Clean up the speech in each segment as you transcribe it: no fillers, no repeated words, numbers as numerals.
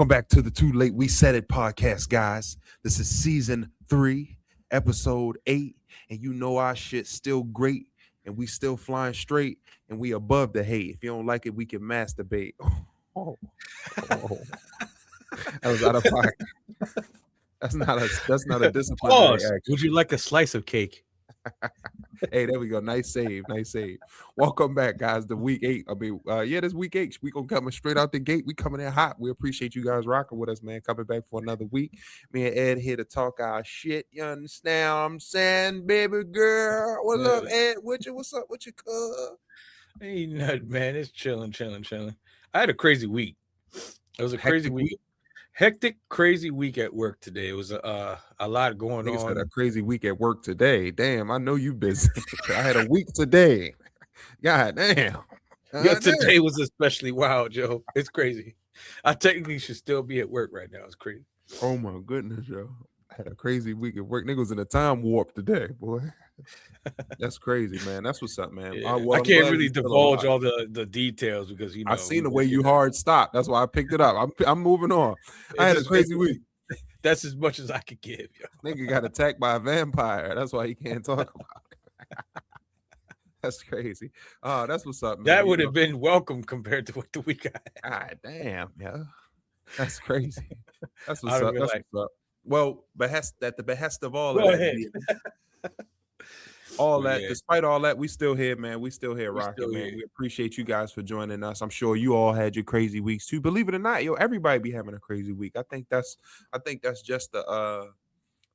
Welcome back to the Too Late We Said It podcast, guys. This is season 3, episode 8, and you know our shit still great, and we still flying straight, and we above the hate. If you don't like it, we can masturbate. Oh. That was out of pocket. That's not a disciplinary action. Would you like a slice of cake? Hey, there we go. Nice save. Welcome back, guys, to week 8. This week 8. We gonna come straight out the gate. We coming in hot. We appreciate you guys rocking with us, man. Coming back for another week. Me and Ed here to talk our shit. You understand what I'm saying, baby girl? What's up, Ed? What's up with you, cuz? Ain't nothing, man. It's chilling. I had a crazy week. It was a crazy week. Hectic, crazy week at work today. It was a lot going on. Had a crazy week at work today. Damn, I know you busy. I had a week today. God damn. Today was especially wild, Joe. It's crazy. I technically should still be at work right now. It's crazy. Oh my goodness, Joe. I had a crazy week at work. Niggas was in a time warp today, boy. That's crazy, man. That's what's up, man. Yeah. I can't really divulge all the details because I seen the way you hard stopped. That's why I picked it up. I'm moving on. I had a crazy week. That's as much as I could give, yo. Nigga got attacked by a vampire. That's why he can't talk about it. That's crazy. Oh, that's what's up, man. That would have been welcome compared to what the week I God had. damn, yeah. That's crazy. That's what's up. That's what's up. Well, at the behest of all Go of ahead. that, despite all that, we still here, man. We still here rocking, man. We appreciate you guys for joining us. I'm sure you all had your crazy weeks too. Believe it or not, everybody be having a crazy week. I think that's just the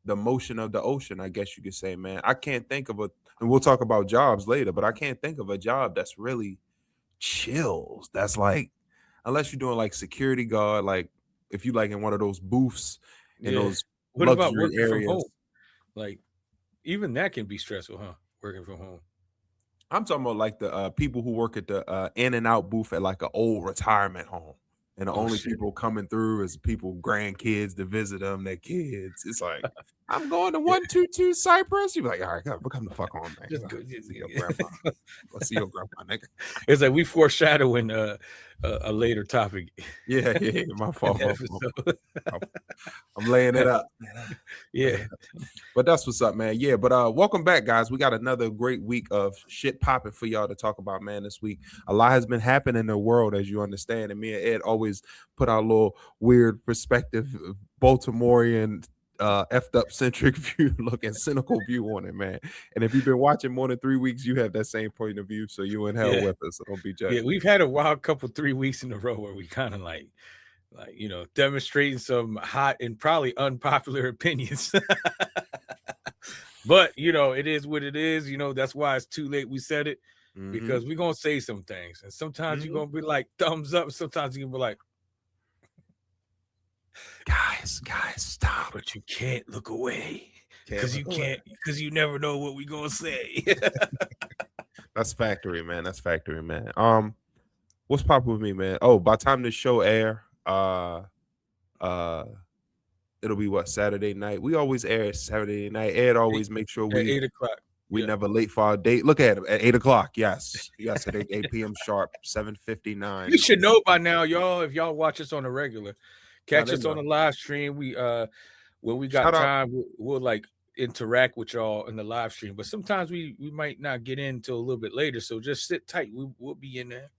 motion of the ocean, I guess you could say, man. I can't think of and we'll talk about jobs later, but I can't think of a job that's really chills. That's like, unless you're doing like security guard, like if you like in one of those booths in those what about working areas. From home? Like, even that can be stressful, huh? Working from home. I'm talking about like the people who work at the in and out booth at like an old retirement home. And the only people coming through is people, grandkids to visit them, their kids. It's like, I'm going to 122 Cypress. You're like, all right, come the fuck on, man. Just go see your grandma. Let's see your grandma, nigga. It's like we foreshadowing a later topic. Yeah, my fault. I'm laying it up. Yeah. But that's what's up, man. Yeah, but welcome back, guys. We got another great week of shit popping for y'all to talk about, man, this week. A lot has been happening in the world, as you understand, and me and Ed always put our little weird perspective, Baltimorean, effed up centric view, looking cynical view on it, man. And if you've been watching more than 3 weeks, you have that same point of view, so you in hell with us, so don't be judged. Yeah, we've had a wild couple 3 weeks in a row where we kind of like demonstrating some hot and probably unpopular opinions. But it is what it is. That's why it's too late we said it, because we're gonna say some things, and sometimes you're gonna be like thumbs up, sometimes you're gonna be like, guys, stop. But you can't look away because you never know what we're gonna say. That's factory, man. What's popping with me, man? Oh, by the time this show air, it'll be Saturday night. We always air Saturday night. Ed always make sure we 8 o'clock. We never late for our date. Look at it at 8 o'clock. Yes, at 8 p.m. sharp, 7:59. You should know by now, y'all. If y'all watch us on a regular, catch us on the live stream. We when we got time, we'll like interact with y'all in the live stream. But sometimes we might not get in until a little bit later. So just sit tight. We'll be in there.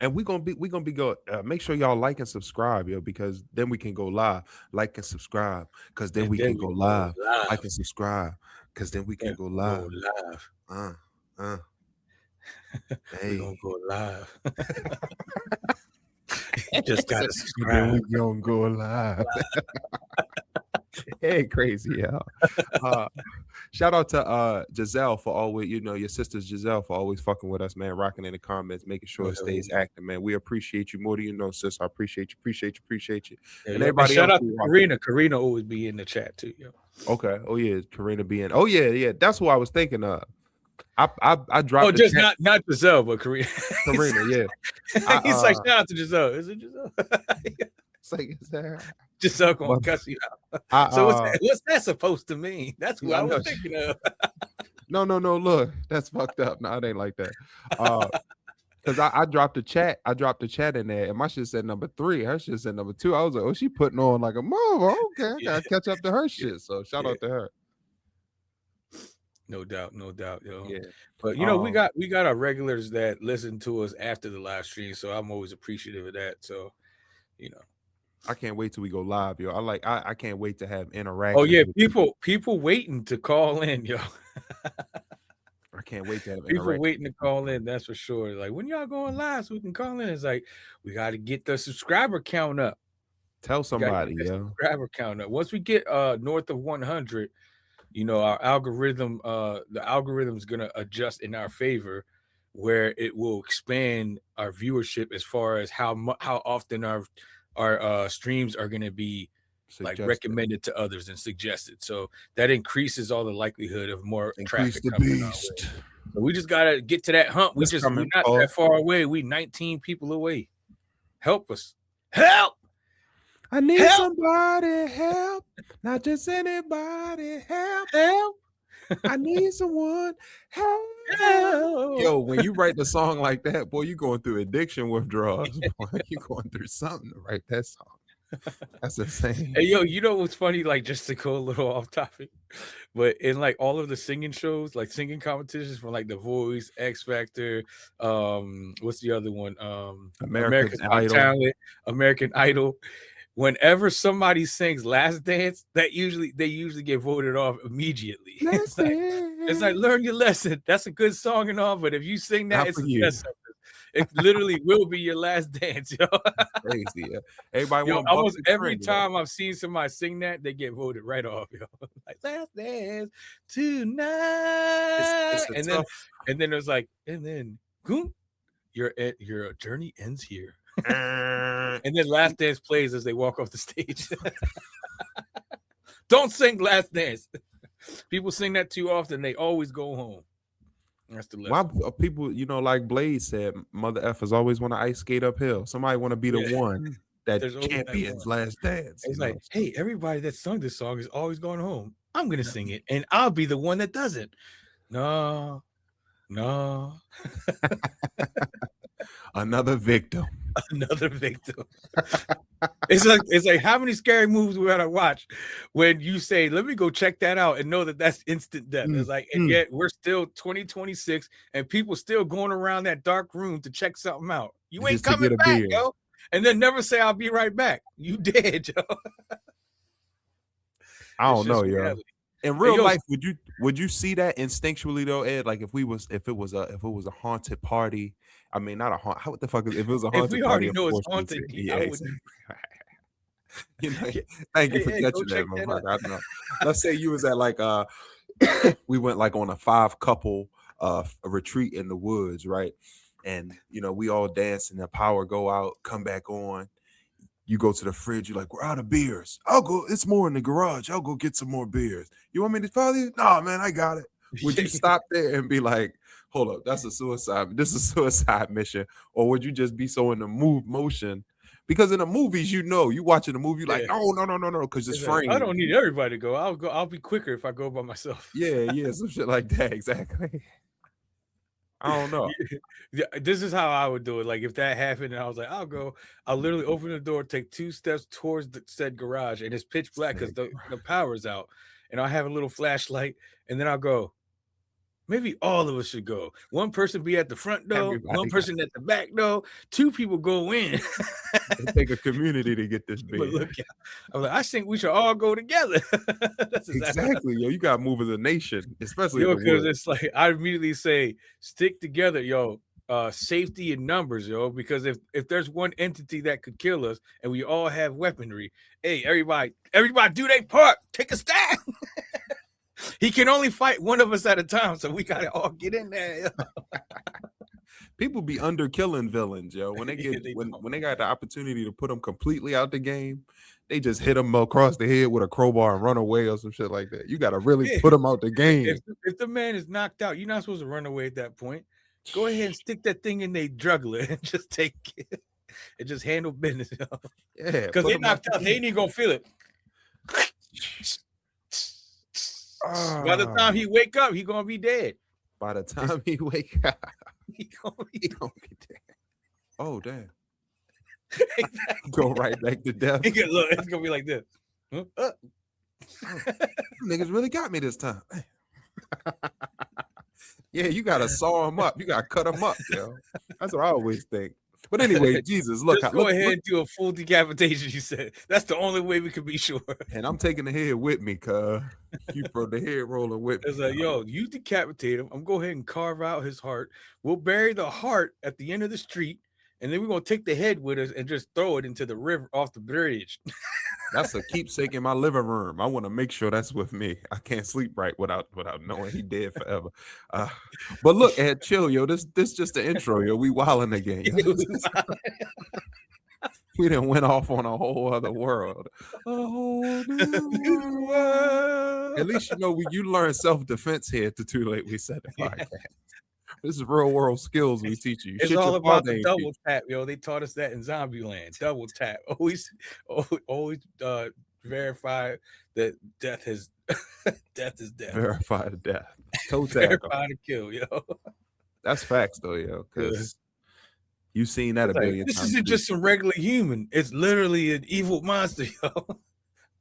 And we're gonna be go. Make sure y'all like and subscribe, because then we can go live. Like and subscribe, because then we can go live. Like and subscribe, because then we can go live. Hey, we're gonna go live. You just gotta subscribe. Then we gonna go live. Hey, crazy, y'all. Shout out to Giselle for always, your sister's Giselle for always fucking with us, man, rocking in the comments, making sure it stays active, man. We appreciate you more than you know, sis. I appreciate you. And everybody shout out to Karina. Karina always be in the chat too, yo. Okay. Oh yeah, Karina being. Oh yeah. That's what I was thinking of. I dropped. Oh, just not Giselle, but Karina. Karina, yeah. He's like, shout out to Giselle. Is it Giselle? It's like, is there? Giselle gonna cuss you out. So what's that supposed to mean? That's what I was thinking of. No. Look, that's fucked up. No, it ain't like that. Because I dropped the chat. I dropped the chat in there, and my shit said number 3. Her shit said number 2. I was like, oh, she putting on like a mother. Okay, I gotta catch up to her shit. So shout out to her. No doubt, yo. Yeah. But you know, we got our regulars that listen to us after the live stream, so I'm always appreciative of that. So, you know, I can't wait till we go live, yo. I can't wait to have interaction. Oh yeah, people waiting to call in, yo. I can't wait to have people waiting to call in. That's for sure. Like, when y'all going live so we can call in? It's like, we got to get the subscriber count up. Tell somebody, yo. Subscriber count up. Once we get north of 100, you know, our algorithm, the algorithm's gonna adjust in our favor, where it will expand our viewership as far as how often our streams are gonna be like recommended to others and suggested. So that increases all the likelihood of more traffic coming our way. So we just gotta get to that hump. We're not that far away. We 19 people away. Help us. Help! I need somebody help. Not just anybody help. I need someone help. Yo, when you write the song like that, boy, you going through addiction withdrawals. Boy, you going through something to write that song. That's insane. Hey, yo, you know what's funny? Like, just to go a little off topic, but in like all of the singing shows, like singing competitions from like The Voice, X Factor, what's the other one? American Talent, American Idol. Whenever somebody sings Last Dance, they usually get voted off immediately. It's like, learn your lesson. That's a good song and all, but if you sing that, it's a mess up. It literally will be your last dance, yo. Crazy, yeah. Everybody almost every time I've seen somebody sing that, they get voted right off, yo. Like, last dance tonight, and then it was like, and then boom, your journey ends here. And then Last Dance plays as they walk off the stage. Don't sing Last Dance. People sing that too often. They always go home. That's the lesson. Why people, you know, like Blade said, Mother Effers always want to ice skate uphill. Somebody want to be the one that champions Last Dance. It's like, hey, everybody that sung this song is always going home. I'm going to sing it, and I'll be the one that doesn't. No. Another victim. It's like how many scary movies we gotta watch when you say, let me go check that out, and know that that's instant death. It's like, and yet we're still 2026 and people still going around that dark room to check something out. You ain't coming back, yo. And then never say, I'll be right back. You dead, yo. I don't know, yo. In real life, would you see that instinctually though, Ed? Like if it was a haunted party. I mean, not a haunt. What the fuck is if it was a haunted party? If we already know it's haunted, yeah. Exactly. You know, thank you for catching that, motherfucker. I know. Let's say you was at like we went like on a 5-couple retreat in the woods, right? And you know, we all dance and the power go out, come back on. You go to the fridge, you're like, we're out of beers. I'll go, it's more in the garage. I'll go get some more beers. You want me to follow you? No, man, I got it. Would you stop there and be like, hold up, this is a suicide mission? Or would you just be so in the motion? Because in the movies, you know, you watching the movie, like, no, because it's framed. I don't need everybody to go. I'll be quicker if I go by myself. Yeah, some shit like that, exactly. I don't know. Yeah, this is how I would do it. Like if that happened and I was like, I'll literally open the door, take 2 steps towards the said garage, and it's pitch black because the power's out. And I'll have a little flashlight, and then I'll go, maybe all of us should go. One person be at the front door, one person at the back door, 2 people go in. It take a community to get this big. Look, I was like, I think we should all go together. That's exactly, yo. You got to move as a nation, especially because it's like I immediately say, stick together, yo. Safety in numbers, yo. Because if there's one entity that could kill us, and we all have weaponry, hey, everybody do their part. Take a stand. He can only fight one of us at a time, so we gotta all get in there. Yo. People be under killing villains, yo. When they get when they got the opportunity to put them completely out the game, they just hit them across the head with a crowbar and run away or some shit like that. You gotta really put them out the game. If the man is knocked out, you're not supposed to run away at that point. Go ahead and stick that thing in their jugular and just take it and just handle business, yo. Yeah, because they knocked out, they ain't even gonna feel it. By the time he wake up, he gonna be dead. By the time he wake up, he gonna he gonna be dead. Oh damn! exactly. Go right back to death. Look, it's gonna be like this. Huh? Oh, niggas really got me this time. Yeah, you gotta saw him up. You gotta cut him up, yo. That's what I always think. But anyway, Jesus, look. Just go ahead and do a full decapitation. You said that's the only way we can be sure. And I'm taking the head with me, cuz you brought the head rolling with me. It's like, yo, you decapitate him. I'm gonna go ahead and carve out his heart. We'll bury the heart at the end of the street, and then we're gonna take the head with us and just throw it into the river off the bridge. That's a keepsake in my living room. I want to make sure that's with me. I can't sleep right without knowing he dead forever. But look, Ed, chill, yo. This just the intro, yo. We wilding again. We done went off on a whole other world. A whole new world. At least you know you learn self-defense here at the Too Late We Said It podcast. This is real world skills we teach you. It's Shit all about the double tap, yo. They taught us that in Zombieland. Double tap. Always verify that death is death. Verify the death. Toe tap. Verify the kill, yo. That's facts though, yo. Because you've seen that a billion times. This isn't just some regular human. It's literally an evil monster, yo.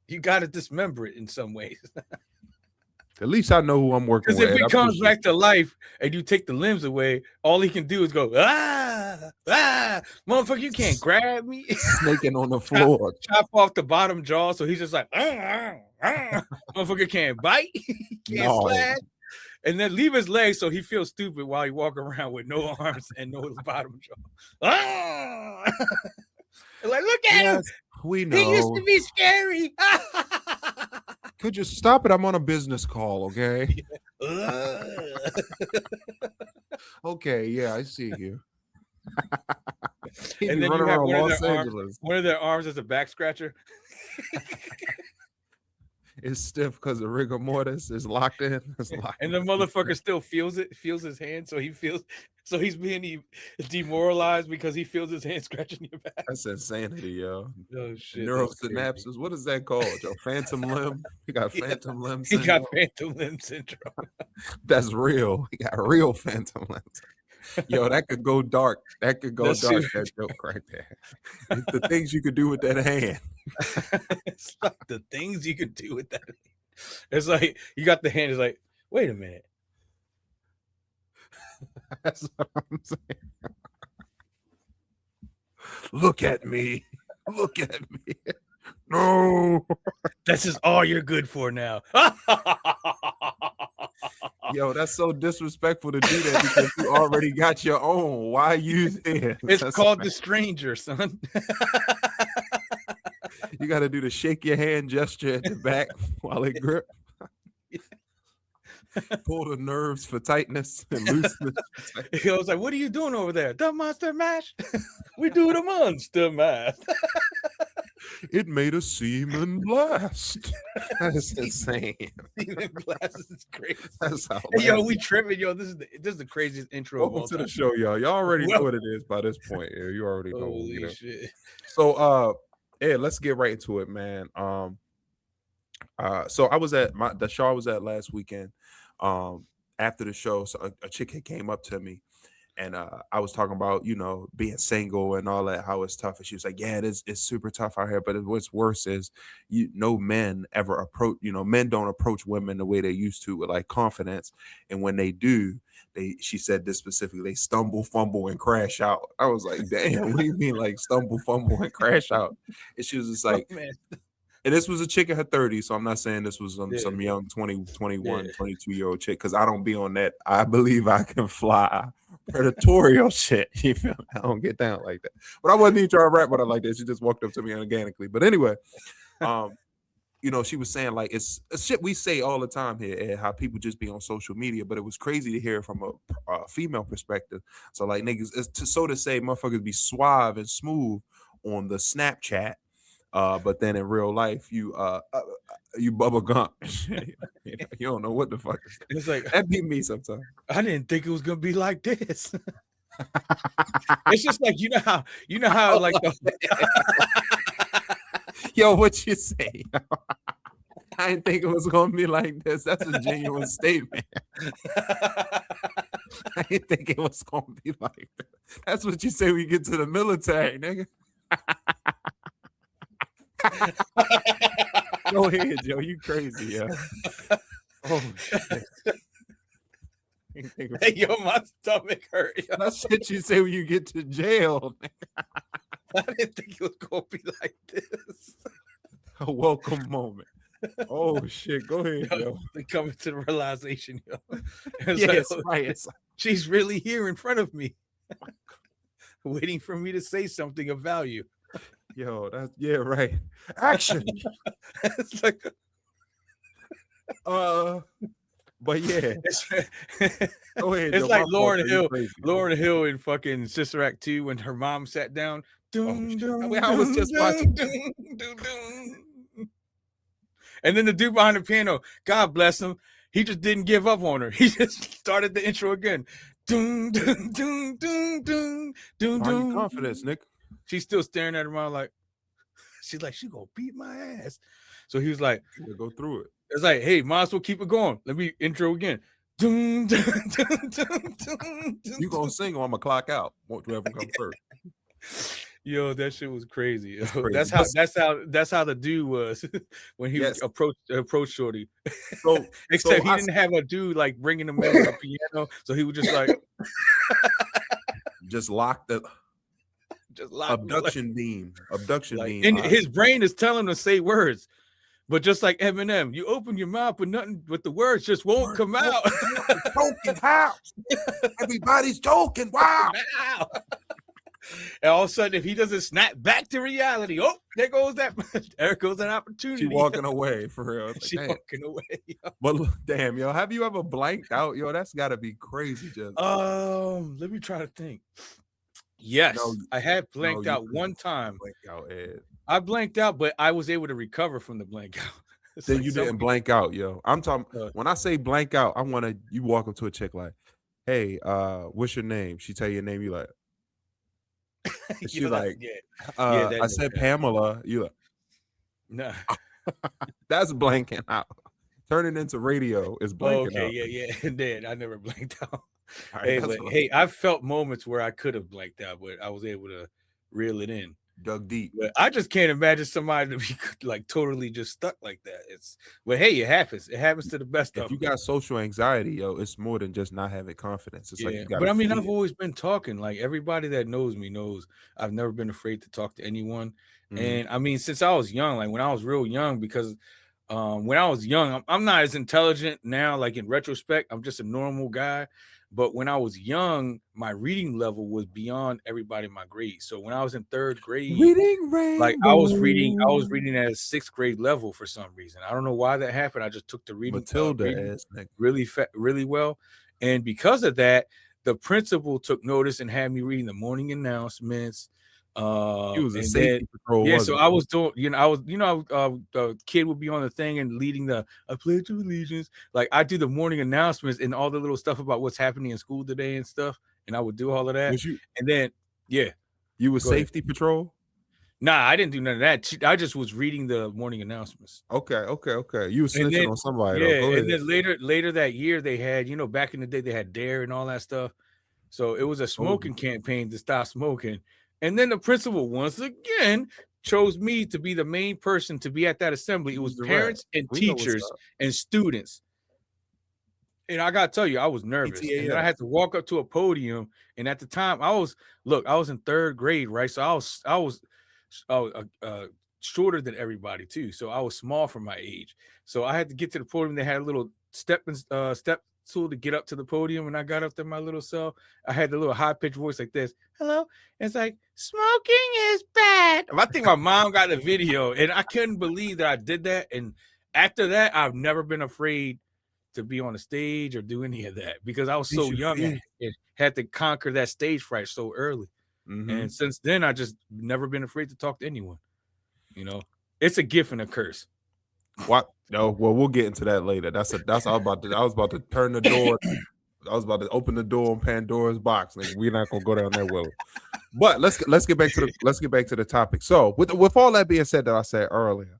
You got to dismember it in some ways. At least I know who I'm working with. Because if he comes back to life and you take the limbs away, all he can do is go, motherfucker, you can't grab me. Snaking on the floor. Chop off the bottom jaw, so he's just like, motherfucker can't bite, can't slap, and then leave his legs so he feels stupid while he walk around with no arms and no bottom jaw. Like, look at him. We know. He used to be scary. Could you stop it? I'm on a business call, okay? Okay, yeah, I see you. And then you have one of their arms as a back scratcher. It's stiff because the rigor mortis is locked in. And the motherfucker still feels his hand, so he's being demoralized because he feels his hand scratching your back. That's insanity, yo. Oh shit. Neurosynapses. What is that called? Yo, phantom limb. He got phantom limb syndrome. He got phantom limb syndrome. That's real. He got real phantom limbs. Yo, that could go dark. That could go dark. That joke right there. It's the things you could do with that hand. It's like the things you could do with that hand. It's like you got the hand. It's like, wait a minute. That's what I'm saying. Look at me. Look at me. No. This is all you're good for now. Yo, that's so disrespectful to do that because you already got your own. Why use it? It's called the stranger, son. You got to do the shake your hand gesture at the back while it grip. Pull the nerves for tightness and looseness. He was like, what are you doing over there? The monster mash? We do the monster mash. It made a semen blast. That's insane. Semen blast is crazy. That's how. Hey, yo, we tripping, yo. This is the craziest intro. Welcome to the show, y'all. Y'all already know what it is by this point. Yeah, you already know. Holy shit. So, yeah, let's get right into it, man. So I was at the show I was at last weekend. After the show, so a chick came up to me. And I was talking about, being single and all that, how it's tough. And she was like, yeah, it's super tough out here. But what's worse is men ever approach, men don't approach women the way they used to with like confidence. And when they do, she said this specifically, they stumble, fumble, and crash out. I was like, damn, what do you mean like stumble, fumble, and crash out? And she was just like, and this was a chick in her 30s, so I'm not saying this was some young 20, 21, 22-year-old chick, because I don't be on that. I believe I can fly predatorial shit. You feel me? I don't get down like that. But I wasn't even trying to rap about it like that. She just walked up to me organically. But anyway, she was saying like it's shit we say all the time here, and how people just be on social media. But it was crazy to hear from a female perspective. So like niggas, to say motherfuckers be suave and smooth on the Snapchat. But then in real life, you bubble gum. You don't know what the fuck. It's like that be me sometimes. I didn't think it was gonna be like this. It's just like you know how like yo, what you say? I didn't think it was gonna be like this. That's a genuine statement. I didn't think it was gonna be like that. That's what you say when you get to the military, nigga. Go ahead, Joe. You crazy, yeah. Oh shit. Hey, yo, my stomach hurt. Yo. That's shit you say when you get to jail. I didn't think it was gonna be like this. A welcome moment. Oh shit. Go ahead, yo. They coming to the realization, yo. Yes, right. It's like, she's really here in front of me, waiting for me to say something of value. Yo, that's right. Action. It's like but yeah. Go ahead, it's yo, like Lauryn Hill in fucking Sister Act 2 when her mom sat down. I was just watching. And then the dude behind the piano, God bless him, he just didn't give up on her. He just started the intro again. Find your confidence, Nick. She's still staring at her mom like, she's gonna beat my ass. So he was like, go through it. It's like, hey, might as well keep it going. Let me intro again. You gonna sing or I'm gonna clock out. Whoever comes first. Yo, that shit was crazy. That's how the dude was when he approached Shorty. So except he didn't have a dude like bringing him in the piano, so he was just like just lock the abduction beam. And his brain is telling him to say words, but just like Eminem, you open your mouth, but the words just won't come out. Joking, how? Everybody's joking. Wow. And all of a sudden, if he doesn't snap back to reality, there goes that opportunity. She walking away for real. She walking away. Yo. But damn, yo, have you ever blanked out? Yo, that's got to be crazy. Just let me try to think. Yes, I had blanked out one time. Ed. I blanked out, but I was able to recover from the blank out. Then you didn't blank out, yo. I'm talking when I say blank out, I want to you walk up to a chick like, hey, what's your name? She tell you your name, you like. She's like, I said Pamela. You like, no, that's blanking out. Turning into radio is blanking out. Yeah. And then I never blanked out. Hey, I've felt moments where I could have blanked out, but I was able to reel it in. Dug deep. But I just can't imagine somebody to be like totally just stuck like that. Hey, it happens. It happens to the best of them. If you got social anxiety, yo, it's more than just not having confidence. It's like you got. But I mean, I've always been talking. Like everybody that knows me knows I've never been afraid to talk to anyone. Mm-hmm. And I mean, since I was young, like when I was real young, because when I was young, I'm not as intelligent now. Like in retrospect, I'm just a normal guy. But when I was young, my reading level was beyond everybody in my grade. So when I was in third grade, I was reading at a sixth grade level for some reason. I don't know why that happened. I just took the reading really well. And because of that, the principal took notice and had me reading the morning announcements. He was a safety patrol. Yeah, so I was doing, the kid would be on the thing and leading the I pledge allegiance. Like I do the morning announcements and all the little stuff about what's happening in school today and stuff. And I would do all of that. And then, you were safety patrol? Nah, I didn't do none of that. I just was reading the morning announcements. Okay. You were snitching on somebody. Yeah, and then later that year they had, back in the day they had DARE and all that stuff. So it was a smoking campaign to stop smoking. And then the principal once again chose me to be the main person to be at that assembly. It was parents and teachers and students. And I got to tell you, I was nervous. And I had to walk up to a podium. And at the time, I was in third grade, right? So I was shorter than everybody too. So I was small for my age. So I had to get to the podium. They had a little step tool to get up to the podium. When I got up there, my little cell, I had the little high-pitched voice like this. Hello. It's like, smoking is bad. I think my mom got the video, and I couldn't believe that I did that. And after that, I've never been afraid to be on the stage or do any of that because I was so young and had to conquer that stage fright so early. Mm-hmm. And since then, I just never been afraid to talk to anyone. It's a gift and a curse. What? No, well, we'll get into that later. I was about to turn the door. I was about to open the door on Pandora's box. Like, we're not gonna go down that road. But let's get back to the topic. So with all that being said that I said earlier,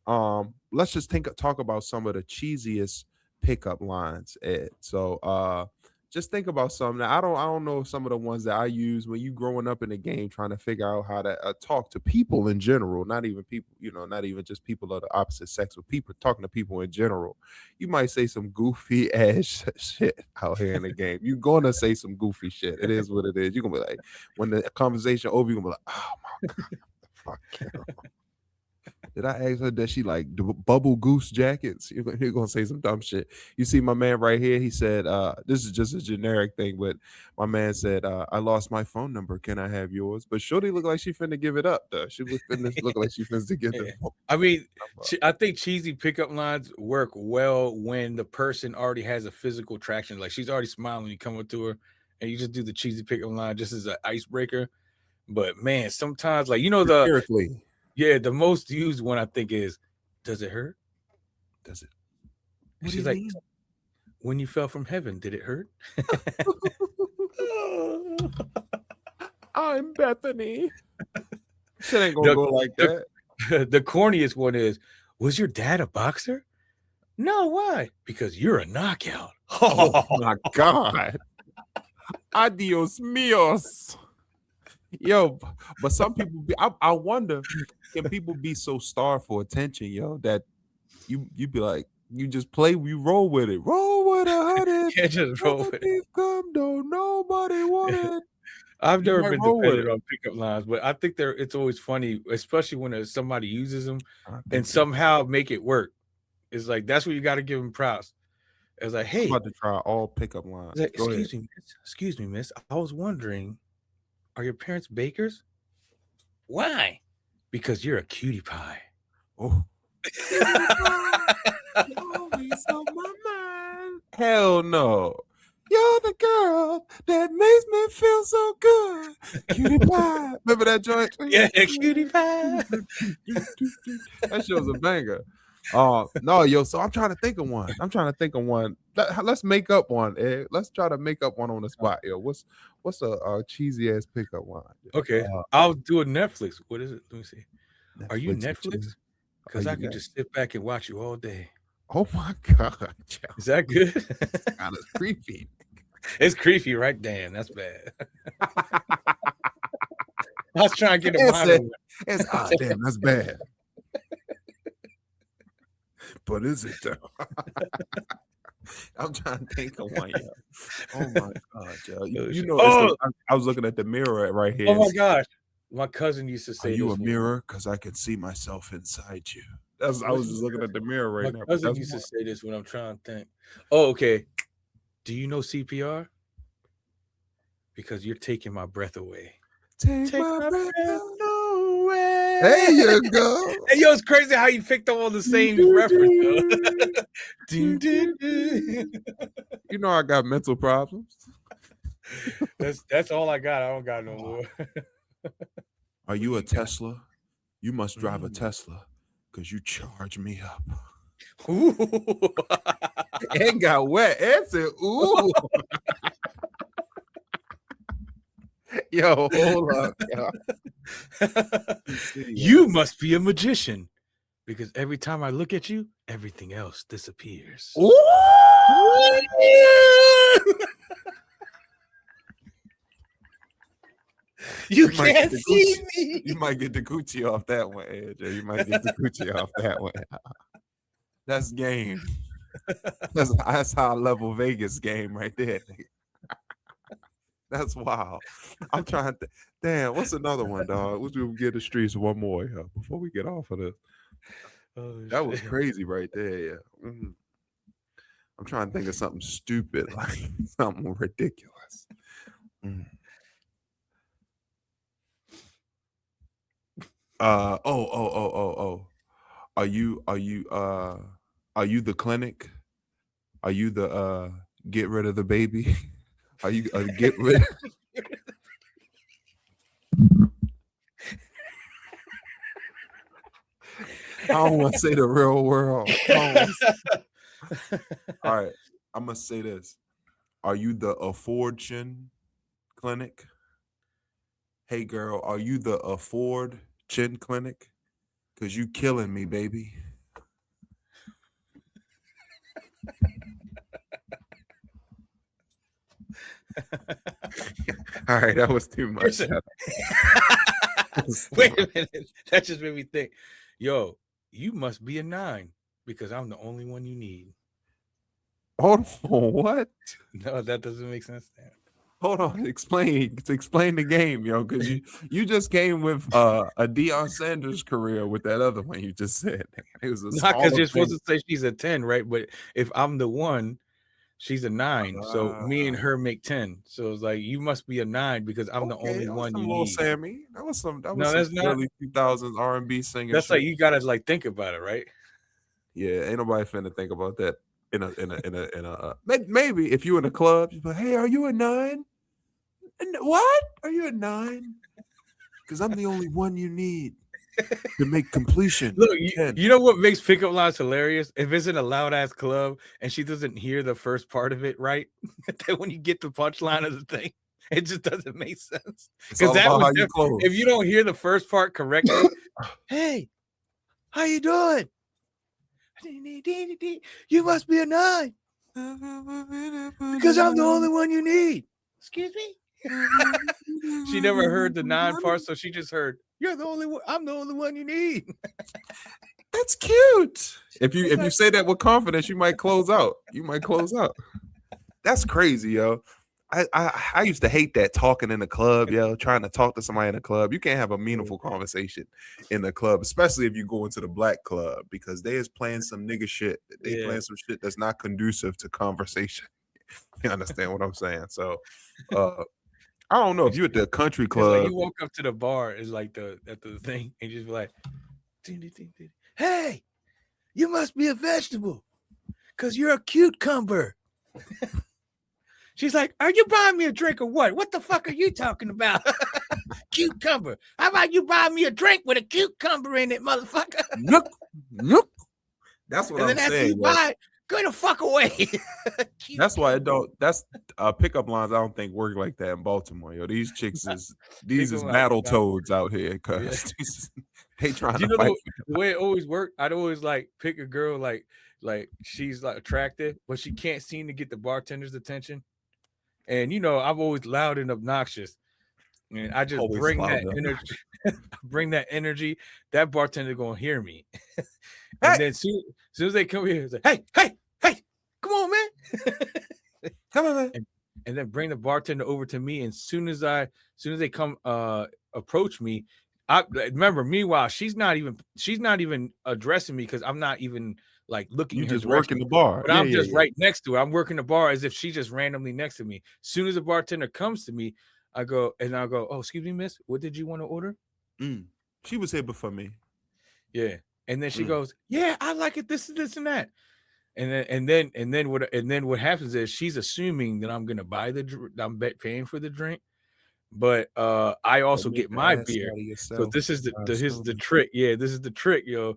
Let's just talk about some of the cheesiest pickup lines, Ed. So just think about some. Now, I don't know some of the ones that I use when you growing up in the game trying to figure out how to talk to people in general, not even people, not even just people of the opposite sex, but people talking to people in general. You might say some goofy ass shit out here in the game. You're gonna say some goofy shit. It is what it is. You're gonna be like, when the conversation over, you're gonna be like, oh my god, the fuck, Carol. Did I ask her that she like bubble goose jackets? You're gonna say some dumb shit. You see my man right here. He said, "This is just a generic thing," but my man said, "I lost my phone number. Can I have yours?" But Shorty look like she finna give it up. Though she was finna look like she finna get the. I mean, I think cheesy pickup lines work well when the person already has a physical attraction. Like she's already smiling when you come up to her, and you just do the cheesy pickup line just as an icebreaker. But man, sometimes like the most used one I think is, "Does it hurt?" Does it? And she's like, mean? "When you fell from heaven, did it hurt?" I'm Bethany. Shit ain't gonna go like that. The corniest one is, "Was your dad a boxer?" "No, why?" "Because you're a knockout." Oh my god. Adios míos. Yo, but some people I wonder, can people be so starved for attention, yo, that you be like, you just roll with it. Roll with 100. Yeah, just roll with it. Come, don't nobody want it. I've never been dependent on pickup lines, but I think it's always funny, especially when somebody uses them and somehow make it work. It's like, that's what you got to give them props. It's like, hey, I'm about to try all pickup lines. Like, excuse me, miss. I was wondering, are your parents bakers? Why? Because you're a cutie pie. Oh. Always on my mind. Hell no. You're the girl that makes me feel so good. Cutie pie. Remember that joint? Yeah, cutie pie. That show's a banger. No, yo. So I'm trying to think of one. Let's make up one, Ed. Let's try to make up one on the spot, yo. What's a cheesy ass pickup line? Okay, I'll do a Netflix. What is it? Let me see. Are you Netflix? Because I can just sit back and watch you all day. Oh my god, yo. Is that good? It's kind of creepy. It's creepy, right? Damn, that's bad. I was trying to get a mind. Damn, that's bad. But is it though? I'm trying to think of one, yo. Oh my god, yo. I was looking at the mirror right here. Oh my gosh. My cousin used to say, "Are you a mirror? Because I can see myself inside you." I was just looking at the mirror right now. My cousin used to say this when I'm trying to think. Oh, okay. Do you know CPR? Because you're taking my breath away. Take my breath away. There you go. Hey, yo, it's crazy how you picked up all the same reference. You know I got mental problems. That's all I got. I don't got no more. Are you a Tesla? You must drive a Tesla because you charge me up. Ooh. It got wet. It said, ooh. Yo, hold up. Yo. You must be a magician because every time I look at you, everything else disappears. Ooh. You can't see me. You might get the coochie off that one, Ed. You might get the coochie off that one. That's game. That's high level Vegas game right there. That's wild. I'm trying to. Damn, what's another one, dog? We'll get the streets one more before we get off of this. That was crazy right there. Yeah. Mm-hmm. I'm trying to think of something stupid, like something ridiculous. Mm. Oh. Are you the clinic? Are you the get rid of the baby? Are you get rid? I don't want to say the real world. All right, I'm gonna say this. Are you the Afford Chin Clinic? Hey girl, are you the Afford Chin Clinic? Cause you killing me, baby. All right, that was too much. Wait a minute. That just made me think. Yo, you must be a 9 because I'm the only one you need. Hold on, what? No, that doesn't make sense. Hold on, explain the game, yo, because you just came with a Deion Sanders career with that other one you just said. It was a not because you're thing. supposed to say she's a 10, right? But if I'm the one, she's a 9. So me and her make 10. So it's like you must be a 9 because I'm the only one you need. Sammy. That was some that's early 2000s R&B singing. That's shit. Like you gotta like think about it, right? Yeah, ain't nobody finna think about that in a maybe if you in a club, you like, hey, are you a 9? What? Are you a 9? Because I'm the only one you need to make completion. Look, you know what makes pickup lines hilarious? If it's in a loud ass club and she doesn't hear the first part of it, right? Then when you get the punchline of the thing, it just doesn't make sense. Because that was if you don't hear the first part correctly, hey, how you doing? You must be a 9 because I'm the only one you need. Excuse me. She never heard the 9 part, so she just heard, you're the only one. I'm the only one you need. That's cute. If you say that with confidence, you might close out. That's crazy, yo. I used to hate that talking in the club, yo, trying to talk to somebody in the club. You can't have a meaningful conversation in the club, especially if you go into the black club, because they is playing some nigga shit. They playing some shit that's not conducive to conversation. You understand what I'm saying? So I don't know if you're at the country club. Like you walk up to the bar, it's like at the thing, and you just be like, hey, you must be a vegetable because you're a cucumber. She's like, are you buying me a drink or what? What the fuck are you talking about? Cucumber. How about you buy me a drink with a cucumber in it, motherfucker? Nope. That's what I'm saying. Go the fuck away. That's why that's pickup lines I don't think work like that in Baltimore. Yo, these chicks is battle toads out here because they trying to fight. The way it always worked, I'd always like pick a girl like she's like attractive, but she can't seem to get the bartender's attention. And I'm always loud and obnoxious. And I just always bring that energy. Bring that energy. That bartender gonna hear me. And then soon as they come here, it's like, hey, come on, man. Come on, man. And then bring the bartender over to me. And soon as they come approach me, I remember. Meanwhile, she's not even addressing me because I'm not even like looking. You just working the bar, but I'm just right next to her. I'm working the bar as if she's just randomly next to me. As soon as the bartender comes to me, I'll go, oh, excuse me, miss, what did you want to order? She was here before me. Yeah. And then she goes, yeah, I like it. This and that. And then what happens is she's assuming that I'm gonna buy I'm paying for the drink, but I also get my beer. So this is the trick. Yeah, this is the trick, yo.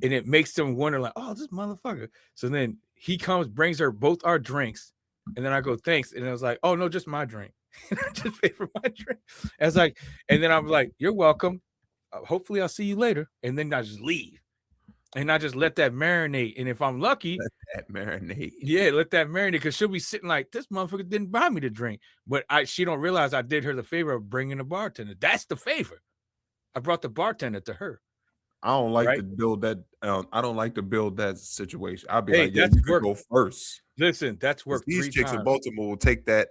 And it makes them wonder, like, oh, this motherfucker. So then he comes, brings her both our drinks, and then I go, thanks. And I was like, oh no, just my drink. And I just pay for my drink. And then I'm like, you're welcome. Hopefully I'll see you later. And then I just leave. And I just let that marinate. And if I'm lucky, let that marinate. Yeah, let that marinate, because she'll be sitting like, this motherfucker didn't buy me the drink. But she don't realize I did her the favor of bringing the bartender. That's the favor. I brought the bartender to her. I don't like to build that. I don't like to build that situation. I'll be like, yeah, you could go first. Listen, that's worked. These chicks in Baltimore will take that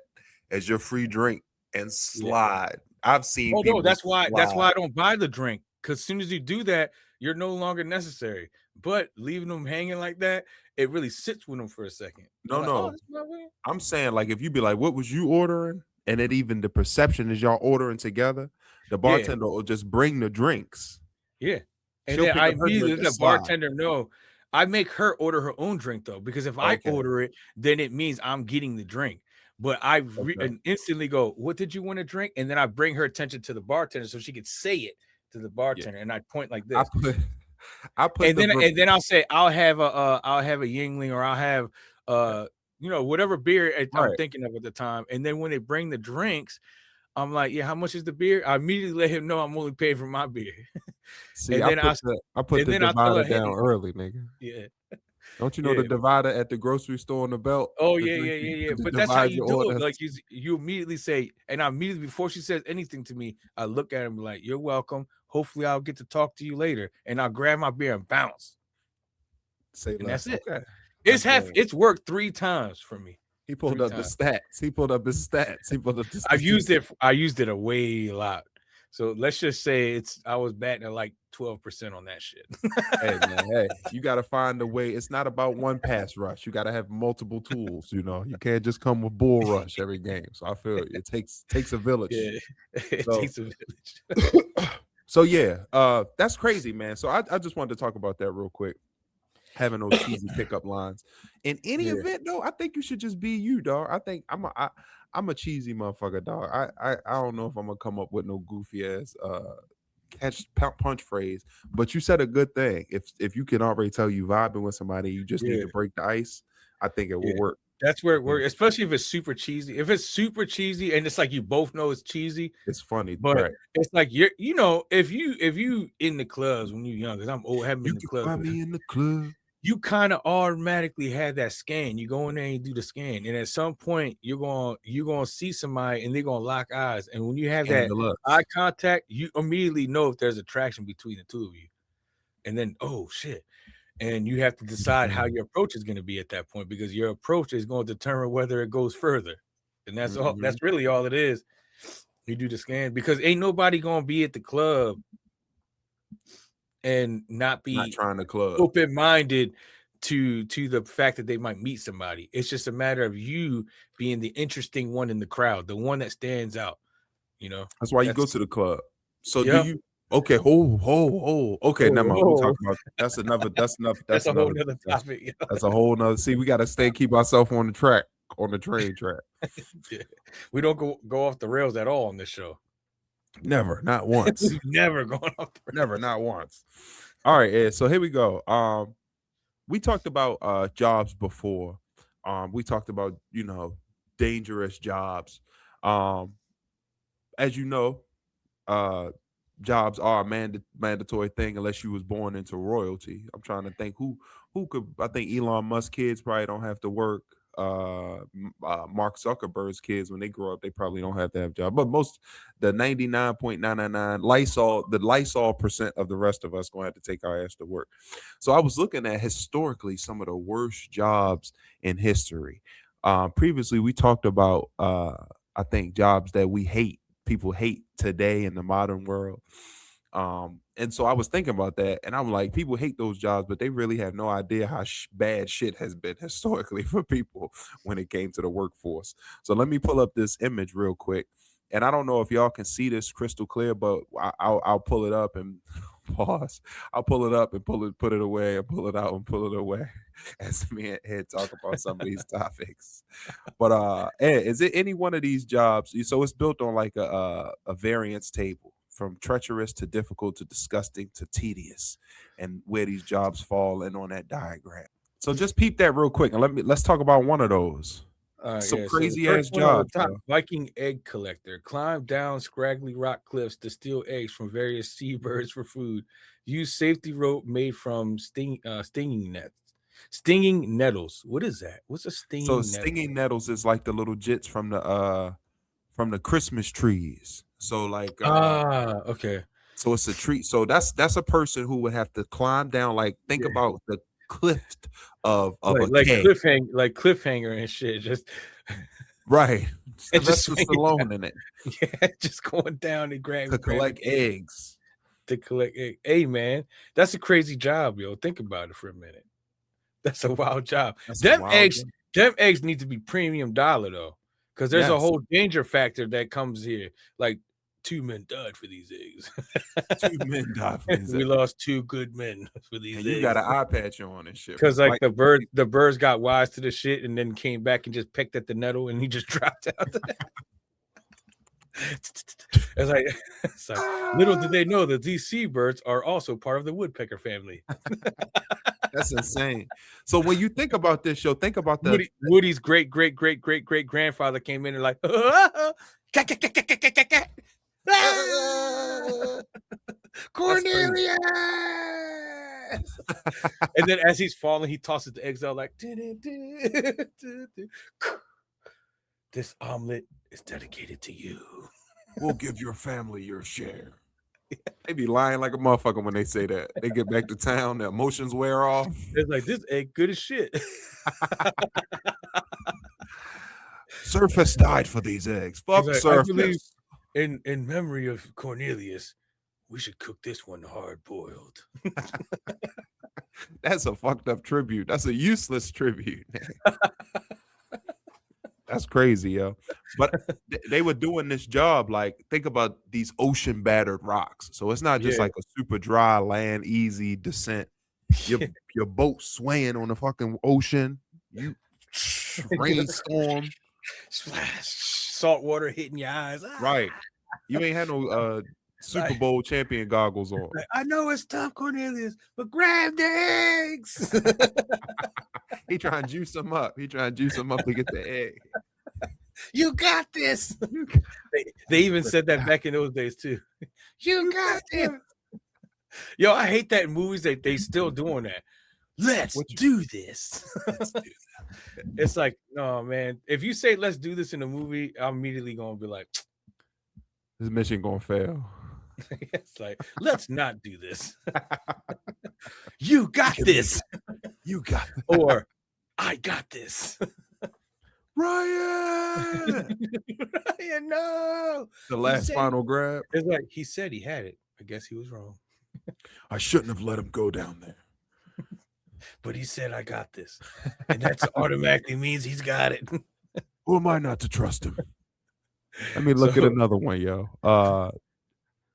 as your free drink and slide. Yeah. I've seen. Oh no, that's why I don't buy the drink, because as soon as you do that, you're no longer necessary. But leaving them hanging like that, it really sits with them for a second. No. I'm saying, like, if you be like, what was you ordering? And it even the perception is y'all ordering together, the bartender will just bring the drinks. Yeah. And then I immediately let the bartender know. I make her order her own drink, though, because if I order it, then it means I'm getting the drink. But I instantly go, what did you want to drink? And then I bring her attention to the bartender so she could say it to the bartender. And I point like this. And then I'll say, I'll have a Yingling, or I'll have whatever beer I'm thinking of at the time. And then when they bring the drinks, I'm like, yeah, how much is the beer? I immediately let him know I'm only paying for my beer. See, and then I put the divider down early, nigga. Yeah. Don't you know the divider at the grocery store on the belt? Oh, yeah. But that's how you do it. Like, you immediately say, and I immediately, before she says anything to me, I look at him like, you're welcome. Hopefully I'll get to talk to you later. And I'll grab my beer and bounce. Say and less. That's it. Okay. It's worked 3 times for me. He pulled up the stats. He pulled up his stats. He pulled up the stats. I used it a lot. So let's just say I was batting at like 12% on that shit. Hey man, you got to find a way. It's not about one pass rush. You got to have multiple tools. You can't just come with bull rush every game. So I feel it takes a village. Yeah, it takes a village. So yeah, that's crazy, man. So I just wanted to talk about that real quick. Having those cheesy pickup lines. In any event, though, I think you should just be you, dog. I think I'm a cheesy motherfucker, dog. I don't know if I'm gonna come up with no goofy ass catch punch phrase, but you said a good thing. If you can already tell you vibing with somebody, you just need to break the ice. I think it will work. That's where it works, especially if it's super cheesy. If it's super cheesy and it's like you both know it's cheesy, it's funny. But it's like if you in the clubs when you're young, because I'm old, haven't been in the club. Find me in the club. You kind of automatically have that scan. You go in there and you do the scan, and at some point you're gonna see somebody and they're gonna lock eyes. And when you have that eye contact, you immediately know if there's attraction between the two of you. And then, oh shit. And you have to decide how your approach is going to be at that point, because your approach is going to determine whether it goes further. And that's all. That's really all it is. You do the scan, because ain't nobody going to be at the club and not trying to club open-minded to the fact that they might meet somebody. It's just a matter of you being the interesting one in the crowd, the one that stands out. That's why you go to the club. So do you? Okay, okay, never mind. We'll talk about that's enough. That's a whole nother topic. That's a whole nother. See, we got to keep ourselves on the track, on the train track. We don't go off the rails at all on this show. Never, not once. Never going off the rails. Never, not once. All right, Ed. So here we go. We talked about jobs before. We talked about dangerous jobs. As you know, jobs are a mandatory thing unless you was born into royalty. I'm trying to think who could. I think Elon Musk kids probably don't have to work. Mark Zuckerberg's kids, when they grow up, they probably don't have to have jobs. But the 99.999 Lysol percent of the rest of us gonna have to take our ass to work. So I was looking at historically some of the worst jobs in history. Previously, we talked about I think jobs that we hate. People hate today in the modern world. And so I was thinking about that, and I'm like, people hate those jobs, but they really have no idea how bad shit has been historically for people when it came to the workforce. So let me pull up this image real quick. And I don't know if y'all can see this crystal clear, but I'll pull it up and pause. I'll pull it up and put it away, and pull it out and pull it away as me and Ed talk about some of these topics. But Ed, is it any one of these jobs? So it's built on like a variance table, from treacherous to difficult to disgusting to tedious, and where these jobs fall in on that diagram. So just peep that real quick, and let's talk about one of those. Some crazy ass jobs. Viking egg collector. Climb down scraggly rock cliffs to steal eggs from various seabirds for food. Use safety rope made from stinging nets. Stinging nettles. What is that? What's a stinging nettle? So stinging nettles is like the little jits from the Christmas trees. So like okay. So it's a tree. So that's a person who would have to climb down, like think about the cliff of like a cliffhanger and shit. Just right. And just Stallone in it. Yeah, just going down and collect eggs. To collect eggs. Hey man, that's a crazy job, yo. Think about it for a minute. That's a wild job. Them eggs need to be premium dollar though. Because there's a whole danger factor that comes here. Like 2 men died for these eggs. 2 men died for these eggs. We lost 2 good men for these eggs. You got an eye patch on and shit. Because like the birds got wise to the shit and then came back and just pecked at the nettle and he just dropped out. It's like little did they know that these seabirds are also part of the woodpecker family. That's insane. So when you think about this show, think about Woody's great grandfather came in and like Cornelius. And then as he's falling, he tosses the eggs out like, this omelet is dedicated to you. We'll give your family your share. They be lying like a motherfucker when they say that. They get back to town, their emotions wear off. It's like, this egg good as shit. Surf has died for these eggs. Fuck like, Surf. In memory of Cornelius, we should cook this one hard boiled. That's a fucked up tribute. That's a useless tribute. That's crazy, yo. But they were doing this job. Like, think about these ocean battered rocks. So it's not just like a super dry land, easy descent. Your boat swaying on the fucking ocean. You rainstorm, splash, salt water hitting your eyes. Right. You ain't had no Super Bowl champion goggles on. I know it's tough, Cornelius, but grab the eggs. He trying to juice them up. He trying to juice them up to get the egg. You got this. They even said that back in those days too. You got this. Yo, I hate that in movies that they still doing that. Let's do this. It's like, no, man. If you say let's do this in a movie, I'm immediately gonna be like, this mission gonna fail. It's like, let's not do this. You got this. You got this. Or I got this. Ryan! Ryan, no. The last final grab. It's like, he said he had it. I guess he was wrong. I shouldn't have let him go down there. But he said, I got this. And that automatically means he's got it. Who am I not to trust him? Let me look at another one, yo.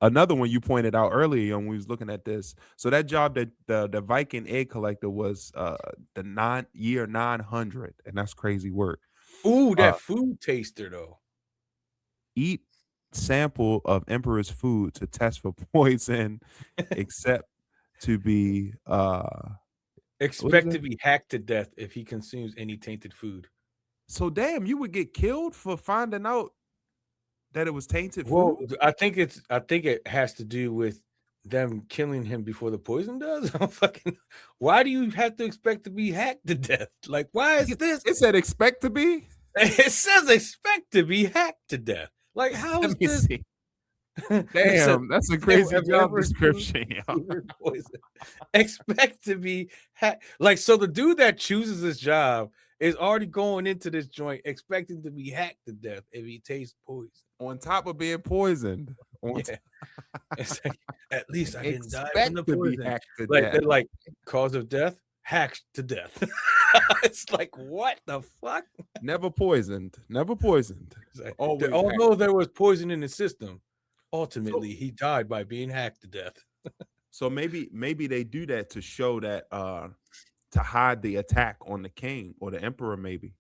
Another one you pointed out earlier when we was looking at this. So that job that the Viking egg collector was the year 900, and that's crazy work. Ooh, that food taster though. Eat sample of emperor's food to test for poison, except to be expect to be hacked to death if he consumes any tainted food. So damn, you would get killed for finding out that it was tainted food? Well, I think it has to do with them killing him before the poison does. Why do you have to expect to be hacked to death? Like, why is this? It said expect to be? It says expect to be hacked to death. Like, how is this? See. Damn, that's a crazy job description. Expect to be hacked. Like, so the dude that chooses this job is already going into this joint expecting to be hacked to death if he tastes poison. On top of being poisoned. It's like, at least I didn't die from the poison. Like cause of death, hacked to death. It's like, what the fuck? Never poisoned. Never poisoned. Like, although there was poison in the system, ultimately he died by being hacked to death. So maybe they do that to show that to hide the attack on the king or the emperor, maybe.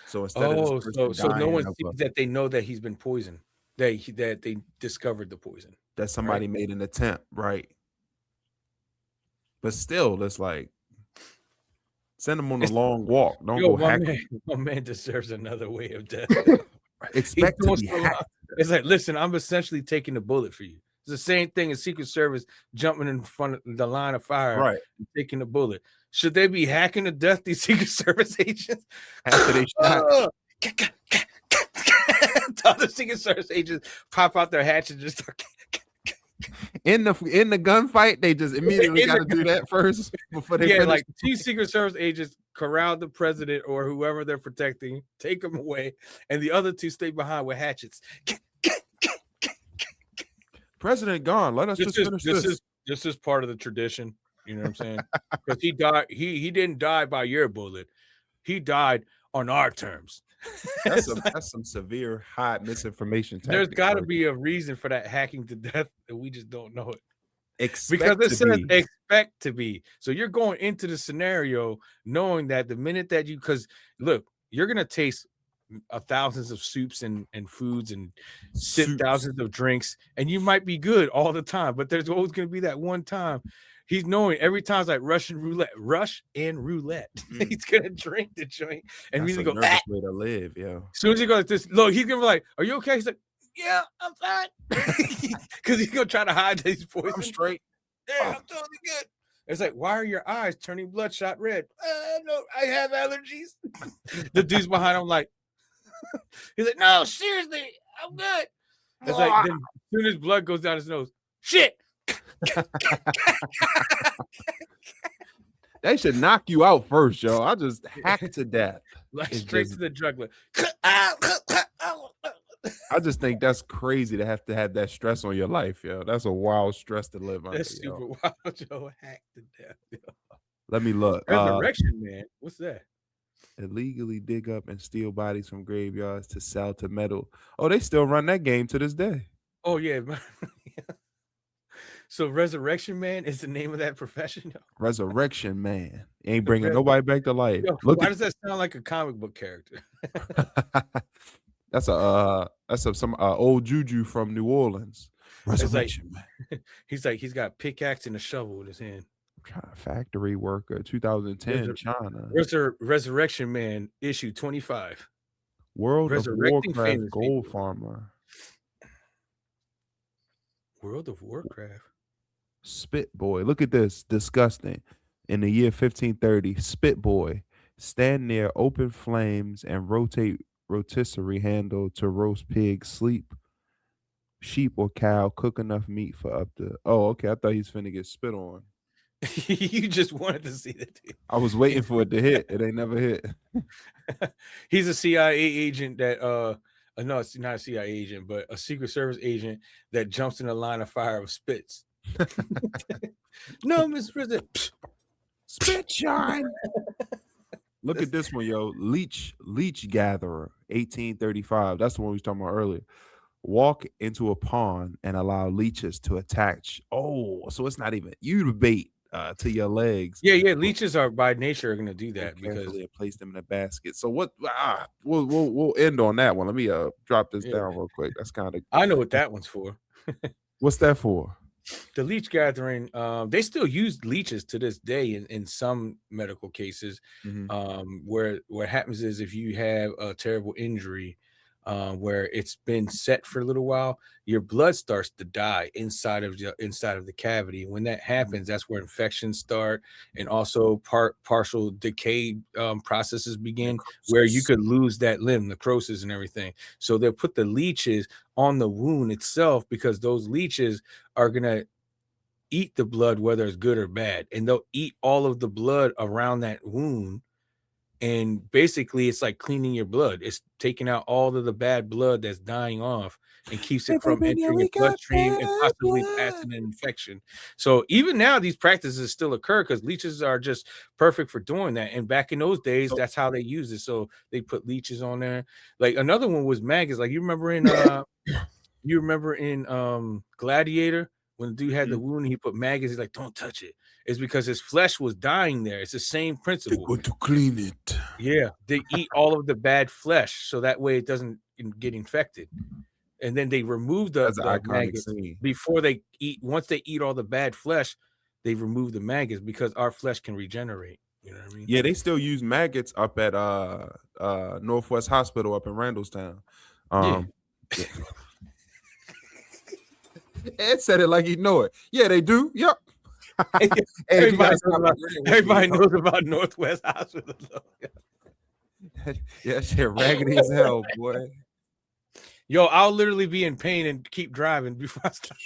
So instead of so no one sees that they know that he's been poisoned. That they discovered the poison. That somebody made an attempt, right? But still, it's like send him on a long walk. Don't go hack him. My man deserves another way of death. Expect to be hacked. It's like, listen, I'm essentially taking the bullet for you. It's the same thing as Secret Service jumping in front of the line of fire, and taking the bullet. Should they be hacking to death these Secret Service agents after they shot? Other Secret Service agents pop out their hatch and just start in the gunfight. They just immediately got to do that first before they finish. Like 2 Secret Service agents corral the president or whoever they're protecting, take them away, and the other 2 stay behind with hatchets. President gone. Let us just finish this. This is part of the tradition. You know what I'm saying? Because he died. He didn't die by your bullet. He died on our terms. That's some severe high misinformation. There's got to be a reason for that hacking to death, and we just don't know it. Because it says expect to be. So you're going into the scenario knowing that the minute that because look, you're gonna taste thousands of soups and foods and sip thousands of drinks, and you might be good all the time, but there's always gonna be that one time. He's knowing every time it's like Russian roulette. He's gonna drink the joint and really go. Nervous way to live, yeah. As soon as he goes like this, look, he's gonna be like, "Are you okay?" He's like, "Yeah, I'm fine," because he's gonna try to hide that he's poisoned. I'm straight. Yeah, I'm totally good. It's like, why are your eyes turning bloodshot red? No, I have allergies. The dude's behind him like, he's like, no, seriously, I'm good. It's like, then as soon as blood goes down his nose, shit. They should knock you out first, yo. I just hacked to death. Like straight to the jugular. I just think that's crazy to have that stress on your life, yo. That's a wild stress to live under. That's super wild, yo. Hacked to death, yo. Let me look. Resurrection Man. What's that? Illegally dig up and steal bodies from graveyards to sell to metal. Oh, they still run that game to this day. Oh, yeah. So Resurrection Man is the name of that profession? Resurrection Man. Ain't bringing nobody back to life. Yo, why does that sound like a comic book character? That's some old juju from New Orleans. Resurrection Man. He's got pickaxe and a shovel in his hand. Factory worker, 2010, China. Resurrection Man, issue 25. World of Warcraft gold farmer. World of Warcraft. Spit Boy. Look at this. Disgusting. In the year 1530, Spit Boy. Stand near open flames and rotate rotisserie handle to roast pig, sleep, sheep or cow, cook enough meat for up to... Oh, okay. I thought he's finna get spit on. You just wanted to see that. I was waiting for it to hit. It ain't never hit. He's a CIA agent that no, it's not a CIA agent, but a Secret Service agent that jumps in a line of fire with spits. No, Mr. President. Spit shine. Look at this one, yo. Leech gatherer, 1835. That's the one we was talking about earlier. Walk into a pond and allow leeches to attach. Oh, so it's not even you to bait to your legs. Yeah. Leeches are by nature going to do that because they place them in a basket. So what? We'll end on that one. Let me drop this down real quick. That's kind of. I know what that one's for. What's that for? The leech gathering. They still use leeches to this day in some medical cases. Mm-hmm. Where what happens is if you have a terrible injury. Where it's been set for a little while, your blood starts to die inside of the cavity. When that happens, that's where infections start, and also partial decay processes begin, where you could lose that limb, necrosis, and everything. So they'll put the leeches on the wound itself because those leeches are gonna eat the blood, whether it's good or bad, and they'll eat all of the blood around that wound. And basically, it's like cleaning your blood. It's taking out all of the bad blood that's dying off and keeps it from entering your bloodstream and possibly passing an infection. So even now, these practices still occur because leeches are just perfect for doing that. And back in those days, that's how they used it. So they put leeches on there. Like another one was maggots. Like you remember in Gladiator when the dude had the wound, he put maggots. He's like, "Don't touch it." It's because his flesh was dying there. It's the same principle. They're going to clean it. Yeah, they eat all of the bad flesh, so that way it doesn't get infected. And then they remove the maggots before they eat. Once they eat all the bad flesh, they remove the maggots because our flesh can regenerate. You know what I mean? Yeah, they still use maggots up at Northwest Hospital up in Randallstown. Yeah. Ed said it like he know it. Yeah, they do. Yep. Everybody knows about Northwest Hospital. Yeah, shit raggedy as hell, boy. Yo, I'll literally be in pain and keep driving before I stop.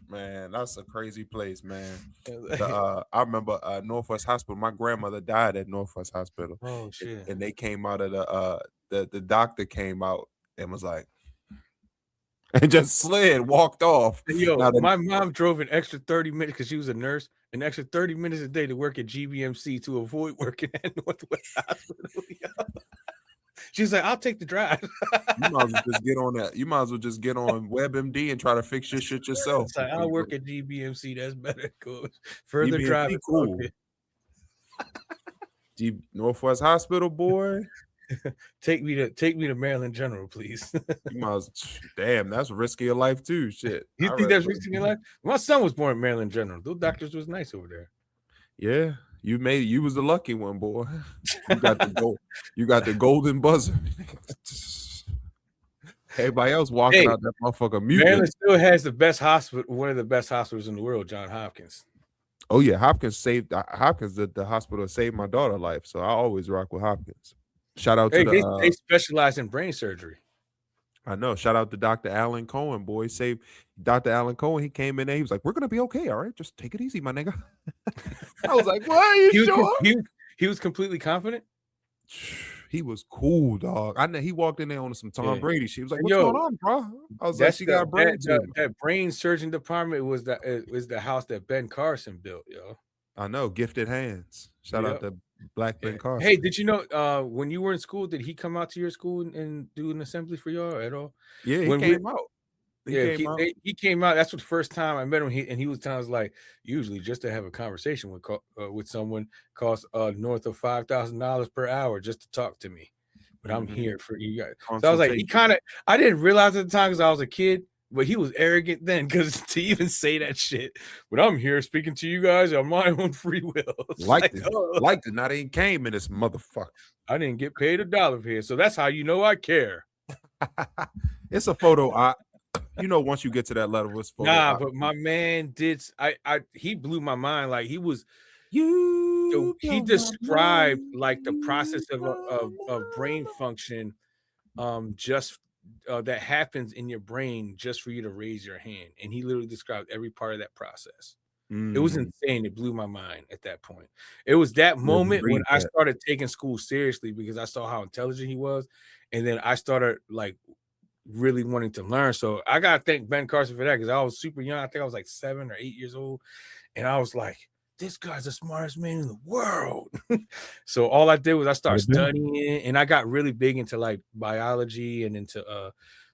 Man, that's a crazy place, man. I remember Northwest Hospital. My grandmother died at Northwest Hospital. Oh shit! And they came out of the doctor came out and was like. And just slid, walked off. Yo, my mom drove an extra 30 minutes because she was a nurse, an extra 30 minutes a day to work at GBMC to avoid working at Northwest Hospital. She's like, I'll take the drive. You might as well just get on that. You might as well just get on WebMD and try to fix your shit yourself. It's like, I'll work at GBMC. That's better. Cool. Further drive. Cool. Northwest Hospital, boy. Take me to Maryland General, please. You might damn, that's risky your life too. Shit. You think that's risky your life? My son was born in Maryland General. Those doctors was nice over there. Yeah, you was the lucky one, boy. You got the golden buzzer. Everybody else walking out that motherfucker mutant. Maryland still has the best hospital, one of the best hospitals in the world, Johns Hopkins. Oh yeah, Hopkins did the hospital saved my daughter's life, so I always rock with Hopkins. Shout out to they specialize in brain surgery. I know. Shout out to Dr. Alan Cohen, boy. Saved Dr. Alan Cohen. He came in there. He was like, "We're gonna be okay, all right. Just take it easy, my nigga." I was like, "What? Are you sure?" He was completely confident. He was cool, dog. I know he walked in there on some Tom Brady shit. He was like, "What's going on, bro?" I was like, "She got a brain tumor." That brain surgeon department was the house that Ben Carson built, yo. I know, gifted hands. Shout out to Black Ben Carson. Hey, did you know when you were in school, did he come out to your school and do an assembly for y'all at all? Yeah, he came out. He came out. That's the first time I met him. He was telling us like, usually just to have a conversation with someone costs north of $5,000 per hour just to talk to me. But I'm here for you guys. So I was like, I didn't realize at the time because I was a kid, but he was arrogant then because to even say that shit. But I'm here speaking to you guys on my own free will. Liked it. Now they came in this motherfucker. I didn't get paid $1 here, so that's how you know I care. It's a photo. You know, once you get to that level, it's photo. Nah, but my man did. He blew my mind. Like he described like the process of brain function, that happens in your brain just for you to raise your hand, and he literally described every part of that process. It was insane. It blew my mind at that point. It was that moment when I started taking school seriously because I saw how intelligent he was, and then I started like really wanting to learn. So I gotta thank Ben Carson for that because I was super young. I think I was like 7 or 8 years old, and I was like, "This guy's the smartest man in the world." So all I did was I started studying, and I got really big into like biology and into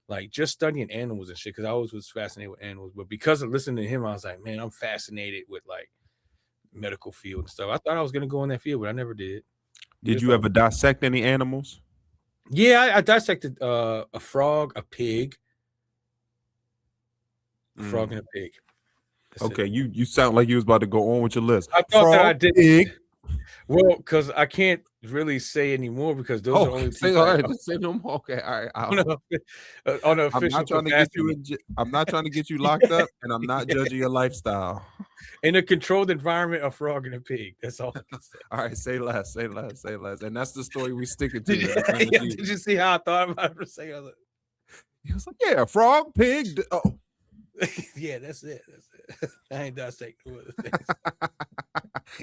like just studying animals and shit because I always was fascinated with animals. But because of listening to him, I was like, man, I'm fascinated with like medical field and stuff. I thought I was gonna go in that field, but I never did. Did you ever dissect any animals? Yeah, I dissected a frog, a pig, a frog and a pig. That's okay, you sound like you was about to go on with your list. I thought that I did. Pig. Well, because I can't really say anymore because those are only say all right. Just say no more. Okay, all right. On an official I'm not trying to get you locked up, and I'm not judging your lifestyle. In a controlled environment, a frog and a pig. That's all I can say. All right, say less, and that's the story we sticking to. Did you see how I thought about it for a second? He was like, "Yeah, frog, pig." Oh, yeah, that's it. I ain't dissecting other things.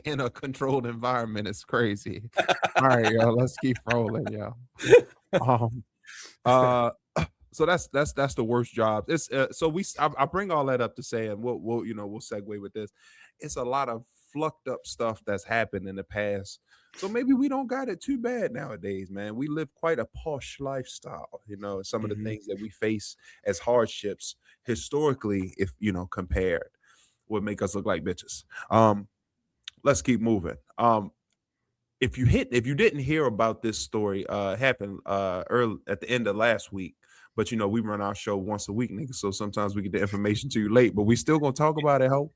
In a controlled environment, it's crazy. All right, y'all, let's keep rolling, y'all. So that's the worst job. It's I bring all that up to say, and we'll segue with this. It's a lot of flucked up stuff that's happened in the past. So maybe we don't got it too bad nowadays, man. We live quite a posh lifestyle, some of the things that we face as hardships historically, if compared, would make us look like bitches. Let's keep moving. If you didn't hear about this story, happened early at the end of last week, but we run our show once a week, nigga. So sometimes we get the information to you late, but we still gonna talk about it, ho.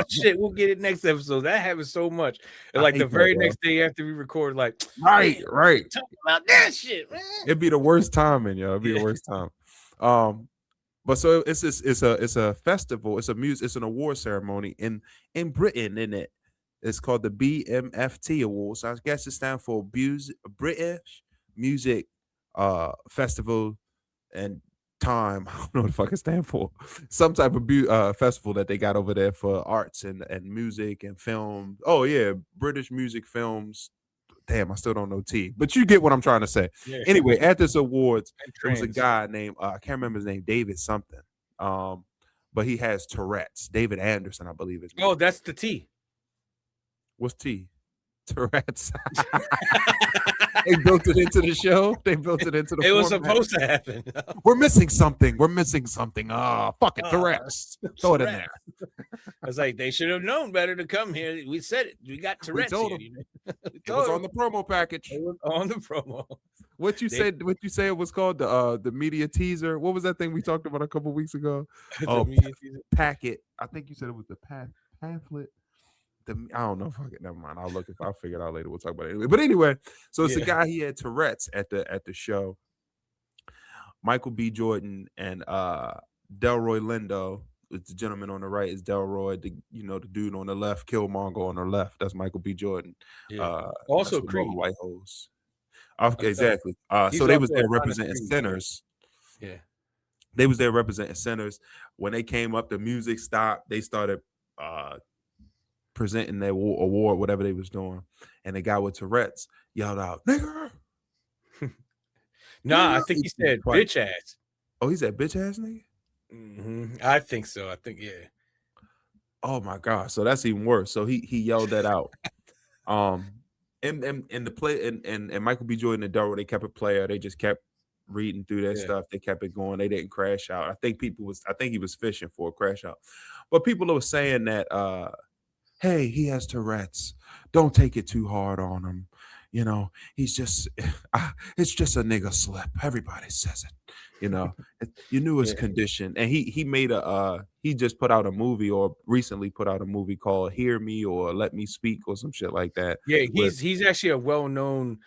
Shit, we'll get it next episode. That happens so much. And like the very next day after we record, like right. Talk about that shit, man. It'd be the worst timing, yo. It'd be the worst time. But so it's a festival. It's an award ceremony in Britain, isn't it? It's called the BMFT Awards. I guess it stands for British Music Festival and Time. I don't know what the fuck it stands for. Some type of festival that they got over there for arts and music and film. Oh yeah, British music films. Damn, I still don't know T, but you get what I'm trying to say. Yeah. Anyway, at this awards, there was a guy named I can't remember his name, David something. But he has Tourette's. David Anderson, I believe is. Oh, that's the T. What's T? Tourette's. They built it into the show. They built it into the. It was supposed to happen. We're missing something. Fuck it, Tourette's. Throw it in there. I was like, they should have known better to come here. We said it. We got Tourette's. It was on the promo package. It was on the promo. What you said it was called the media teaser. What was that thing we talked about a couple weeks ago? Media teaser packet. I think you said it was the pamphlet. I don't know. Fuck it. Never mind. I'll figure it out later. We'll talk about it anyway. But anyway, so it's a guy, he had Tourette's at the show. Michael B. Jordan and Delroy Lindo the gentleman on the right is Delroy. The dude on the left, Killmonger on the left. That's Michael B. Jordan. Yeah. Also That's with all the Creed. white hoes. That's Exactly. So he's they up was there there minus representing Creed. sinners. Yeah. They was there representing sinners. When they came up, the music stopped. They started presenting their award, whatever they was doing, and the guy with Tourette's yelled out, "Nigger!" Nah, I think he said bitch ass. Oh, he said bitch ass nigga? I think so. I think, yeah. Oh my God. So that's even worse. So he yelled that out. And the play and Michael B. Jordan and Darryl, they kept it player. They just kept reading through their stuff. They kept it going. They didn't crash out. I think he was fishing for a crash out. But people were saying that hey, he has Tourette's. Don't take it too hard on him. He's just it's just a nigga slip. Everybody says it. You knew his condition. And he made he just put out a movie, or recently put out a movie called Hear Me or Let Me Speak or some shit like that. Yeah, he's actually a well-known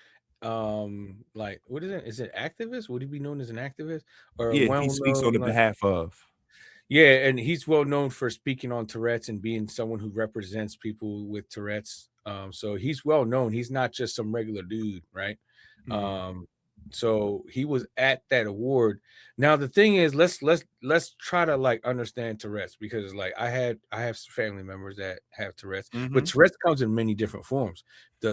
like, what is it? Is it activist? Would he be known as an activist or a He speaks on well-known, the like, behalf of. yeah, and he's well known for speaking on Tourette's and being someone who represents people with Tourette's. So he's well known. He's not just some regular dude, right? So he was at that award. Now the thing is, let's try to like understand Tourette's, because like I have family members that have Tourette's, but Tourette's comes in many different forms.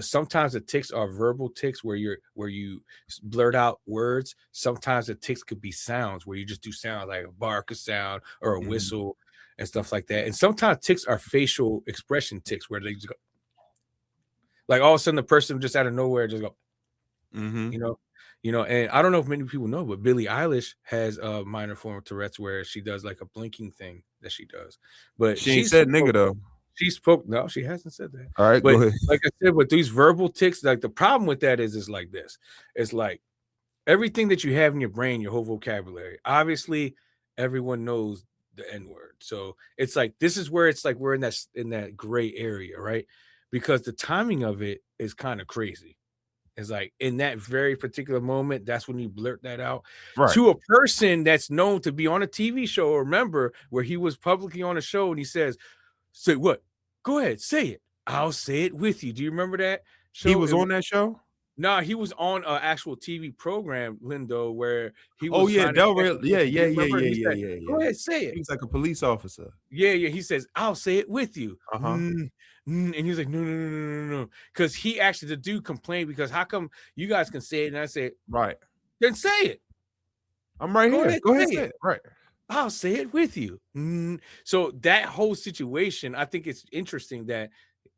Sometimes the tics are verbal tics where you blurt out words. Sometimes the tics could be sounds where you just do sounds like a bark, a sound, or a whistle and stuff like that. And sometimes tics are facial expression tics where they just go, like all of a sudden the person just out of nowhere just go, and I don't know if many people know, but Billie Eilish has a minor form of Tourette's where she does like a blinking thing that she does. But she ain't said nigga though. No, she hasn't said that. All right, but go ahead. Like I said, with these verbal tics, like the problem with that is like this. It's like everything that you have in your brain, your whole vocabulary. Obviously, everyone knows the N-word. So it's like this is where it's like we're in that gray area, right? Because the timing of it is kind of crazy. It's like in that very particular moment, that's when you blurt that out to a person that's known to be on a TV show. Remember where he was publicly on a show and he says, "Say what? Go ahead, say it. I'll say it with you." Do you remember that show? He was on that show? No, he was on an actual TV program, Lindo, where he was. Oh yeah, Delroy. Yeah. Go ahead, say it. He was like a police officer. Yeah. He says, "I'll say it with you." And he's like, no, because he actually, the dude complained because how come you guys can say it and I say it? Right. Then say it. I'm right here. Go ahead, say it. Right. I'll say it with you. So that whole situation, I think it's interesting that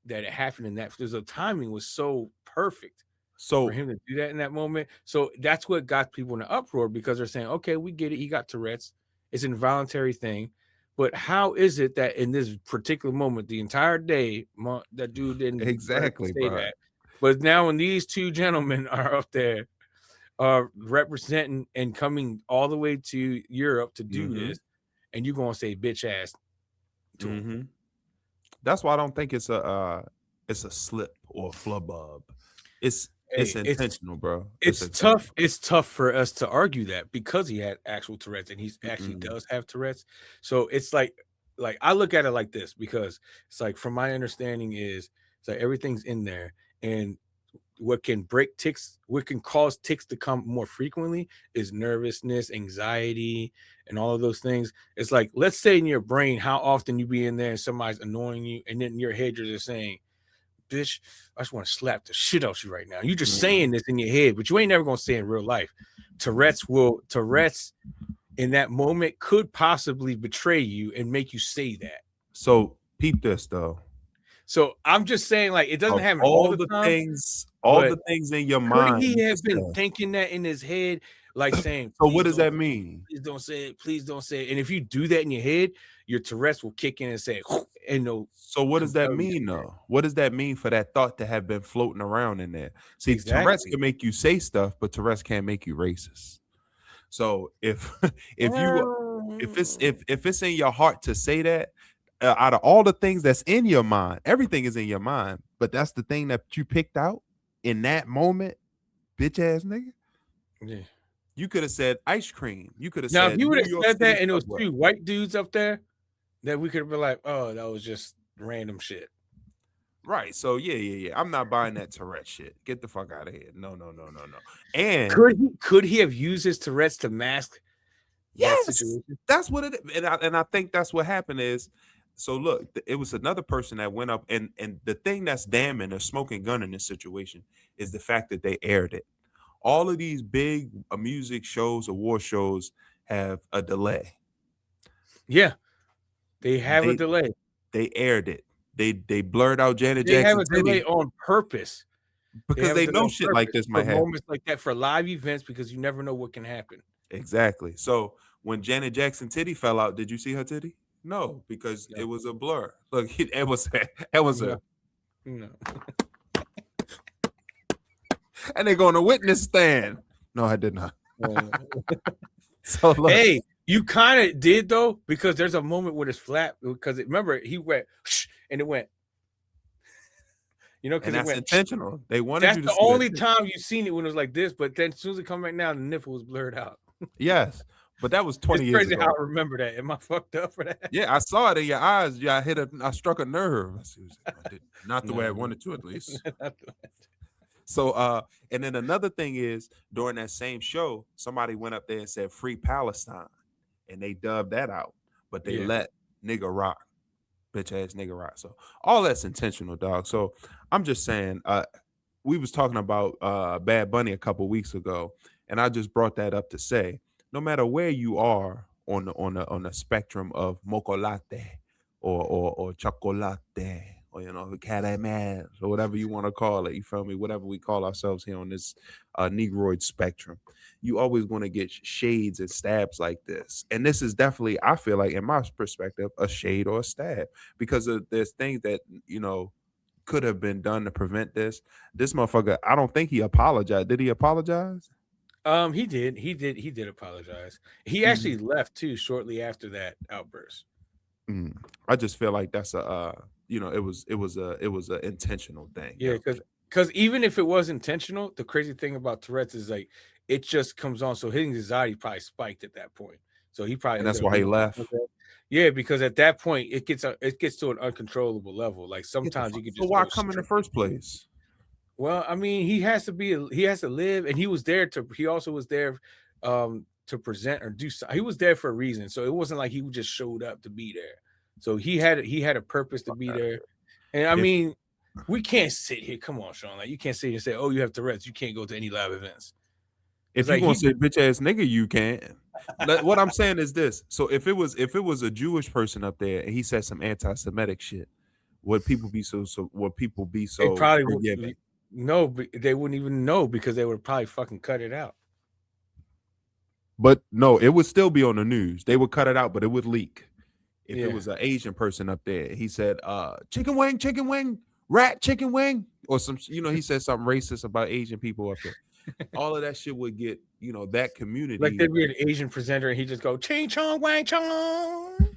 it happened in that. Because the timing was so perfect. So for him to do that in that moment. So that's what got people in an uproar, because they're saying, okay, we get it. He got Tourette's. It's an involuntary thing. But how is it that in this particular moment, the entire day, that dude didn't exactly say that? But now when these two gentlemen are up there representing and coming all the way to Europe to do this, and you're going to say bitch ass to him. That's why I don't think it's a slip or a flubub. It's intentional, bro. It's tough. It's tough for us to argue that because he had actual Tourette's and he actually does have Tourette's. So it's like I look at it like this, because it's like, from my understanding is it's like everything's in there, and what can break tics, what can cause tics to come more frequently is nervousness, anxiety, and all of those things. It's like, let's say in your brain, how often you be in there and somebody's annoying you, and then in your head you're just saying, "Bitch, I just want to slap the shit out you right now." You're just saying this in your head, but you ain't never gonna say it in real life. Tourette's in that moment could possibly betray you and make you say that. So peep this though. So I'm just saying, like, it doesn't happen all the time. All the things in your mind. He has been thinking that in his head, like saying, so what does that mean? Please don't say it. Please don't say it. And if you do that in your head, your Tourette's will kick in and say, and no. So what does that mean though? What does that mean for that thought to have been floating around in there? See, Tourette's can make you say stuff, but Tourette's can't make you racist. So if it's in your heart to say that, out of all the things that's in your mind, everything is in your mind, but that's the thing that you picked out in that moment, bitch ass nigga. Yeah. You could have said ice cream. You could have now said. If you would have said that and it was two white dudes up there, that we could have been like, oh, that was just random shit. Right. So yeah. I'm not buying that Tourette shit. Get the fuck out of here. No. And could he have used his Tourette's to mask that yes, situation? that's what it is. And I think that's what happened is. So look, it was another person that went up, and the thing that's damning or smoking gun in this situation is the fact that they aired it. All of these big music shows, award shows have a delay. Yeah, they have a delay. They aired it. They blurred out Janet They have Jackson a delay titty on purpose. because they know shit like this for might happen. moments like that, for live events, because you never know what can happen. Exactly. So when Janet Jackson titty fell out, did you see her titty? No, because it was a blur. Look, it was a no. And they go on a witness stand. No, I did not. So look. Hey, you kind of did though, because there's a moment with his flap, because remember he went and it went. You know, because that's intentional. They wanted that's you to the see only time you've seen it when it was like this, but then as soon as it come back now, the nipple was blurred out. Yes, but that was 20 years ago. How I remember that. Am I fucked up for that? Yeah, I saw it in your eyes. Yeah, I struck a nerve. Not the way I wanted to, at least. So, and then another thing is, during that same show, somebody went up there and said "Free Palestine," and they dubbed that out, but they let "nigga rock," bitch ass nigga rock. So all that's intentional, dog. So I'm just saying, we was talking about Bad Bunny a couple weeks ago, and I just brought that up to say, no matter where you are on the spectrum of mocha latte or chocolate, or caramel, or whatever you want to call it, you feel me? Whatever we call ourselves here on this Negroid spectrum, you always going to get shades and stabs like this. And this is definitely, I feel like, in my perspective, a shade or a stab, because there's things that could have been done to prevent this. This motherfucker, I don't think he apologized. Did he apologize? He did apologize. He actually left too shortly after that outburst. I just feel like that's it was a intentional thing. Yeah, because even if it was intentional, the crazy thing about Tourette's is like it just comes on. So his anxiety probably spiked at that point. So he probably, and that's why he left. Yeah, because at that point it gets to an uncontrollable level. Like sometimes you can just. So why come in the first place? Well, I mean, he has to live, and he was there he also was there to present or do something. He was there for a reason. So it wasn't like he just showed up to be there. So he had a purpose to be there. And I mean, we can't sit here. Come on, Sean. Like, you can't sit here and say, oh, you have Tourette's, you can't go to any live events. If you want to say bitch ass nigga, you can. What I'm saying is this. So if it was a Jewish person up there and he said some anti-Semitic shit, would people be so They probably would. No, they wouldn't even know, because they would probably fucking cut it out. But no, it would still be on the news. They would cut it out, but it would leak. If it was an Asian person up there, he said, chicken wing, rat chicken wing, or some, he said something racist about Asian people up there. All of that shit would get, that community. Like there'd be an Asian presenter and he just go, ching chong wang chong.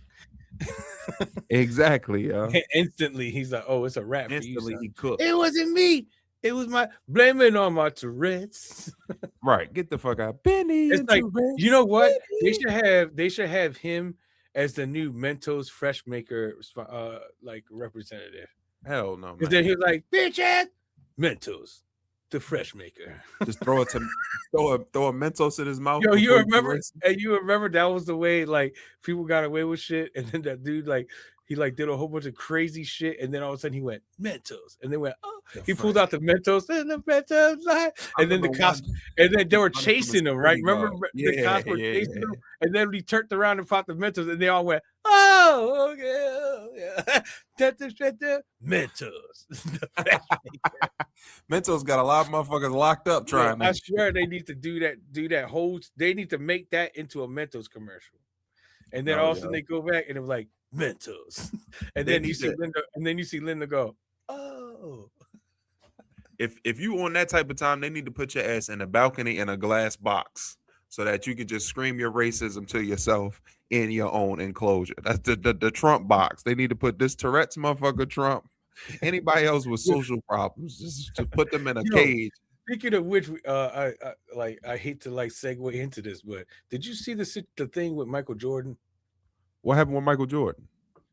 Exactly, yeah. Instantly, he's like, oh, it's a rap. Instantly, he cooked. It wasn't me. It was blame it on my Tourette's. Right. Get the fuck out. Benny. It's like, you know what? Benny. They should have him as the new Mentos Fresh Maker like representative. Hell no, man. Because then he was like, bitch ass Mentos, the Fresh Maker. Just throw a Mentos in his mouth. Yo, you remember that was the way like people got away with shit, and then that dude he did a whole bunch of crazy shit, and then all of a sudden he went Mentos, and then he pulled out the Mentos and the Mentos, and then the cops, and then they were chasing him, right? Remember the cops were chasing him, and then he turned around and fought the Mentos, and they all went, oh, okay, yeah, Mentos. Mentos got a lot of motherfuckers locked up trying. I swear they need to do that. They need to make that into a Mentos commercial, and then all of a sudden they go back and it was like Mentos, and then you see Linda, go, oh. If you on that type of time, they need to put your ass in a balcony in a glass box so that you can just scream your racism to yourself in your own enclosure. That's the Trump box. They need to put this Tourette's motherfucker Trump. Anybody else with social problems, just to put them in a cage. Speaking of which, I hate to segue into this, but did you see the thing with Michael Jordan? What happened with Michael Jordan?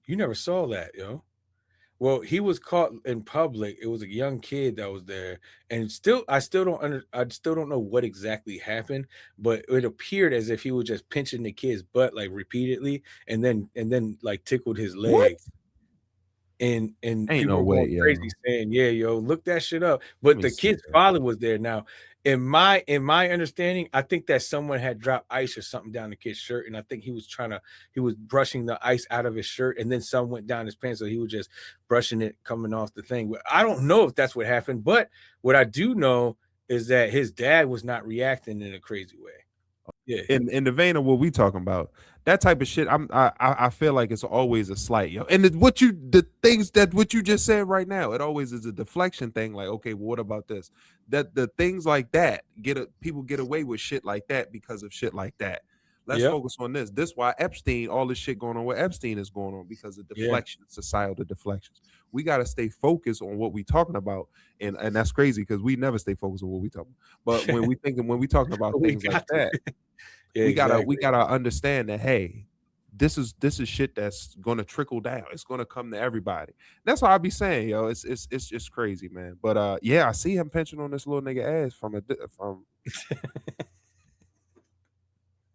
You never saw that, yo. Well, he was caught in public. It was a young kid that was there, and I still don't know what exactly happened, but it appeared as if he was just pinching the kid's butt like repeatedly, and then like tickled his What? leg. And Ain't people no were way, going yo. crazy saying, "Yeah, yo, look that shit up." Let But me the see kid's that. father was there. Now, in my understanding, I think that someone had dropped ice or something down the kid's shirt, and I think he was brushing the ice out of his shirt, and then some went down his pants, so he was just brushing it coming off the thing. But I don't know if that's what happened, but what I do know is that his dad was not reacting in a crazy way. Yeah. In the vein of what we talking about, that type of shit, I feel like it's always a slight, yo. And the things that what you just said right now, it always is a deflection thing. Like, okay, well, what about this? That the things like that people get away with shit like that because of shit like that. Let's Yep. focus on this. This why Epstein, all this shit going on with Epstein is going on because of deflections, societal deflections. We got to stay focused on what we talking about, and that's crazy because we never stay focused on what we talking. But when we talking about We things like got to. that, Yeah, we exactly. gotta understand that, hey, this is shit that's gonna trickle down. It's gonna come to everybody. That's what I be saying, yo. It's just crazy, man. But yeah, I see him pinching on this little nigga ass from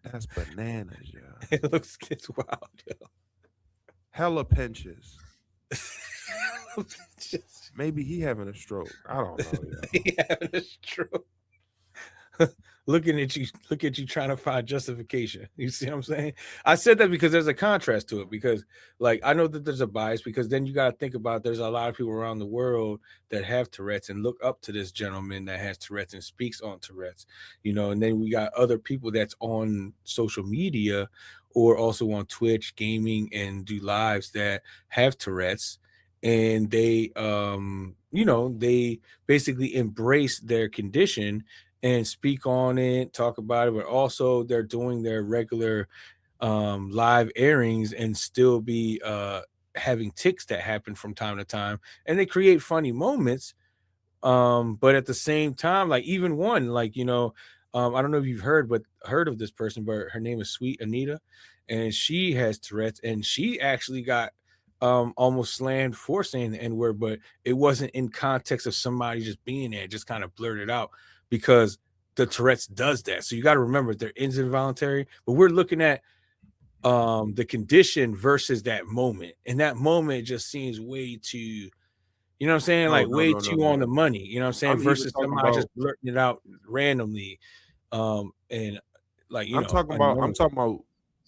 that's bananas, yo. It's wild, yo. Hella pinches. Maybe he having a stroke. I don't know, yo. He having a stroke. Looking at you trying to find justification. You see what I'm saying? I said that because there's a contrast to it, because like I know that there's a bias, because then you got to think about there's a lot of people around the world that have Tourette's and look up to this gentleman that has Tourette's and speaks on Tourette's, and then we got other people that's on social media or also on Twitch gaming and do lives that have Tourette's, and they basically embrace their condition and speak on it, talk about it, but also they're doing their regular live airings and still be having tics that happen from time to time, and they create funny moments. But at the same time, like even one, like I don't know if you've heard of this person, but her name is Sweet Anita, and she has Tourette's, and she actually got almost slammed for saying the N-word, but it wasn't in context of somebody just being there, just kind of blurted out, because the Tourette's does that. So you got to remember they're involuntary, but we're looking at the condition versus that moment. And that moment just seems way too, you know what I'm saying? Like way too on the money, you know what I'm saying? I'm even Versus talking somebody just about. blurting it out randomly. And like, I'm talking about.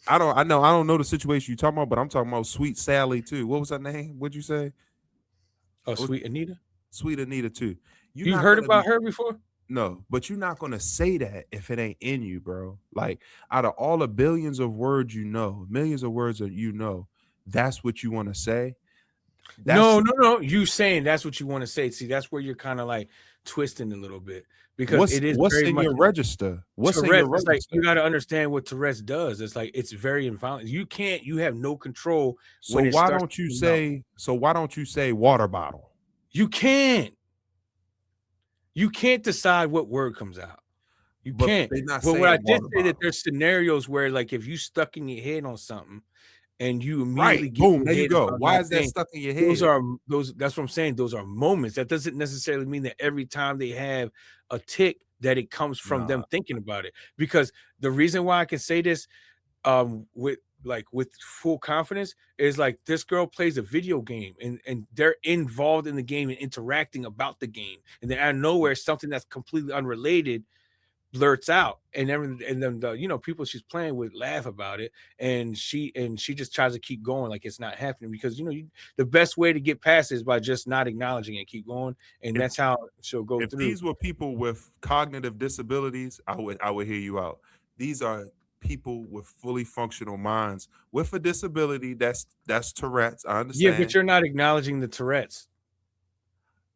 I don't know the situation you talking about, but I'm talking about Sweet Sally too. What was her name? What'd you say? Oh, Sweet Anita. Sweet Anita too. You've heard about her before? No, but you're not gonna say that if it ain't in you, bro. Like out of all the billions of words millions of words that that's what you want to say. No. You saying that's what you want to say. See, that's where you're kind of like twisting a little bit, because it is what's very in much your register. What's Tourette's. in your register? Like you got to understand what Tourette's does. It's like it's very involuntary. You have no control. So why don't you say water bottle? You can't decide what word comes out. You can't. But what I did say that there's scenarios where, like, if you stuck in your head on something and you immediately get boom, there you go. Why is that stuck in your head? That's what I'm saying. Those are moments. That doesn't necessarily mean that every time they have a tick that it comes from them thinking about it. Because the reason why I can say this with full confidence is like this girl plays a video game and they're involved in the game and interacting about the game, and then out of nowhere something that's completely unrelated blurts out, and then the people she's playing with laugh about it, and she just tries to keep going like it's not happening, because the best way to get past it is by just not acknowledging it, keep going, and that's how she'll go through. If these were people with cognitive disabilities, I would hear you out. These are people with fully functional minds with a disability that's Tourette's. I understand. Yeah, but you're not acknowledging the Tourette's.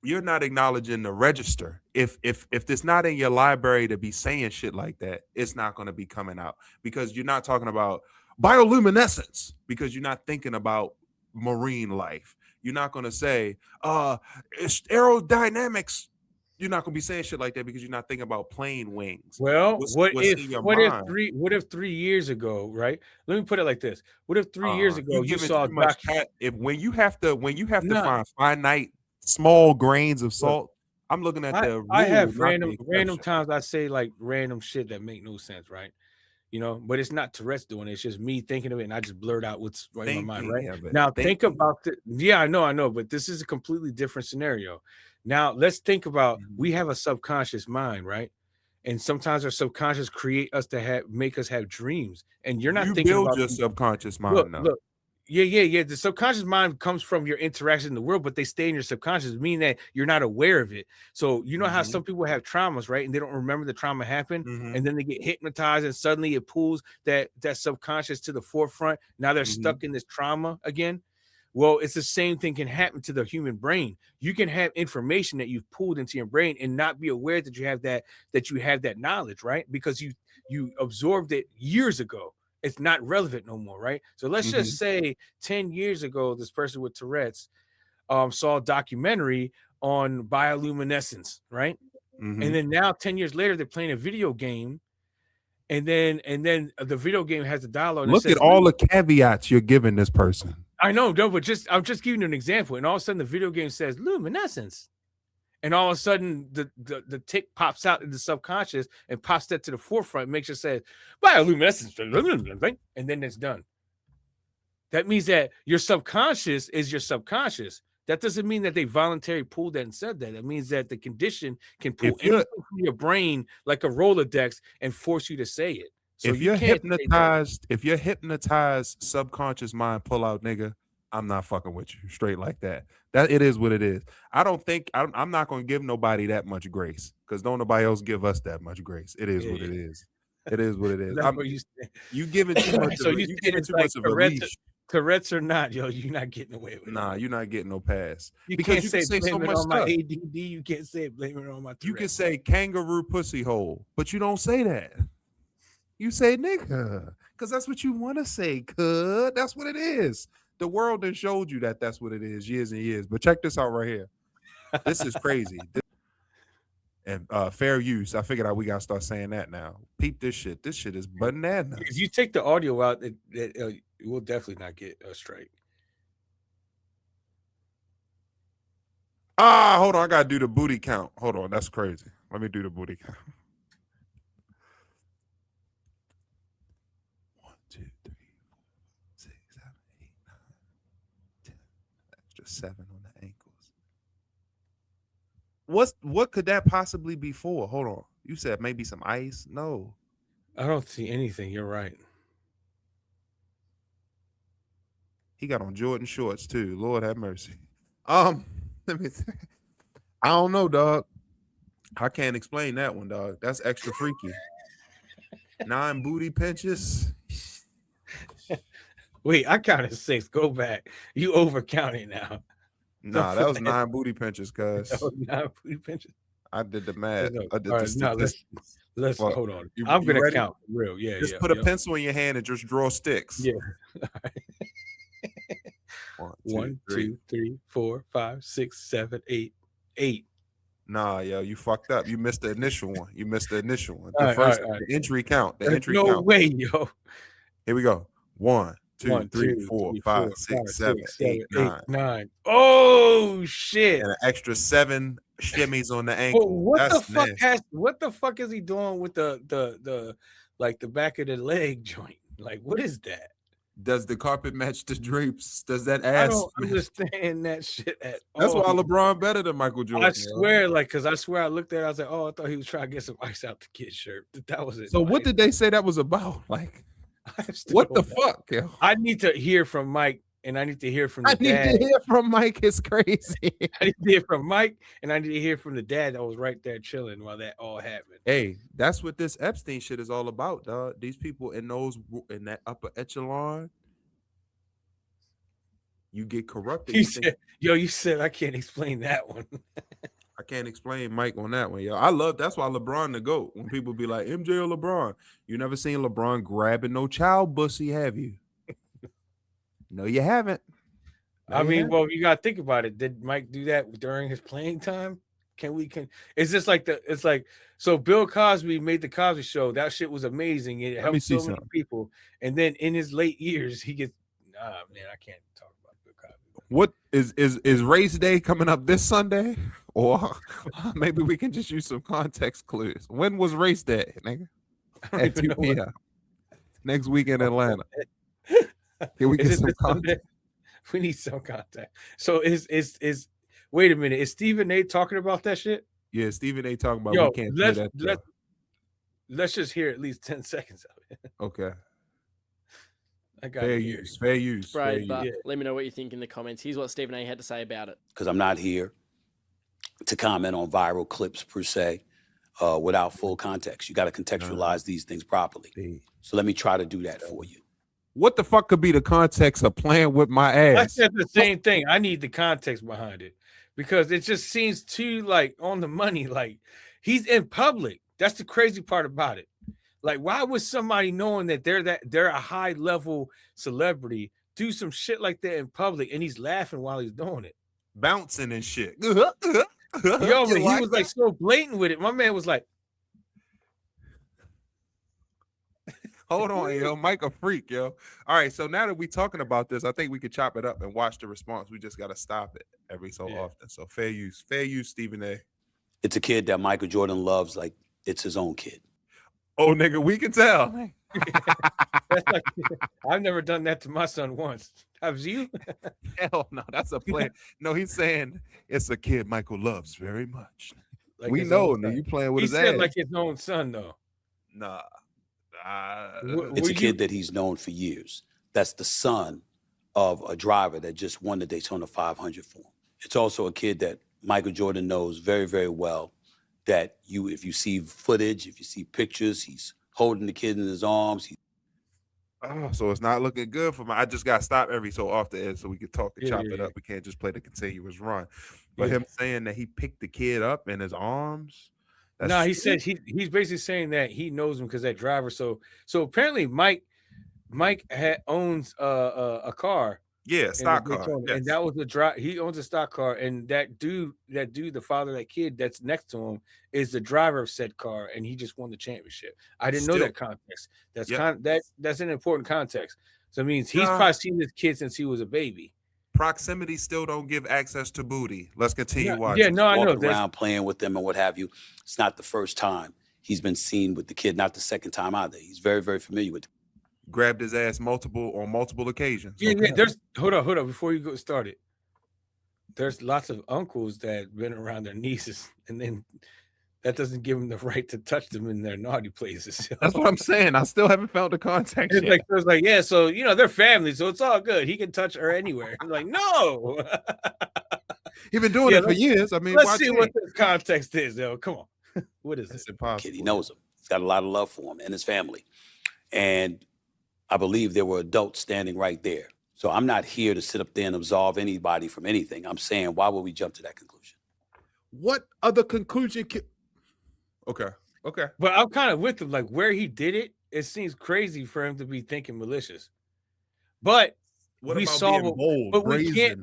You're not acknowledging the register. If it's not in your library to be saying shit like that, it's not going to be coming out, because you're not talking about bioluminescence, because you're not thinking about marine life. You're not going to say it's aerodynamics you're not gonna be saying shit like that because you're not thinking about plane wings. Well, What's in your mind? What if 3 years ago, right? Let me put it like this. What if 3 years ago You you giving saw too much if when you have to Nah, find finite small grains of look, salt, I'm looking at the I rule, have not the random exception. times I say like random shit that make no sense, right? You know, but it's not Tourette's doing it. It's just me thinking of it, and I just blurt out what's right in my mind, right? Thinking of it. Now think about the yeah, I know, but this is a completely different scenario. Now let's think about we have a subconscious mind, right? And sometimes our subconscious create us to make us have dreams. And you're not You thinking build about your subconscious look, mind now. look. Yeah. The subconscious mind comes from your interaction in the world, but they stay in your subconscious, meaning that you're not aware of it. So you know how some people have traumas, right? And they don't remember the trauma happened, and then they get hypnotized, and suddenly it pulls that subconscious to the forefront. Now they're stuck in this trauma again. Well, it's the same thing can happen to the human brain. You can have information that you've pulled into your brain and not be aware that you have that knowledge, right? Because you absorbed it years ago. It's not relevant no more, right? So let's just say 10 years ago, this person with Tourette's saw a documentary on bioluminescence, right? And then now 10 years later, they're playing a video game, and then the video game has a dialogue. Look at all the caveats you're giving this person. I know, no, but I'm just giving you an example, and all of a sudden the video game says luminescence. And all of a sudden, the tick pops out in the subconscious and pops that to the forefront, makes it say bioluminescence, and then it's done. That means that your subconscious is your subconscious. That doesn't mean that they voluntarily pulled that and said that. It means that the condition can pull anything from your brain like a Rolodex and force you to say it. So if you're hypnotized subconscious mind pull out, nigga, I'm not fucking with you straight like that. That it is what it is. I don't think I'm not going to give nobody that much grace because don't nobody else give us that much grace. It is what it is. It is what it is. You giving too much. So you giving too much of a leash. Tourette's or not, yo, you're not getting away with it. Nah, you're not getting no pass. You because can't say blame it on my ADD. You can't say blame it on my Tourette's. You can say kangaroo pussy hole, but you don't say that. You say nigga, because that's what you want to say, cuz. That's what it is. The world has showed you that that's what it is years and years. But check this out right here. This is crazy. And fair use. I figured out we got to start saying that now. Peep this shit. This shit is bananas. If you take the audio out, it will definitely not get a strike. Hold on. I got to do the booty count. Hold on. That's crazy. Let me do the booty count. 1, 2, 3, 4, 6, 7, 8, 9, 10. Extra 7 on the ankles. What could that possibly be for? Hold on. You said maybe some ice? No. I don't see anything. You're right. He got on Jordan shorts too. Lord have mercy. Let me I don't know, dog. I can't explain that one, dog. That's extra freaky. 9 booty pinches. Wait, I counted 6. Go back. You overcounted now. Nah, that was 9 booty pinches, cuz. 9 booty pinches. I did the math. I did let's hold on. I'm gonna count for real. Yeah. Just put a pencil in your hand and just draw sticks. Yeah. 1, 2, 3, 4, 5, 6, 7, 8. Nah, yo, you fucked up. You missed the initial one. The all first right. The entry count. No way, yo. Here we go. 1, 2, 3, 4, 5, 6, 7, 8, 9. Oh shit! And an extra 7 shimmies on the ankle. What the fuck is he doing with the like the back of the leg joint? Like, what is that? Does the carpet match the drapes? Does that ass? I don't understand that shit at all. That's why LeBron better than Michael Jordan. I swear, because I swear I looked at it, I was like, oh, I thought he was trying to get some ice out the kid's shirt. That was it. So what did they say that was about? Like, what the fuck? Yo? I need to hear from Mike, and I need to hear from the dad. I need to hear from Mike. It's crazy. I need to hear from Mike, and I need to hear from the dad that was right there chilling while that all happened. Hey, that's what this Epstein shit is all about, dog. These people in that upper echelon, you get corrupted. You said I can't explain that one. I can't explain Mike on that one, yo. That's why LeBron the GOAT. When people be like, MJ or LeBron, you never seen LeBron grabbing no child pussy, have you? No, you haven't. Well, you gotta think about it. Did Mike do that during his playing time? it's just like it's like, so Bill Cosby made the Cosby Show. That shit was amazing. It helped so many people. And then in his late years, he gets, man, I can't talk about Bill Cosby. What is race day coming up this Sunday? Or maybe we can just use some context clues. When was race day, nigga? At 2 p.m. Next week in Atlanta. Can we get some context? We need some context. So is wait a minute, is Stephen A talking about that shit? Yeah, Stephen A talking about we can't play that. Let's just hear at least 10 seconds of it. Okay. I got fair use. Right, but let me know what you think in the comments. Here's what Stephen A had to say about it. Because I'm not here to comment on viral clips per se without full context. You got to contextualize these things properly. So let me try to do that for you. What the fuck could be the context of playing with my ass? I said the same thing. I need the context behind it because it just seems too like on the money. Like he's in public. That's the crazy part about it. Like, why would somebody knowing that they're a high level celebrity do some shit like that in public and he's laughing while he's doing it, bouncing and shit? Yo, but he was like so blatant with it. My man was like, hold on, yo, Mike a freak, yo. All right, so now that we're talking about this, I think we could chop it up and watch the response. We just got to stop it every so often. So fair use, Stephen A. It's a kid that Michael Jordan loves like it's his own kid. Oh, nigga, we can tell. That's like, I've never done that to my son once. Have you? Hell no, that's a play. No, he's saying it's a kid Michael loves very much. Like we know, no, you playing with his ass. He said like his own son, though. Nah. It's a kid that he's known for years. That's the son of a driver that just won the Daytona 500 for him. It's also a kid that Michael Jordan knows very, very well. That if you see footage, if you see pictures, he's holding the kid in his arms. So it's not looking good for me. I just got to stop every so often so we can talk and chop it up. We can't just play the continuous run. But him saying that he picked the kid up in his arms. No, he said he's basically saying that he knows him because that driver. So apparently Mike owns a car. Yeah, stock car. Yes. And that was the drive. He owns a stock car, and that dude, the father of that kid that's next to him, is the driver of said car, and he just won the championship. I didn't know that context. That's an important context. So it means he's probably seen this kid since he was a baby. Proximity still don't give access to booty. Let's continue watching. Yeah, no, I know. Around playing with them and what have you. It's not the first time he's been seen with the kid, not the second time either. He's very, very familiar with him. Grabbed his ass on multiple occasions. Yeah, there's hold on before you go started. There's lots of uncles that been around their nieces, and then that doesn't give them the right to touch them in their naughty places. That's what I'm saying. I still haven't found the context. It's like, yeah, so they're family, so it's all good. He can touch her anywhere. I'm like, no. He's been doing it for years. I mean, let's see what the context is, though. Come on. What is it? Impossible. Kid, he knows him. He's got a lot of love for him and his family. And I believe there were adults standing right there. So I'm not here to sit up there and absolve anybody from anything. I'm saying, why would we jump to that conclusion? What other conclusion Okay. But I'm kind of with him. Like where he did it, it seems crazy for him to be thinking malicious. But we saw, but we can't.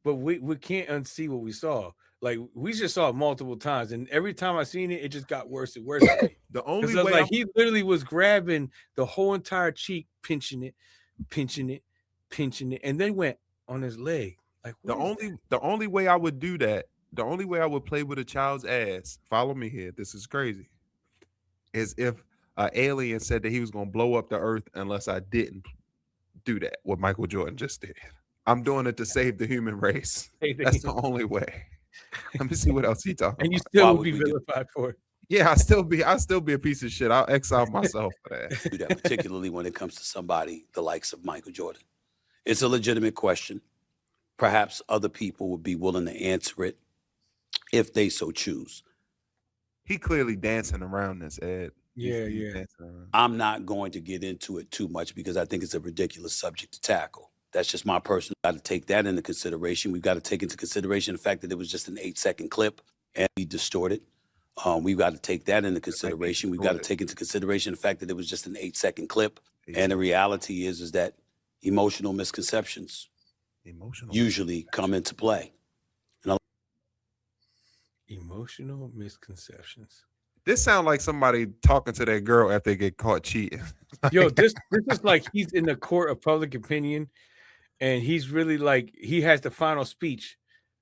But we can't unsee what we saw. Like we just saw it multiple times, and every time I seen it, it just got worse and worse. The only way, like he literally was grabbing the whole entire cheek, pinching it, and then went on his leg. Like the only way I would do that, the only way I would play with a child's ass. Follow me here. This is crazy. Is if an alien said that he was gonna blow up the earth unless I didn't do that. What Michael Jordan just did. I'm doing it to save the human race. That's the only way. Let me see what else he talking about. And you still would be vilified for it. Yeah, I'll still be a piece of shit. I'll exile myself for that. Do that, particularly when it comes to somebody the likes of Michael Jordan. It's a legitimate question. Perhaps other people would be willing to answer it if they so choose. He clearly dancing around this, Ed. Yeah. I'm not going to get into it too much because I think it's a ridiculous subject to tackle. That's just my personal. Got to take that into consideration. We've got to take into consideration the fact that it was just an 8-second clip and be distorted. We've got to take that into consideration. We've got to take into consideration the fact that it was just an 8-second clip. And the reality is that emotional misconceptions usually come into play. Emotional misconceptions. This sounds like somebody talking to that girl after they get caught cheating. Yo, this is like he's in the court of public opinion, and he's really like he has the final speech.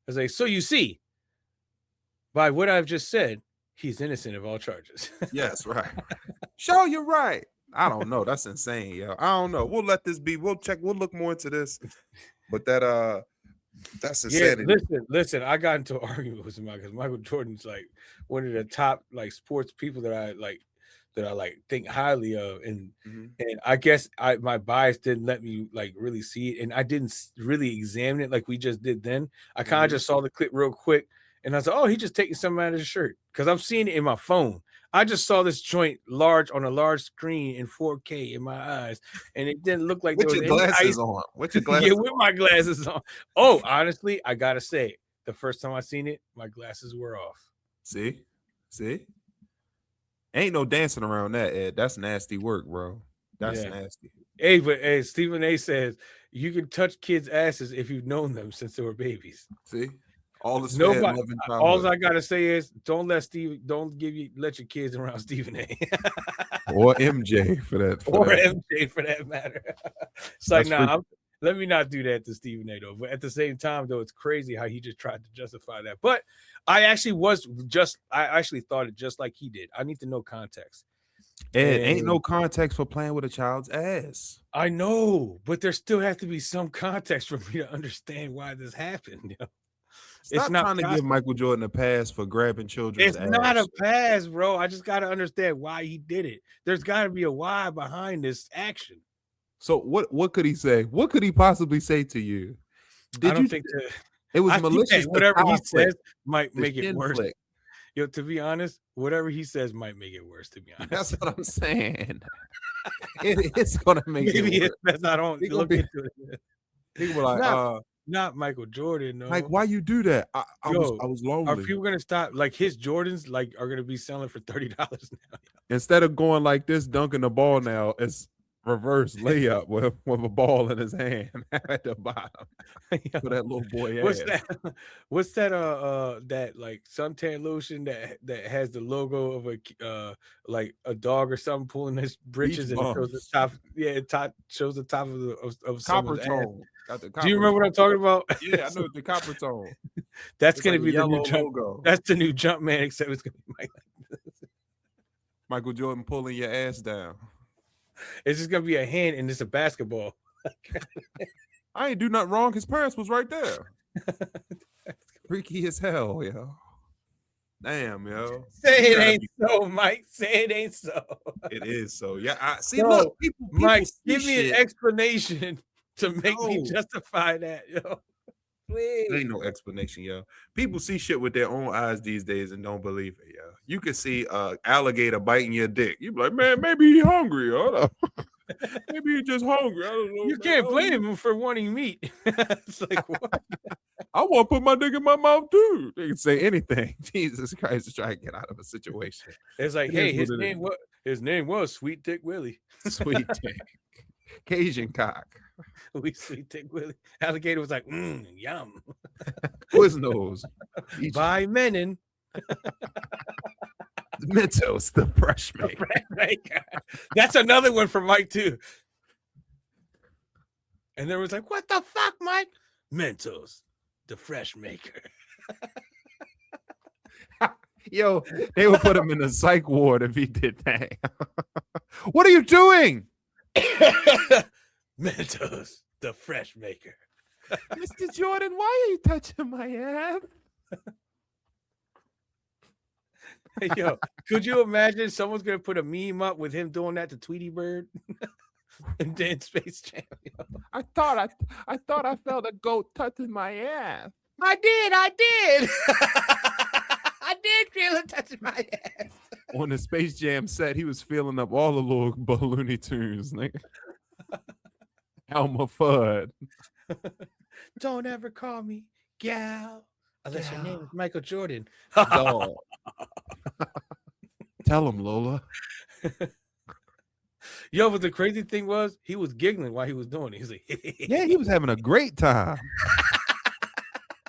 I was like, so you see, by what I've just said, he's innocent of all charges. Yes, right. Show you're right. I don't know. That's insane, yo. I don't know. We'll let this be. We'll check. We'll look more into this. But that's insanity. Yeah, listen. I got into an argument with somebody because Michael Jordan's like one of the top like sports people that I think highly of, and I guess my bias didn't let me like really see it, and I didn't really examine it like we just did then. I kind of just saw the clip real quick, and I was like, oh, he just taking something out of his shirt because I'm seeing it in my phone. I just saw this joint on a large screen in 4K in my eyes, and it didn't look like with your glasses on. With your glasses, yeah, with my glasses on. Oh, honestly, I gotta say, the first time I seen it, my glasses were off. See, ain't no dancing around that, Ed. That's nasty work, bro. That's nasty. Hey, but Stephen A says you can touch kids' asses if you've known them since they were babies. See. All this all I gotta say is don't let your kids around Stephen A. or MJ for that. MJ for that matter. It's like, let me not do that to Stephen A though. But at the same time, though, it's crazy how he just tried to justify that. But I actually thought it just like he did. I need to know context. Ed, ain't no context for playing with a child's ass. I know, but there still has to be some context for me to understand why this happened. You know? It's not trying to give Michael Jordan a pass for grabbing children's ass. It's not a pass, bro. I just got to understand why he did it. There's got to be a why behind this action. So what could he say? What could he possibly say to you? I don't think it was malicious. Whatever he says might make it worse. Yo, to be honest, whatever he says might make it worse. To be honest, that's what I'm saying. It's gonna make maybe it worse. I don't look into it. People were like, not Michael Jordan. No. Like, why you do that? I was lonely. Are people gonna stop? Like his Jordans, like are gonna be selling for $30 now. Instead of going like this, dunking the ball now, it's reverse layup with a ball in his hand at the bottom for that little boy. What's that? That like suntan lotion that has the logo of like a dog or something pulling his britches and it shows the top. Yeah, it shows the top of copper tone. Do you remember what I'm talking about? Yeah, I know the copper tone. That's gonna be the new logo. That's the new jump man, except it's gonna be Michael Jordan pulling your ass down. It's just gonna be a hand and it's a basketball. I ain't do nothing wrong. His parents was right there. Freaky as hell, yo. Damn, yo. Say it ain't so, Mike. Say it ain't so. It is so. Yeah. I see. Look, people Mike, give me an explanation to make me justify that, yo. Please. There ain't no explanation, yo. People see shit with their own eyes these days and don't believe it, yo. You can see alligator biting your dick. You be like, man, maybe he's hungry. Maybe he's just hungry. I don't know. You can't blame him for wanting meat. It's like, what? I want to put my dick in my mouth too. They can say anything. Jesus Christ, to try to get out of a situation. It's like, hey, his name was Sweet Dick Willie. Sweet Dick. Cajun cock. Sweet Dick Willie. Alligator was like, yum. Quiznos. By Menon. Mentos, the fresh maker. That's another one for Mike too. And there was like, what the fuck, Mike? Mentos, the fresh maker. Yo, they would put him in a psych ward if he did that. What are you doing? Mentos, the fresh maker. Mr. Jordan, why are you touching my ass? Hey, yo, could you imagine someone's gonna put a meme up with him doing that to Tweety Bird and then Space Jam? Yo. I thought I felt a goat touching my ass. I did. I did feel it touching my ass. On the Space Jam set, he was feeling up all the little Looney Tunes, nigga. Elmer Fudd. Don't ever call me gal unless your name is Michael Jordan. Tell him, Lola. Yo, but the crazy thing was he was giggling while he was doing it. He's like, yeah, he was having a great time.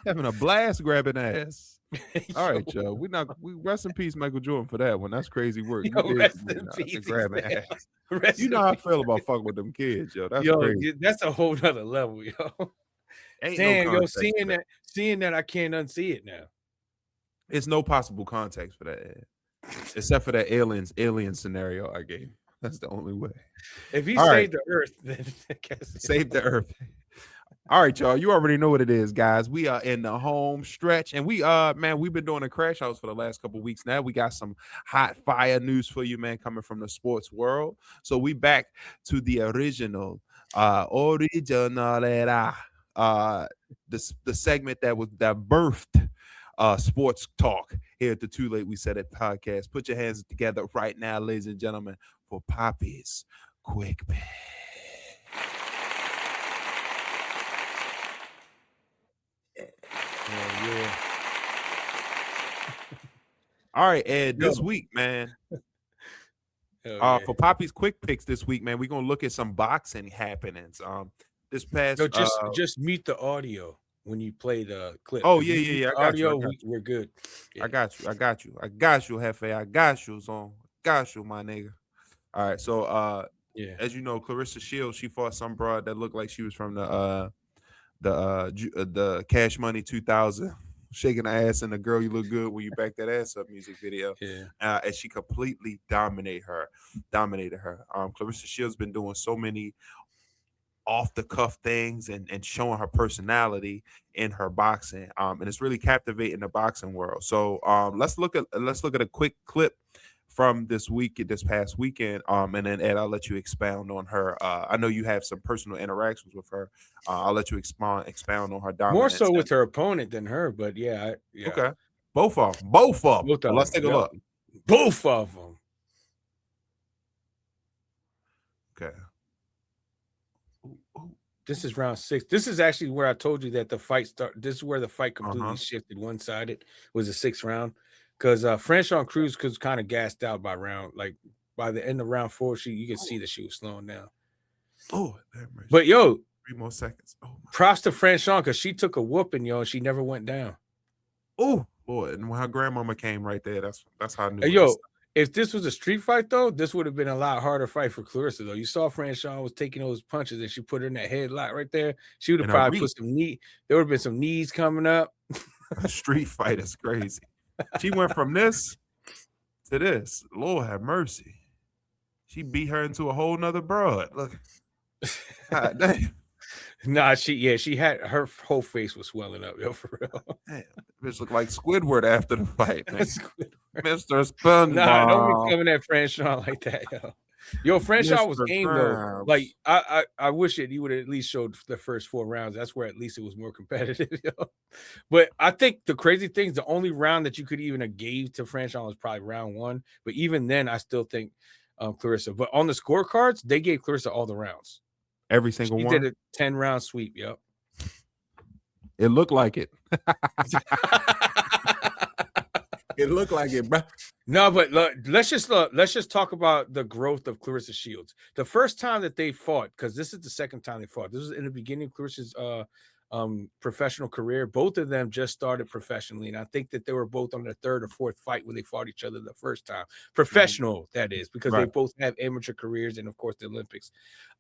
Having a blast grabbing ass. All right, Joe. We rest in peace, Michael Jordan, for that one. That's crazy work. Yo, You did rest in peace, grabbing man. ass. Rest You in know how I peace. feel about fucking with them kids, yo. That's Yo, crazy. that's a whole nother level, yo. Ain't Damn, no yo, context for that. seeing that, I can't unsee it now. It's no possible context for that, except for that alien scenario I gave. That's the only way. If he All saved right. the earth, then I guess Save the earth. All right, y'all. You already know what it is, guys. We are in the home stretch, and we've been doing a crash house for the last couple of weeks now. We got some hot fire news for you, man, coming from the sports world. So we back to the original era, the segment that birthed sports talk here at the Too Late We Said It podcast. Put your hands together right now, ladies and gentlemen, for Poppy's quick pick. yeah. All right, Ed, this week, man. For Poppy's quick picks this week, man, we're gonna look at some boxing happenings. This past just mute the audio when you play the clip. Oh, yeah. I got you. We're good. Yeah. I got you, Hefe. I got you, son. Got you, my nigga. All right, so as you know, Clarissa Shields, she fought some broad that looked like she was from the Cash Money 2000 shaking her ass and the Girl You Look Good When You Back That Ass Up music video. And she completely dominated her. Clarissa Shields been doing so many off the cuff things and showing her personality in her boxing. And it's really captivating the boxing world. So let's look at a quick clip from this past weekend. And then Ed, I'll let you expound on her. I know you have some personal interactions with her. I'll let you expound on her dominance. More so with her opponent than her, but yeah. Okay. Both of them. Well, let's take a look. Both of them. Okay. This is round 6. This is actually where I told you that the fight started. This is where the fight completely shifted one-sided. Was the 6th round. Because Franchon Cruz was kind of gassed out by the end of round 4, you could see that she was slowing down. But yo, 3 more seconds. Props to Franchon because she took a whooping, yo, and she never went down. Oh boy, and when her grandmama came right there, that's how I knew. Hey, yo, if this was a street fight though, this would have been a lot harder fight for Clarissa though. You saw Franchon was taking those punches and she put her in that headlock right there. She would have probably put some knee. There would have been some knees coming up. A street fight is crazy. She went from this to this. Lord have mercy. She beat her into a whole nother broad. Look. God damn. Nah, she had her whole face was swelling up, yo, for real. Damn, bitch looked like Squidward after the fight, man. Mr. SpongeBob. Nah, don't be coming at Franchon like that, yo. Yo, Franchon was game though. Like I wish he would have at least showed the first 4 rounds. That's where at least it was more competitive, yo. But I think the crazy thing is the only round that you could even have gave to Franchon was probably round 1. But even then, I still think Clarissa. But on the scorecards, they gave Clarissa all the rounds. Every single one. She did a 10-round sweep, yep. It looked like it. It looked like it, bro. No, but let's just talk about the growth of Clarissa Shields. The first time that they fought, because this is the second time they fought. This was in the beginning of Clarissa's professional career. Both of them just started professionally, and I think that they were both on their 3rd or 4th fight when they fought each other the first time. Professional, that is, because they both have amateur careers and of course the Olympics.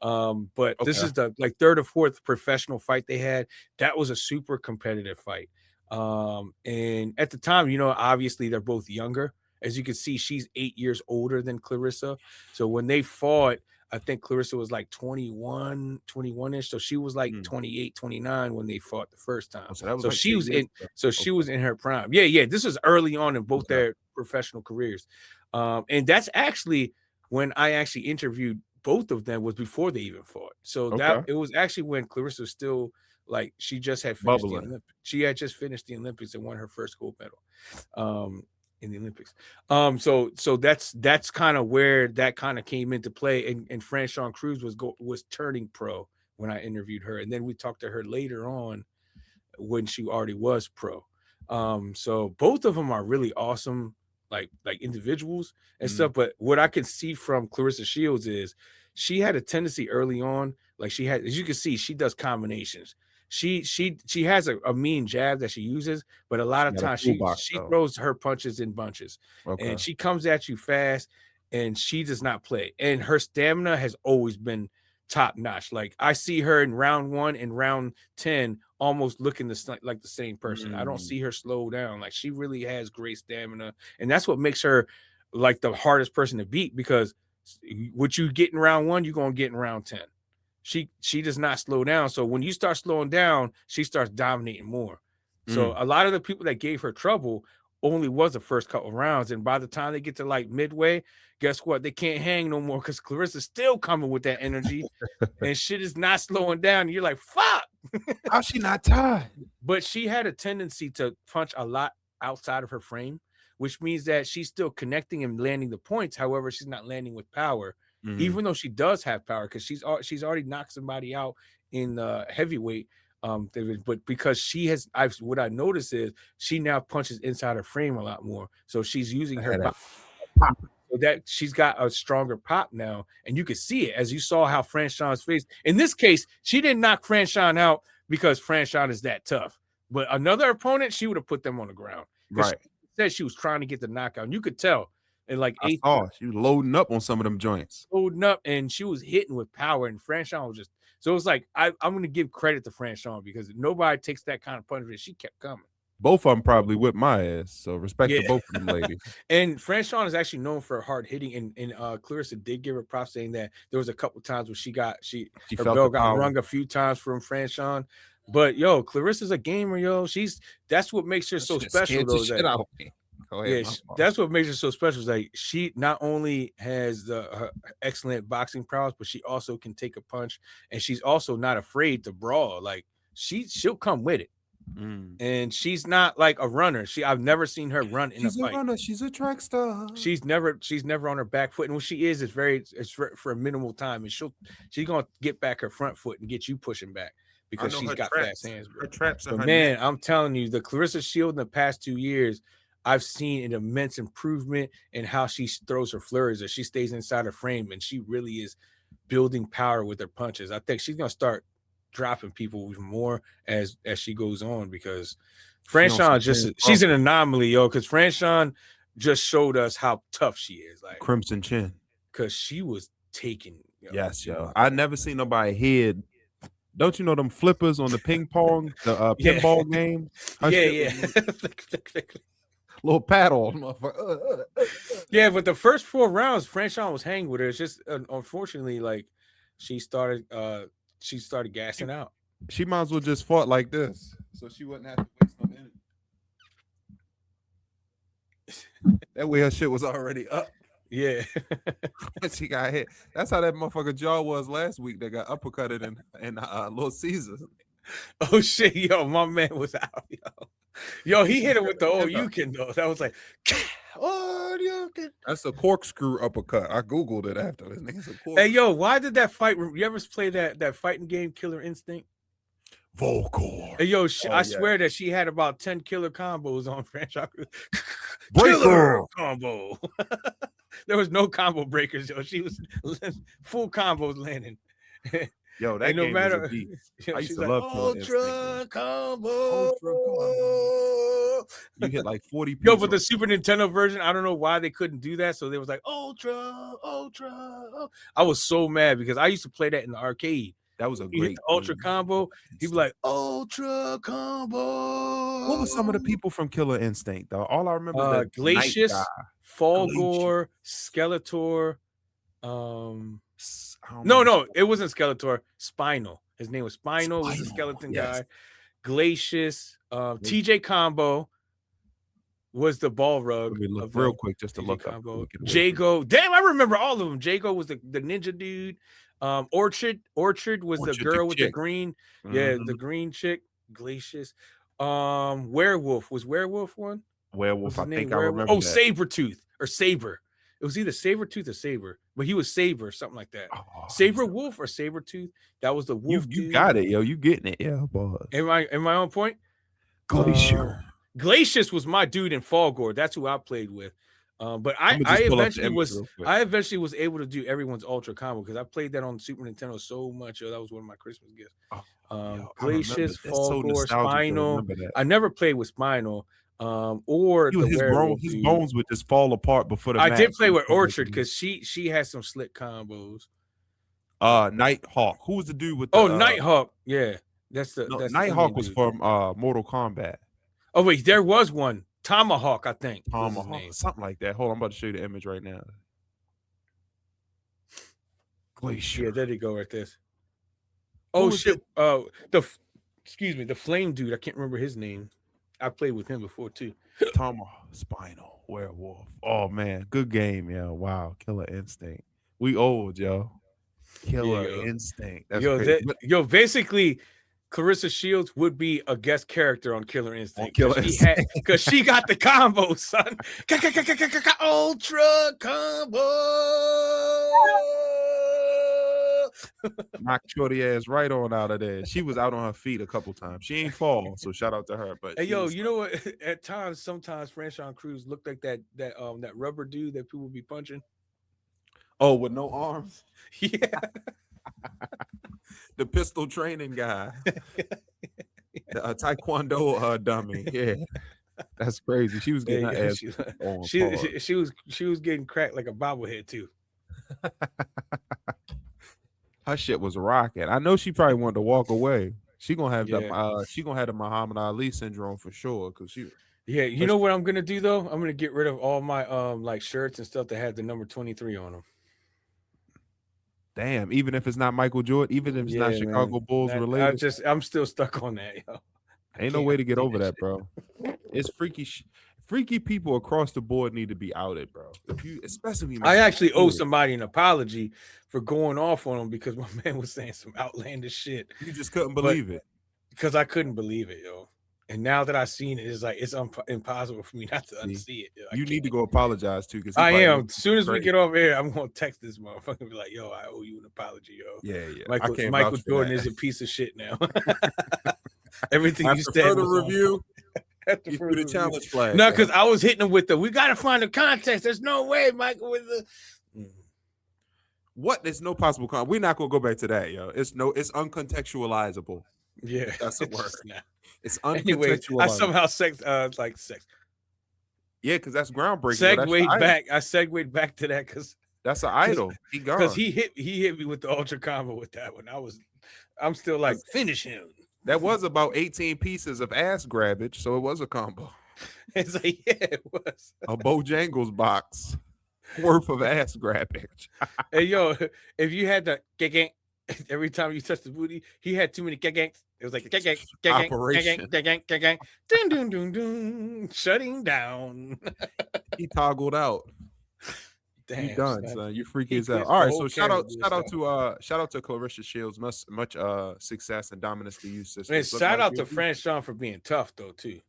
But this is the 3rd or 4th professional fight they had. That was a super competitive fight. And at the time, obviously they're both younger. As you can see, she's 8 years older than Clarissa. So when they fought, I think Clarissa was like 21-ish. So she was like 28, 29 when they fought the first time. So she was in her prime. Yeah. This was early on in both their professional careers. And that's actually when I actually interviewed both of them was before they even fought. So that it was actually when Clarissa was still like she just had finished the Olympics. She had just finished the Olympics and won her first gold medal. In the Olympics. So that's kind of where that kind of came into play. And Franchon Cruz was turning pro when I interviewed her. And then we talked to her later on when she already was pro. So both of them are really awesome, like individuals and stuff. But what I can see from Clarissa Shields is she had a tendency early on, like she had, as you can see, she does combinations. she has a mean jab that she uses, but a lot of times she throws her punches in bunches, and she comes at you fast, and she does not play. And her stamina has always been top notch. Like I see her in round 1 and round 10 almost looking like the same person. I don't see her slow down. Like she really has great stamina, and that's what makes her like the hardest person to beat, because what you get in round 1, you're gonna get in round 10. She does not slow down. So when you start slowing down, she starts dominating more. So a lot of the people that gave her trouble only was the first couple of rounds, and by the time they get to like midway, guess what? They can't hang no more because Clarissa's still coming with that energy, and shit is not slowing down. And you're like, fuck. How's she not tired? But she had a tendency to punch a lot outside of her frame, which means that she's still connecting and landing the points. However, she's not landing with power, even though she does have power, because she's already knocked somebody out in heavyweight. But because she has, what I noticed is she now punches inside her frame a lot more. So she's using her pop, so that she's got a stronger pop now, and you can see it as you saw how Franchon's face. In this case, she didn't knock Franchon out because Franchon is that tough. But another opponent, she would have put them on the ground. Right. She said she was trying to get the knockout, and you could tell. And like she was loading up on some of them joints. Loading up, and she was hitting with power, and Franchon was just. So it was like, I'm going to give credit to Franchon, because nobody takes that kind of punishment. She kept coming. Both of them probably whipped my ass. So respect to both of them ladies. And Franchon is actually known for hard hitting. And Clarissa did give her props, saying that there was a couple times where her bell got rung a few times from Franchon. But yo, Clarissa's a gamer, yo. That's what makes her so special, though. That's what makes her so special. Is like she not only has her excellent boxing prowess, but she also can take a punch, and she's also not afraid to brawl. Like she'll come with it, and she's not like a runner. I've never seen her run in a fight. Runner. She's a track star. She's never on her back foot, and when she is, it's for a minimal time, and she's gonna get back her front foot and get you pushing back, because she's got fast hands. Bro. Her traps are but man, I'm telling you, the Clarissa Shield in the past 2 years, I've seen an immense improvement in how she throws her flurries, as she stays inside her frame, and she really is building power with her punches. I think she's gonna start dropping people even more as she goes on, because Franchon she's an anomaly, yo. Because Franchon just showed us how tough she is, like Crimson Chin, because she was taking. Yes, yo. I never seen nobody head. Don't you know them flippers on the ping pong, the pinball game? Little paddle. Yeah, but the first 4 rounds, Franchon was hanging with her. It's just unfortunately, like she started gassing out. She might as well just fought like this, so she wouldn't have to waste no energy. That way her shit was already up. Yeah. She got hit. That's how that motherfucker jaw was last week. That got uppercutted in Little Caesars. Oh shit, yo, my man was out, yo, he hit it with the you can though. That was like, you can. That's a corkscrew uppercut. I googled it after this. Hey, yo, why did that fight? You ever play that fighting game, Killer Instinct? Volcor. Hey, yo, I swear that she had about 10 killer combos on franchise. Breaker combo. There was no combo breakers, yo. She was full combos landing. Yo, that no game matter. is a beast. I used to like, love Ultra combo. You hit like 40 people. Yo, but the Super Nintendo version, I don't know why they couldn't do that. So they was like, Ultra. I was so mad because I used to play that in the arcade. That was a great Ultra combo. He'd be like, Ultra combo. What were some of the people from Killer Instinct, though? All I remember is Glacius, Falgor, Skeletor. No, it wasn't Skeletor. Spinal. His name was Spinal. Was the skeleton guy. Glacius. TJ Combo was the ball rug. Real quick, just to look combo. Jago. Damn, I remember all of them. Jago was the ninja dude. Orchard was the girl with the green. Yeah, the green chick. Glacius. Werewolf. Was Werewolf one? Werewolf, I think I remember. Oh, Sabretooth or Saber. It was either Sabretooth or Saber, but he was Saber, something like that. Saber Wolf or Sabretooth. That was the wolf. You got it, yo. You getting it, yeah, boss. Am I on point? Glacier. Glacius was my dude in Falgor. That's who I played with. But I eventually was able to do everyone's ultra combo because I played that on Super Nintendo so much. That was one of my Christmas gifts. Glacius, Fulgor, Spinal. I never played with Spinal. Or his bones would just fall apart before the match. I did play with Orchard because she has some slick combos. Nighthawk. Who was the dude with the Nighthawk? Yeah, that's Nighthawk was from Mortal Kombat. Oh wait, there was one. Tomahawk, I think. Tomahawk, something like that. Hold on, I'm about to show you the image right now. Glacier. Yeah, there you go, right there. Oh shit! The Flame dude. I can't remember his name. I played with him before too. Tomahawk, Spinal, Werewolf. Oh man, good game, yo. Wow, Killer Instinct. We old, yo. Killer Instinct. That's crazy. Basically, Clarissa Shields would be a guest character on Killer Instinct because she got the combo, son. Ultra combo. Knocked shorty ass right on out of there. She was out on her feet a couple times. She ain't fall, so shout out to her. But hey, yo, you know what? At times, sometimes Franchon Cruz looked like that rubber dude that people be punching. Oh, with no arms. Yeah. The pistol training guy. The taekwondo dummy. Yeah. That's crazy. She was getting her ass on. She was getting cracked like a bobblehead too. Her shit was rocking. I know she probably wanted to walk away. She gonna have she gonna have the Muhammad Ali syndrome for sure. Cause she you know what I'm gonna do though? I'm gonna get rid of all my like shirts and stuff that had the number 23 on them. Damn, even if it's not Michael Jordan, even if it's not Chicago Bulls related. I'm still stuck on that, yo. Ain't no way to get over that, bro. It's freaky. Freaky people across the board need to be outed, bro. Especially I actually owe somebody an apology for going off on him because my man was saying some outlandish shit. You just couldn't believe it. Because I couldn't believe it, yo. And now that I've seen it, it's like it's impossible for me not to unsee it. Yo. You need to go apologize too, because I am. As soon as we get off air, I'm gonna text this motherfucker and be like, "Yo, I owe you an apology, yo." Yeah. Michael Jordan is a piece of shit now. Everything you said. Further review. You threw the challenge flag. No, because I was hitting him with we got to find the context. There's no way, Michael, with the. What? There's no possible we're not gonna go back to that, yo. It's uncontextualizable. Yeah, that's a word. It's uncontextualizable. Anyway, I somehow sex. Yeah, because that's groundbreaking. I segued back to that because that's an idol. He gone. Because he hit me with the ultra combo with that one. I'm still like, finish him. That was about 18 pieces of ass grabbage, so it was a combo. It's like, yeah, it was a Bojangles box worth of ass grabbage. Hey, yo, if you had the gang every time you touched the booty, he had too many gangs. It was like gang, shutting down. He toggled out. Damn, you done, son. You freaky as hell. All right, so shout out to Clarissa Shields. Much success and dominance to you, sister. Man, shout out to Franchon for being tough though too.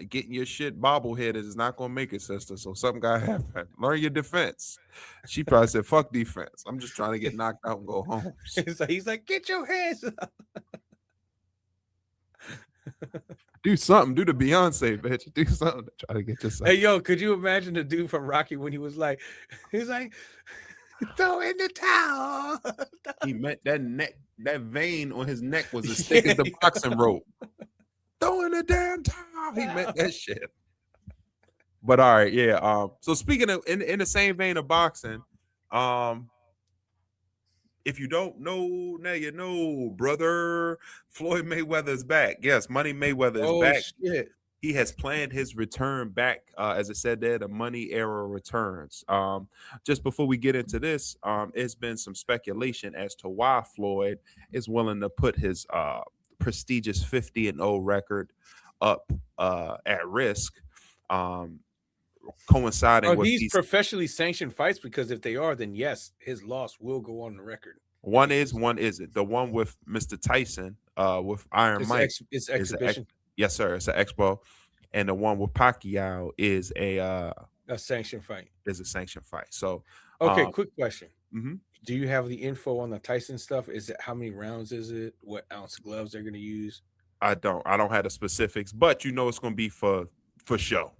Getting your shit bobblehead is not gonna make it, sister. So something gotta happen. Learn your defense. She probably said, "Fuck defense. I'm just trying to get knocked out and go home." He's like, "Get your hands up." Do something. Do the Beyonce, bitch. Do something to try to get yourself. Hey, yo, could you imagine the dude from Rocky when he's like, throw in the towel. He meant that vein on his neck was as thick as the boxing rope. Throw in the damn towel. He meant that shit. But all right, yeah. So speaking of in the same vein of boxing, if you don't know, now you know, brother. Floyd Mayweather is back. Yes, Money Mayweather is back. Shit. He has planned his return back. As I said there, the Money era returns. Just before we get into this, it's been some speculation as to why Floyd is willing to put his prestigious 50-0 record up at risk. Coinciding with these professionally sanctioned fights, because if they are, then yes, his loss will go on the record. One isn't. The one with Mr. Tyson, with Iron Mike, it's exhibition. Yes, sir. It's an expo, and the one with Pacquiao is a sanctioned fight. Is a sanctioned fight. So, okay, quick question. Mm-hmm. Do you have the info on the Tyson stuff? Is it how many rounds is it? What ounce gloves they're going to use? I don't have the specifics, but you know it's going to be for for sure.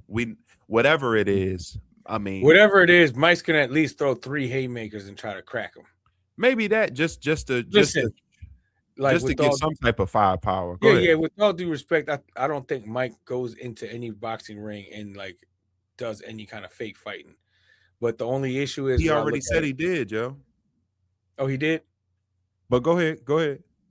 Whatever it is, I mean, whatever it is, Mike's gonna at least throw 3 haymakers and try to crack him. Maybe that just to get some type of firepower. Go ahead. Yeah. With all due respect, I don't think Mike goes into any boxing ring and like does any kind of fake fighting. But the only issue is he already said he did, Joe. Oh, he did? But go ahead.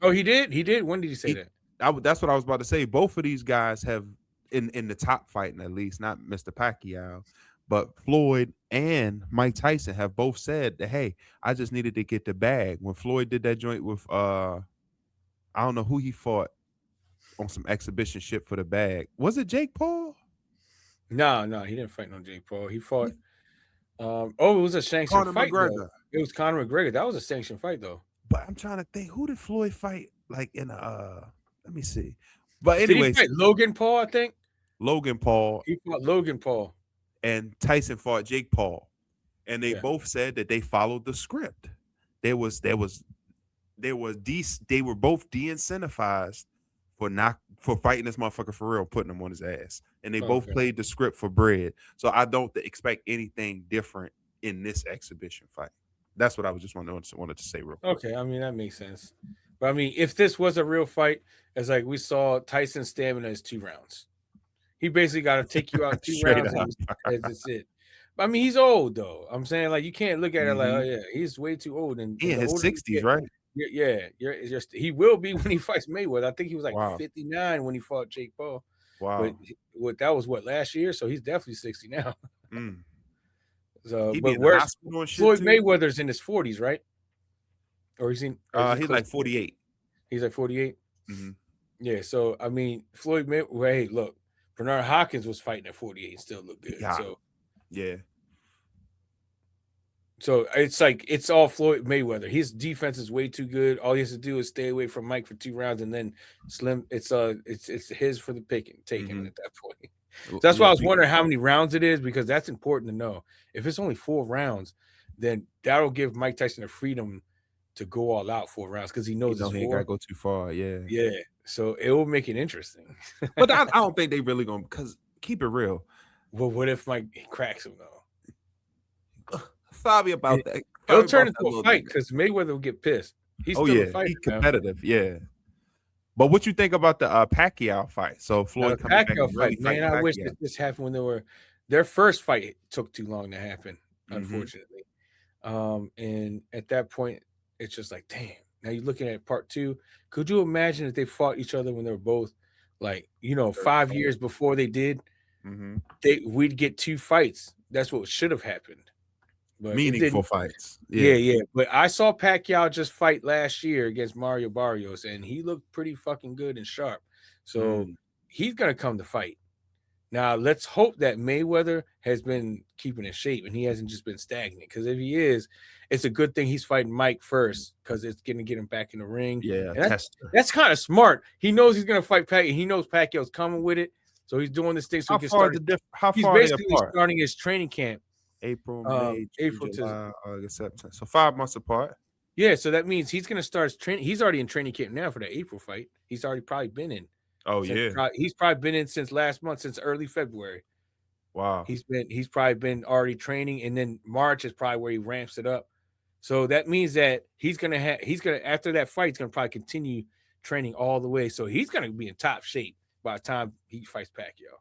Oh, he did? He did? When did he say that? That's what I was about to say. Both of these guys have in the top fighting, at least, not Mr. Pacquiao, but Floyd and Mike Tyson have both said that, hey, I just needed to get the bag. When Floyd did that joint with I don't know who he fought on some exhibition shit for the bag. Was it Jake Paul? No, he didn't fight no Jake Paul. He fought it was a sanctioned fight. It was Conor McGregor. That was a sanctioned fight though. But I'm trying to think, who did Floyd fight like in let me see. But anyways, did he fight Logan Paul, I think? Logan Paul. He fought Logan Paul. And Tyson fought Jake Paul. And they both said that they followed the script. They were both de-incentivized for fighting this motherfucker for real, putting him on his ass. And they both played the script for bread. So I don't expect anything different in this exhibition fight. That's what I was just wanted to say real quick. Okay, I mean, that makes sense. But I mean, if this was a real fight, it's like we saw Tyson stamina is 2 rounds. He basically got to take you out 2 rounds and that's it. But I mean, he's old though. I'm saying, like, you can't look at it like, oh yeah, he's way too old. And in his 60s, right? Yeah. He will be when he fights Mayweather. I think he was like 59 when he fought Jake Paul. Wow. But that was last year, so he's definitely 60 now. So, but where's Floyd Mayweather's in his 40s, right? Or he's like 48. He's like 48. Mm-hmm. Yeah. So I mean, Floyd Mayweather. Hey, look, Bernard Hopkins was fighting at 48 and still looked good. Yeah. So yeah. So it's like it's all Floyd Mayweather. His defense is way too good. All he has to do is stay away from Mike for 2 rounds, and then Slim. It's his for the taking at that point. So that's why I was wondering how many rounds it is, because that's important to know. If it's only 4 rounds, then that'll give Mike Tyson the freedom to go all out 4 rounds because he knows he ain't gotta go too far. Yeah. So it will make it interesting. But I don't think they really gonna, because keep it real. Well, what if Mike cracks him though? Sorry about that. It'll turn into a fight because Mayweather will get pissed. He's still a fighter. He's competitive. Yeah. But what you think about the Pacquiao fight? So Floyd coming back and fight, man. I wish this happened when their first fight took too long to happen, unfortunately. And at that point, it's just like, damn. Now you're looking at part 2. Could you imagine if they fought each other when they were both like, 5 years before they did? We'd get 2 fights. That's what should have happened. But meaningful fights. Yeah. But I saw Pacquiao just fight last year against Mario Barrios, and he looked pretty fucking good and sharp. So he's gonna come to fight. Now let's hope that Mayweather has been keeping in shape and he hasn't just been stagnant. Because if he is, it's a good thing he's fighting Mike first, because it's gonna get him back in the ring. Yeah, that's kind of smart. He knows he's gonna fight Pacquiao. He knows Pacquiao's coming with it, so he's doing this thing so he can start. He's basically starting his training camp. April, May, July, August, September. So 5 months apart. Yeah, so that means he's going to start his training. He's already in training camp now for the April fight. He's already probably been in. Oh, yeah. He's probably been in since last month, since early February. Wow. He's probably been already training, and then March is probably where he ramps it up. So that means that he's going to after that fight, he's going to probably continue training all the way. So he's going to be in top shape by the time he fights Pacquiao.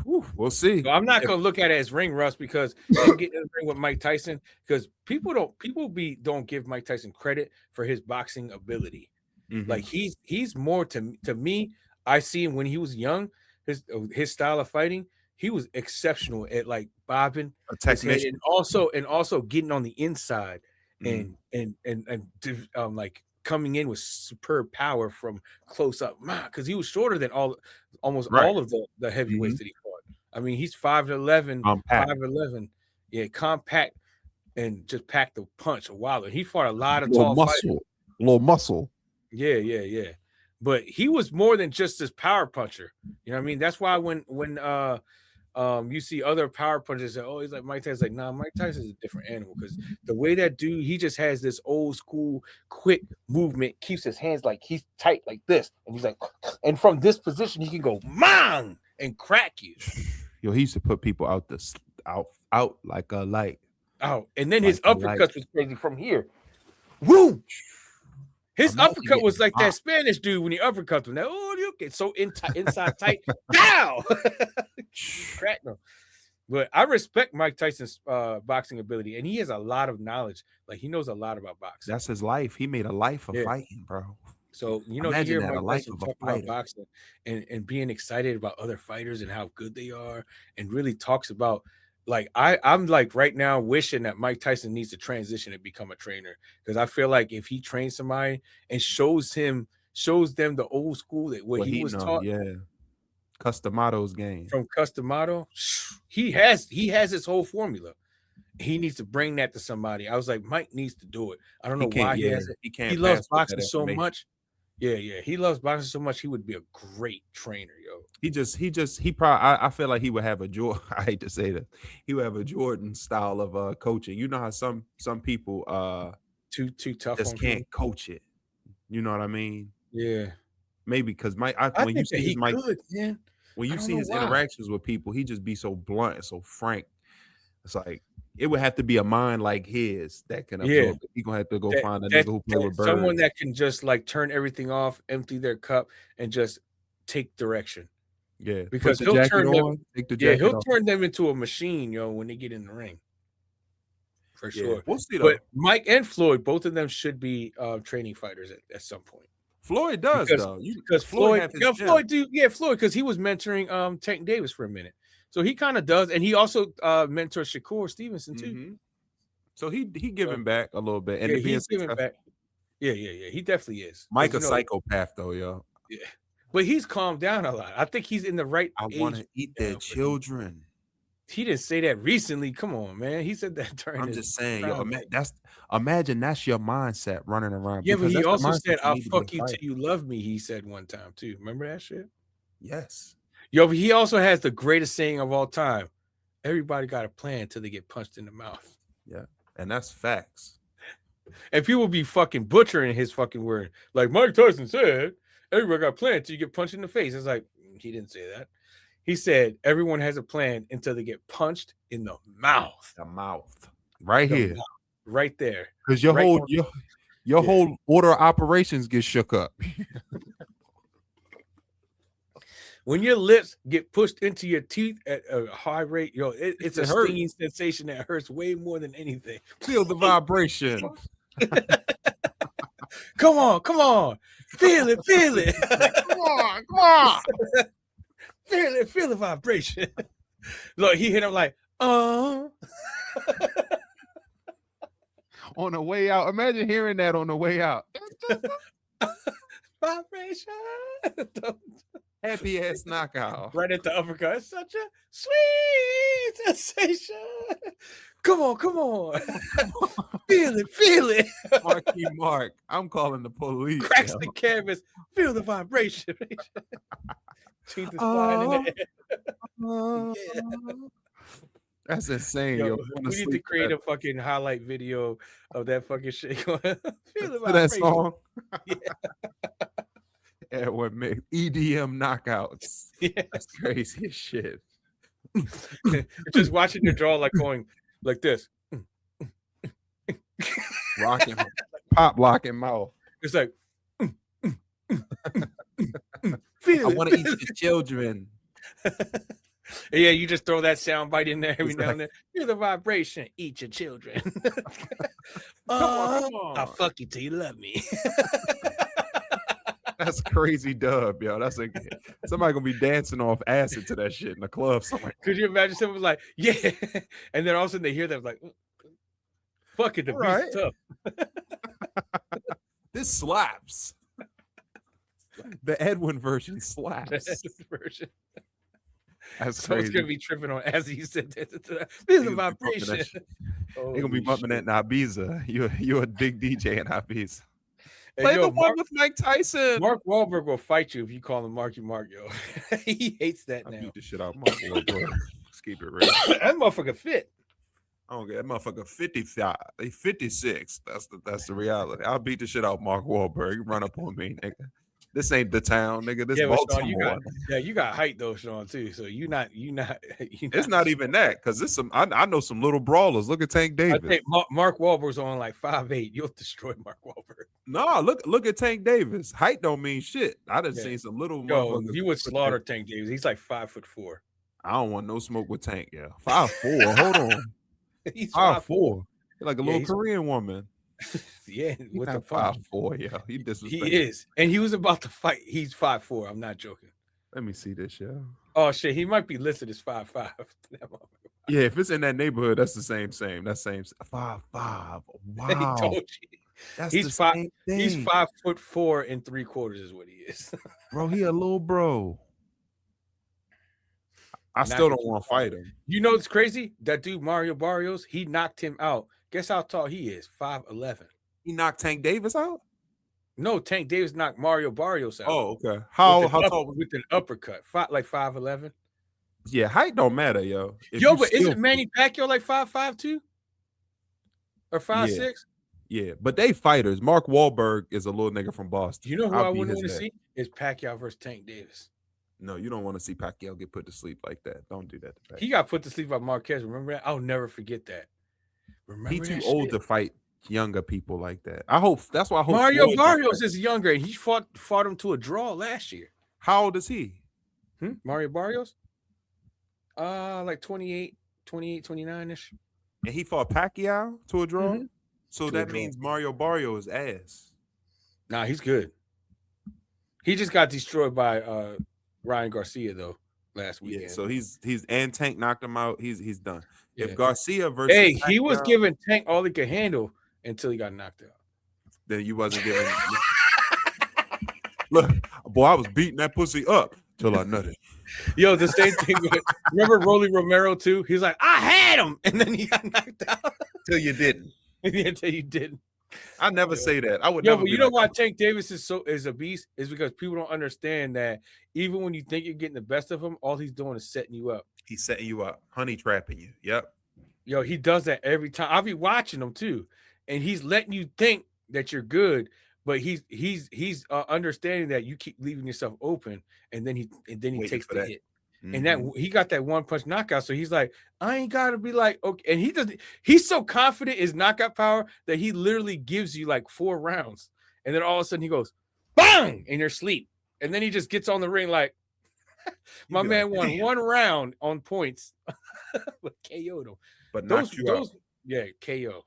We'll see. So I'm not going to look at it as ring rust, because I'm getting in the ring with Mike Tyson, because people don't give Mike Tyson credit for his boxing ability. Like he's more to me. I see him when he was young. His style of fighting, he was exceptional at like bobbing, and also getting on the inside and like coming in with superb power from close up, because he was shorter than almost all of the heavyweights that he fought. I mean, he's 5'11", 5'11", compact, and just packed the punch. Wilder. He fought a lot of tall fighters. Little muscle. Yeah. But he was more than just this power puncher. You know what I mean? That's why when you see other power punchers say, "Oh, he's like Mike Tyson." Like, nah, Mike Tyson is a different animal, because the way that dude, he just has this old school quick movement, keeps his hands like he's tight like this, and he's like, and from this position he can go, "Mang!" and crack you. Yo, he used to put people out like a light. Oh, and then his uppercuts was crazy from here. Woo! His uppercut was like that Spanish dude when he uppercut him. Now, you get so inside tight. Pow! Crack them. But I respect Mike Tyson's boxing ability, and he has a lot of knowledge. Like, he knows a lot about boxing. That's his life. He made a life of fighting, bro. So, you know, you hear Mike Tyson talk about boxing and being excited about other fighters and how good they are, and really talks about, like, I'm like right now wishing that Mike Tyson needs to transition and become a trainer, because I feel like if he trains somebody and shows them the old school that what he was taught, Customato's game from Customato, he has his whole formula. He needs to bring that to somebody. I was like, Mike needs to do it. I don't know why he has it. He loves boxing so much. Yeah. He loves boxing so much. He would be a great trainer, yo. He probably, I feel like he would have a Jordan. I hate to say that. He would have a Jordan style of coaching. You know how some people too tough just can't coach it. You know what I mean? Yeah. Maybe because Mike, when you see his Mike, when you see his interactions with people, he just be so blunt and so frank. It's like it would have to be a mind like his that can absorb it. He gonna have to go find a nigga who play with birds. Someone that can just like turn everything off, empty their cup, and just take direction. Yeah, because he'll turn them into a machine, yo, when they get in the ring. For sure. We'll see though. But Mike and Floyd, both of them should be training fighters at some point. Floyd does though. Because Floyd, because he was mentoring Tank Davis for a minute. So he kind of does, and he also mentors Shakur Stevenson too. Mm-hmm. So he giving back a little bit, and he's giving back. Yeah. He definitely is. Mike a psychopath though, yo. Yeah, but he's calmed down a lot. I think he's in the right. I want to eat their children. He didn't say that recently. Come on, man. He said that during. I'm just saying, yo. Imagine that's your mindset running around. Yeah, but he also said, "I'll fuck you till you love me." He said one time too. Remember that shit? Yes. Yo, but he also has the greatest saying of all time. Everybody got a plan until they get punched in the mouth. Yeah, and that's facts. And people be fucking butchering his fucking word. Like Mike Tyson said, everybody got a plan until you get punched in the face. It's like, he didn't say that. He said everyone has a plan until they get punched in the mouth. The mouth. Right here. Mouth. Right there. Because your whole order of operations gets shook up. When your lips get pushed into your teeth at a high rate, yo, it's a stinging sensation that hurts way more than anything. Feel the vibration. Come on. Feel it. Come on. Feel the vibration. Look, he hit him like, on the way out. Imagine hearing that on the way out. Vibration. Happy ass knockout. Right at the uppercut. It's such a sweet sensation. Come on. Feel it. Marky Mark. I'm calling the police. Cracks the canvas. Feel the vibration. Teeth is flying in the air. That's insane, yo. We need to create a fucking highlight video of that fucking shit. Feel the vibration. That song. Yeah. Edwin EDM knockouts. Yeah. That's crazy as shit. Just watching the draw like going like this. Rocking, pop locking mouth. It's like I want to eat your children. Yeah, you just throw that sound bite in there every now and then. Feel the vibration. Eat your children. Come on. I'll fuck you till you love me. That's crazy dub, yo. That's somebody gonna be dancing off acid to that shit in the club somewhere. Could you imagine someone was like, yeah, and then all of a sudden they hear that like, fuck it, the beat's tough. This slaps. The Edwin version slaps. The Edwin version. That's someone's crazy. Gonna be tripping on as he said that. Feel the vibration. They're gonna be bumping that in Ibiza. You're a big DJ in Ibiza. Hey, Play the one with Mike Tyson. Mark Wahlberg will fight you if you call him Marky Mark, yo. He hates that now. Beat the shit out of Mark Wahlberg. Let's keep it real. That motherfucker fit. I don't get that motherfucker 55. They 56. That's the reality. I'll beat the shit out of Mark Wahlberg. You run up on me, nigga. This ain't the town, nigga. This Baltimore. Sean, you got height though, Sean, too. So you not. It's not even that, because this some. I know some little brawlers. Look at Tank Davis. I think Mark Wahlberg's on like 5'8". You'll destroy Mark Wahlberg. No, look at Tank Davis. Height don't mean shit. I done seen some little motherfuckers. You would slaughter Tank Davis. He's like 5'4". I don't want no smoke with Tank. Yeah, 5'4". Hold on, he's 5'4". Like a little Korean woman. Yeah, with the 5'4". Yeah, he disrespectful. He is, and he was about to fight. He's 5'4". I'm not joking. Let me see this, yeah. Oh shit, he might be listed as 5'5". Yeah, if it's in that neighborhood, that's the same. That's same 5'5". Wow, that's he's 5. He's 5'4" 3/4 is what he is. Bro, he a little bro. I still don't want to fight him. You know what's crazy? That dude Mario Barrios, he knocked him out. Guess how tall he is? 5'11". He knocked Tank Davis out? No, Tank Davis knocked Mario Barrios out. Oh, okay. How tall? With an uppercut, like 5'11". Yeah, height don't matter, yo. But isn't Manny Pacquiao like 5'5" too? Or 5'6"? Yeah, but they fighters. Mark Wahlberg is a little nigga from Boston. You know who I wouldn't want to see? Is Pacquiao versus Tank Davis. No, you don't want to see Pacquiao get put to sleep like that. Don't do that to Pacquiao. He got put to sleep by Marquez. Remember that? I'll never forget that. He too old to fight younger people like that. I hope that's why I hope Mario Barrios is younger, and he fought him to a draw last year. How old is he? Mario Barrios? Like 28, 29-ish. And he fought Pacquiao to a draw? So that means Mario Barrios is ass. Nah, he's good. He just got destroyed by Ryan Garcia though last weekend. Yeah, so he's and Tank knocked him out. He's done. Yeah. If Garcia versus Pacquiao, he was giving Tank all he could handle until he got knocked out. Then you wasn't giving. Look, boy, I was beating that pussy up till I nutted. Yo, the same thing. Remember Rolly Romero too? He's like, I had him, and then he got knocked out. Till you didn't. Until you didn't. I never say that. I would never. But you know why Tank Davis is a beast? Is because people don't understand that even when you think you're getting the best of him, all he's doing is setting you up. He's setting you up, honey trapping you. Yep. Yo, he does that every time. I'll be watching him too, and he's letting you think that you're good, but he's understanding that you keep leaving yourself open, and then he takes the hit. And that he got that one punch knockout. So he's like, I ain't gotta be like, okay. And he's so confident in his knockout power that he literally gives you like 4 rounds. And then all of a sudden he goes, bang, in your sleep. And then he just gets on the ring like, my man won 1 round on points. But KO'd him. But knocked you out. Yeah, KO.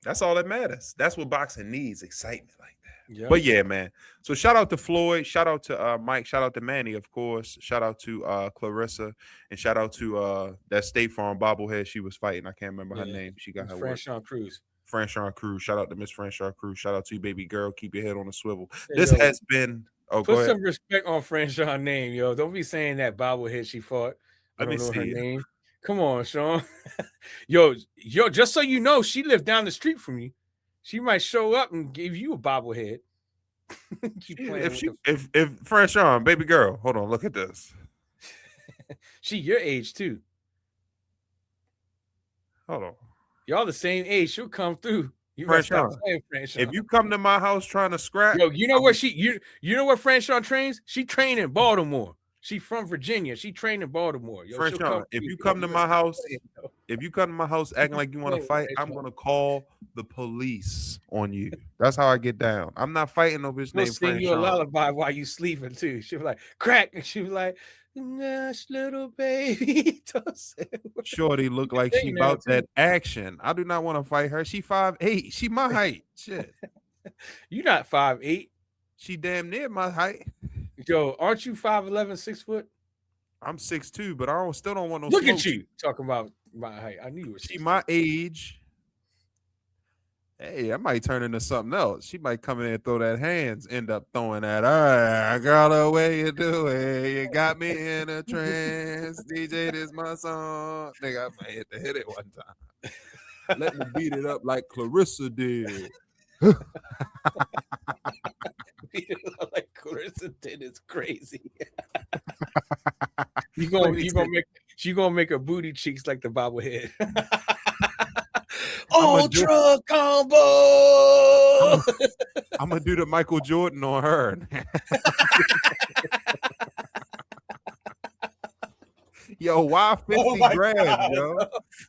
That's all that matters. That's what boxing needs, excitement like that. Yep. But yeah, man. So shout out to Floyd, shout out to Mike, shout out to Manny, of course. Shout out to Clarissa, and shout out to that State Farm bobblehead she was fighting. I can't remember her name. She got her Franchon Cruz. Franchon Cruz. Shout out to Miss Franchon Cruz. Shout out to you, baby girl. Keep your head on the swivel. This has been put some respect on Franchon's name, yo. Don't be saying that bobblehead she fought. I don't know her name. Come on, Sean. yo, just so you know, she lived down the street from you. She might show up and give you a bobblehead. if Franchon, baby girl, hold on, look at this. She your age too. Hold on. Y'all the same age. She'll come through. Franchon. If you come to my house trying to scrap, yo, you know where you know where Franchon trains? She trained in Baltimore. She from Virginia. She trained in Baltimore. Yo, Franchon, if you come to my house, acting like you want to fight, I'm gonna call the police on you. That's how I get down. I'm not fighting no bitch named Franchon. Sing you a lullaby while you sleeping too. She was like, crack, and she was like, gosh, little baby. Shorty look like she about that action. I do not want to fight her. She 5'8". She my height. Shit. You not 5'8". She damn near my height. Yo, aren't you 5'11", 6 foot? I'm 6'2", but I still don't want no. Look at you talking about my height. I knew you were. She my age. Hey, I might turn into something else. She might come in and throw that hands, end up throwing that. All right, girl, the way you do it, you got me in a trance. DJ, this my song. Nigga, I might hit it one time. Let me beat it up like Clarissa did. Like Clarissa did is crazy. you gonna make her booty cheeks like the bobblehead. Ultra combo. I'm gonna do the Michael Jordan on her. Yo, why 50 grabs, God, yo?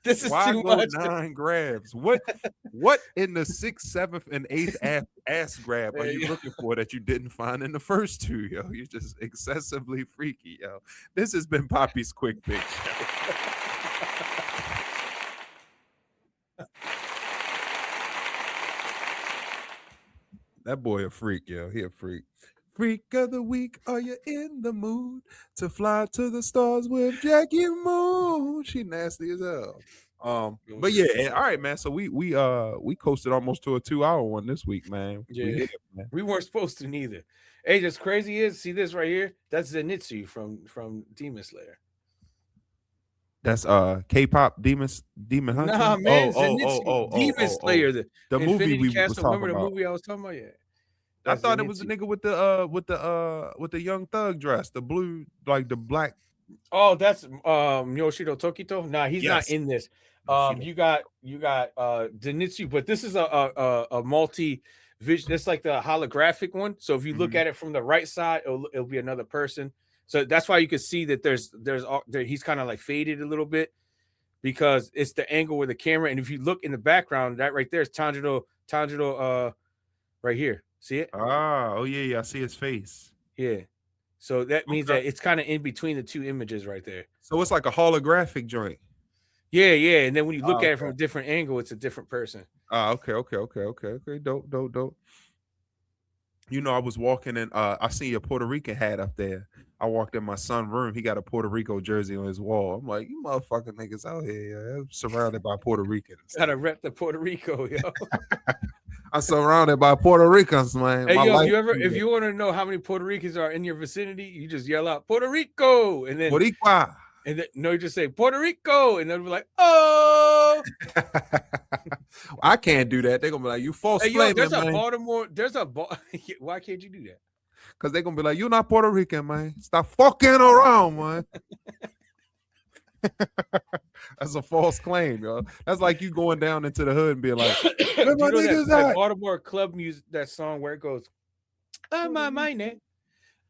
This is Why too go much. 9 grabs? What in the 6th, 7th, and 8th ass grab are you looking for that you didn't find in the first 2, yo? You're just excessively freaky, yo. This has been Poppy's Quick Fix. That boy a freak, yo. He a freak. Freak of the week, are you in the mood to fly to the stars with Jackie Moon? She nasty as hell. But yeah, all right, man. So we coasted almost to a 2-hour one this week, man. Yeah, we weren't supposed to neither. Hey, just crazy is see this right here? That's Zenitsu from Demon Slayer. That's K-pop Demon Hunter. Nah, man, Zenitsu, Demon Slayer. The Infinity movie we Castle. was talking Remember the about. movie I was talking about? Yeah. I thought it was the nigga with the young thug dress, the blue, like the black. Oh, that's Yoshiro Tokito. Nah, he's not in this. You got Zenitsu, but this is a multi-vision. It's like the holographic one. So if you look at it from the right side, it'll be another person. So that's why you can see that he's kind of like faded a little bit because it's the angle with the camera. And if you look in the background, that right there is Tanjiro right here. See it? Oh yeah, I see his face. Yeah. So that means that it's kind of in between the two images right there. So it's like a holographic joint. Yeah. And then when you look at it from a different angle, it's a different person. Okay. Dope. You know, I was walking in, I seen a Puerto Rican hat up there. I walked in my son's room. He got a Puerto Rico jersey on his wall. I'm like, you motherfucking niggas out here, yo. I'm surrounded by Puerto Ricans. Gotta rep the Puerto Rico, yo. I'm surrounded by Puerto Ricans, man. Hey, yo, if you want to know how many Puerto Ricans are in your vicinity, you just yell out Puerto Rico, and then Boricua. And then, you just say Puerto Rico, and they'll be like, "Oh, I can't do that." They're gonna be like, "You false flaming, there's man." a Baltimore. Why can't you do that? Because they're gonna be like, "You're not Puerto Rican, man. Stop fucking around, man." That's a false claim, yo. That's like you going down into the hood and being like, "Where my niggas that Baltimore club music, that song where it goes, I'm a mine.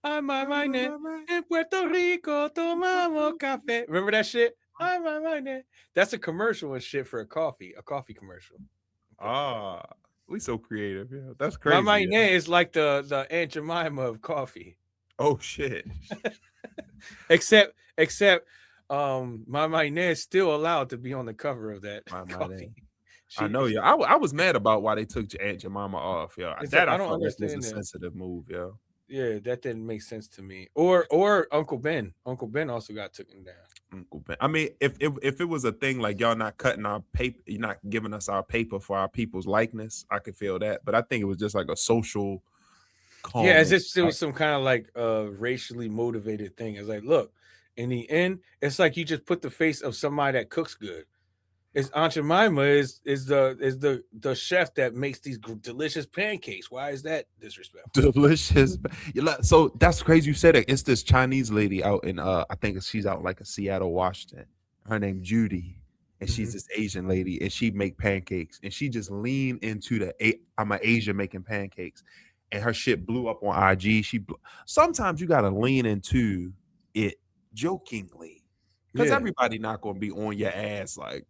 I'm a mine. In Puerto Rico, tomamos café." Remember that shit? I'm a mine. That's a commercial and shit for a coffee commercial. Ah, we so creative, yeah. That's crazy. My mine is like the Aunt Jemima of coffee. Oh shit. except my mine is still allowed to be on the cover of that coffee. I know, yeah. I was mad about why they took Aunt Jemima off, yo. That I don't understand. Was a sensitive move, yo. Yeah, that didn't make sense to me. Or Uncle Ben. Uncle Ben also got taken down. Uncle Ben. I mean, if it was a thing like y'all not cutting our paper, you're not giving us our paper for our people's likeness, I could feel that. But I think it was just like a social comment. Yeah, as if it was some kind of like racially motivated thing. It's like, look, in the end, it's like you just put the face of somebody that cooks good. It's Aunt Jemima is the chef that makes these delicious pancakes. Why is that disrespectful? Delicious. So that's crazy you said it. It's this Chinese lady out in I think she's out like in Seattle, Washington. Her name Judy, and she's this Asian lady, and she make pancakes, and she just lean into I'm an Asian making pancakes, and her shit blew up on IG. Sometimes you gotta lean into it jokingly. Because everybody not gonna be on your ass like,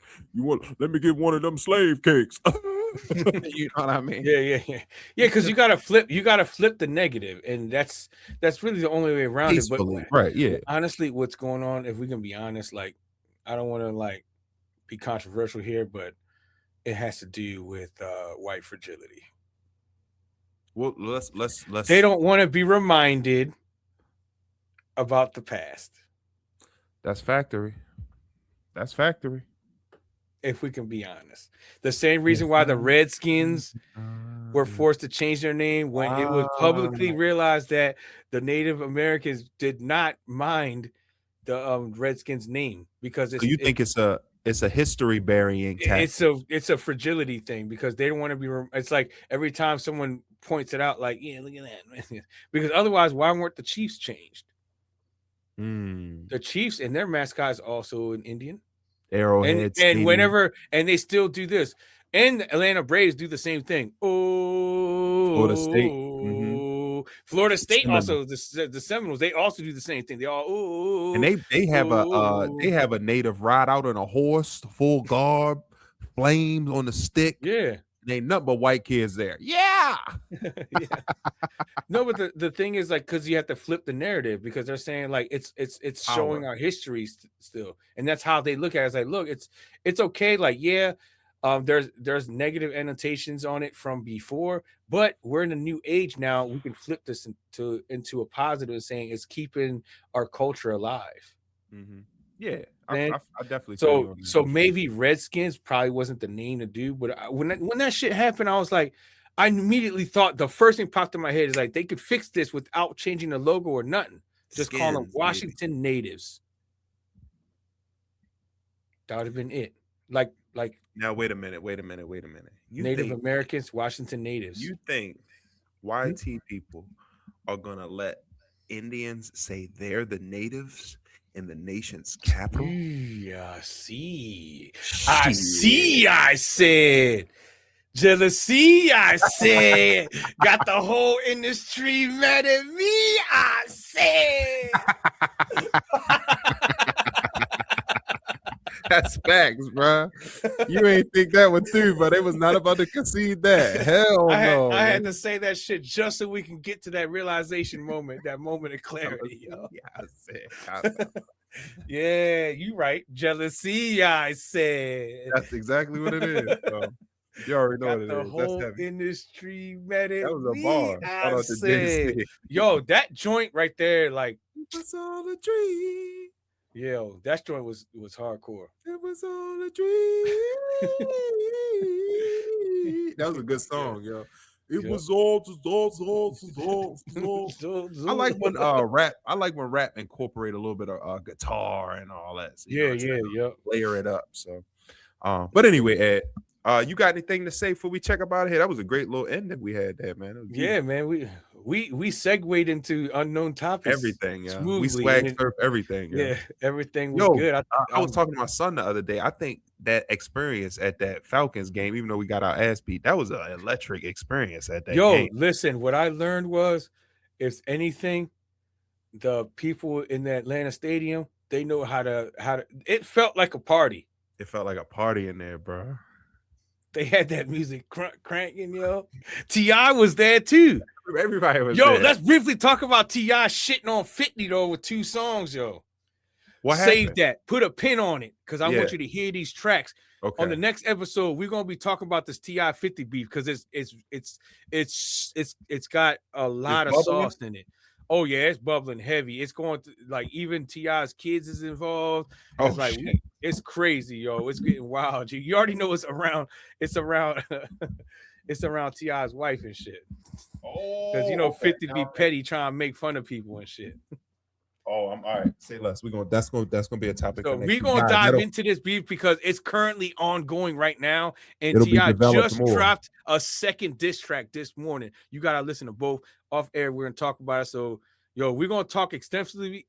let me get one of them slave cakes. You know what I mean? Yeah. Because you gotta flip the negative, and that's really the only way around it. But right, yeah. Honestly, what's going on? If we can be honest, like, I don't want to like be controversial here, but it has to do with white fragility. Well, let's. They don't want to be reminded about the past. That's factory. If we can be honest, the same reason why the Redskins were forced to change their name when it was publicly realized that the Native Americans did not mind the Redskins name because you think it's a history burying tactic. It's a fragility thing because they don't want to be. It's like every time someone points it out, like, yeah, look at that, because otherwise, why weren't the Chiefs changed? The Chiefs and their mascot is also an Indian. Arrowhead. And they still do this. And the Atlanta Braves do the same thing. Oh, Florida State. Florida State also the Seminoles. They also do the same thing. They all and they have a native ride out on a horse, full garb, flames on the stick. Yeah. And ain't nothing but white kids there. Yeah. Yeah. No, but the thing is, like, because you have to flip the narrative, because they're saying like it's showing our history still, and that's how they look at it. It's like, look, it's okay, like, yeah, there's negative annotations on it from before, but we're in a new age now. We can flip this into a positive, saying it's keeping our culture alive. Yeah, I definitely. So maybe Redskins probably wasn't the name to do, but when that shit happened, I was like, I immediately thought, the first thing popped in my head is like, they could fix this without changing the logo or nothing. Just call them Washington Natives. That would have been it. Like now, wait a minute. Native Americans, Washington Natives. You think YT people are gonna let Indians say they're the natives in the nation's capital? I see. I said. Jealousy, I said. Got the whole industry mad at me, I said. That's facts, bro. You ain't think that one through, but it was not about to concede that. Hell no. I had to say that shit just so we can get to that realization moment, that moment of clarity. Yo. I said. Yeah, you right. Jealousy, I said. That's exactly what it is. So. You already know what it the is. Whole That's heavy. Industry mad at that was a me, bar. I said. Yo, that joint right there, like, it was all a dream. Yo, that joint was hardcore. It was all a dream. That was a good song, yo. It was all. I like when rap. I like when rap incorporate a little bit of guitar and all that. So, layer it up. So, but anyway, Ed. You got anything to say before we check up out of here? That was a great little end that we had there, man. Yeah, man. We segued into unknown topics. Everything, yeah. Smoothly. We swag surf everything. Yeah, everything was good. I was talking to my son the other day. I think that experience at that Falcons game, even though we got our ass beat, that was an electric experience at that game. Listen, what I learned was, if anything, the people in the Atlanta stadium, they know how to. It felt like a party. It felt like a party in there, bro. They had that music cranking, yo. T.I. was there too. Everybody was there. Let's briefly talk about T.I. shitting on 50 though with 2 songs, yo. What Save happened? that. Put a pin on it, because I want you to hear these tracks. Okay. On the next episode, we're gonna be talking about this T.I. 50 beef, because it's got a lot of sauce in it. Oh yeah, it's bubbling heavy. It's going to, like, even T.I.'s kids is involved. It's like shit. It's crazy, yo. It's getting wild. You already know it's around it's around T.I.'s wife and shit. Because 50 be petty, trying to make fun of people and shit. Oh, I'm all right. Say less. That's gonna be a topic. So we're gonna dive into this beef because it's currently ongoing right now, and T.I. just dropped a second diss track this morning. You gotta listen to both off air. We're gonna talk about it. So, we're gonna talk extensively,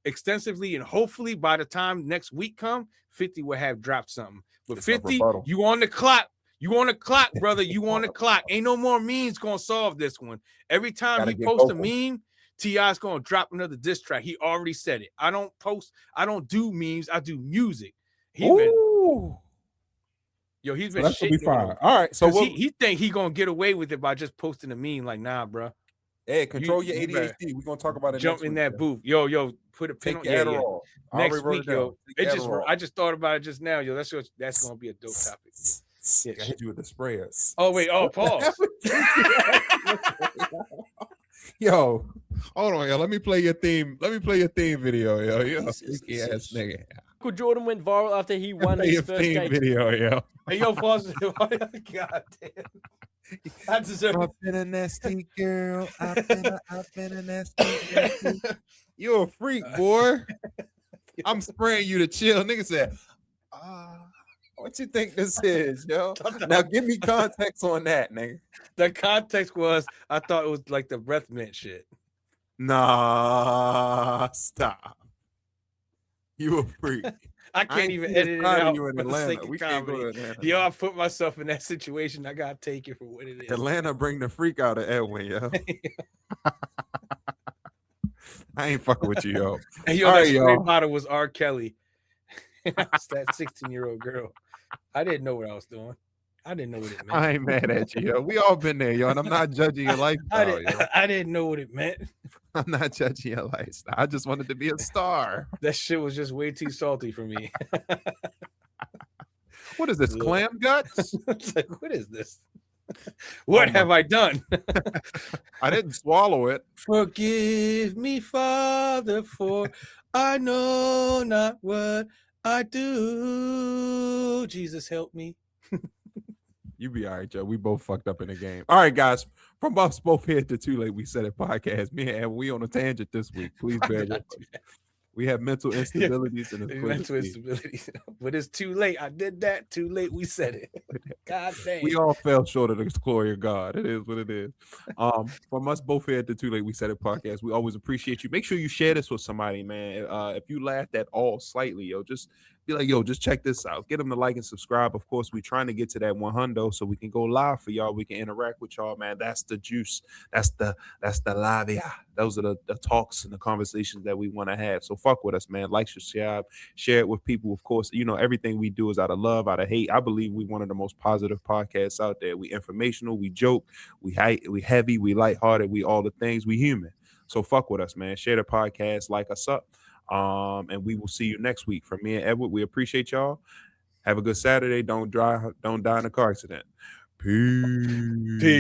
and hopefully by the time next week come, 50 will have dropped something. But it's 50, you on the clock. You on the clock, brother. You on the clock. Ain't no more memes gonna solve this one. Every time you post a meme, T.I.'s gonna drop another diss track. He already said it. I don't do memes. I do music. He's been shitting on him. All right, so he think he gonna get away with it by just posting a meme. Like, nah, bro. Hey, control your ADHD. We're gonna talk about it. Jump in that booth, yo. Put a pin on Adderall. Next week, yo. I just thought about it just now, yo. That's gonna be a dope topic. Yeah, I hit you with the sprayers. Oh wait, pause. Yo, hold on, yo. Let me play your theme video, yo. Yo, sneaky ass nigga. Uncle Jordan went viral after he won his first game. Video, yo. Hey, yo, pause. God damn. I deserve it. I've been a nasty girl. I've been a nasty girl. You a freak, boy. I'm spraying you to chill. Nigga said, what you think this is, yo? Now give me context on that, nigga. The context was, I thought it was like the breath mint shit. Nah, stop. You a freak. I can't even edit it out for the sake of comedy. Yo, I put myself in that situation. I gotta take it for what it is. Atlanta bring the freak out of Edwin, yo. I ain't fucking with you, yo. And yo, that spray bottle was R. Kelly. That's that 16-year-old girl. I didn't know what I was doing. I didn't know what it meant. I ain't mad at you, yo. We all been there, yo, and I'm not judging your lifestyle. I didn't know what it meant. I'm not judging your lifestyle. I just wanted to be a star. That shit was just way too salty for me. What is this, clam guts? It's like, what is this? What have I done? I didn't swallow it. Forgive me, Father, for I know not what I do. Jesus, help me. You be all right, Joe. We both fucked up in the game. All right, guys. From us both here to Too Late We Said It podcast. Me and Evan, we on a tangent this week. Please bear with us. We have mental instabilities and mental instabilities, but it's too late. I did that. Too late. We said it. God damn. We all fell short of the glory of God. It is what it is. From us both here at the Too Late We Said It podcast, we always appreciate you. Make sure you share this with somebody, man. If you laughed at all slightly, yo, just be like, yo, just check this out. Get them to like and subscribe. Of course, we're trying to get to that 100 so we can go live for y'all. We can interact with y'all, man. That's the juice. That's the lavia. Those are the talks and the conversations that we want to have. So fuck with us, man. Like, subscribe, share it with people. Of course, you know, everything we do is out of love, out of hate. I believe we one of the most positive podcasts out there. We informational, we joke, we heavy, we lighthearted, we all the things, we human. So fuck with us, man. Share the podcast, like us up. And we will see you next week. From me and Edward, we appreciate y'all. Have a good Saturday. Don't die in a car accident. Peace.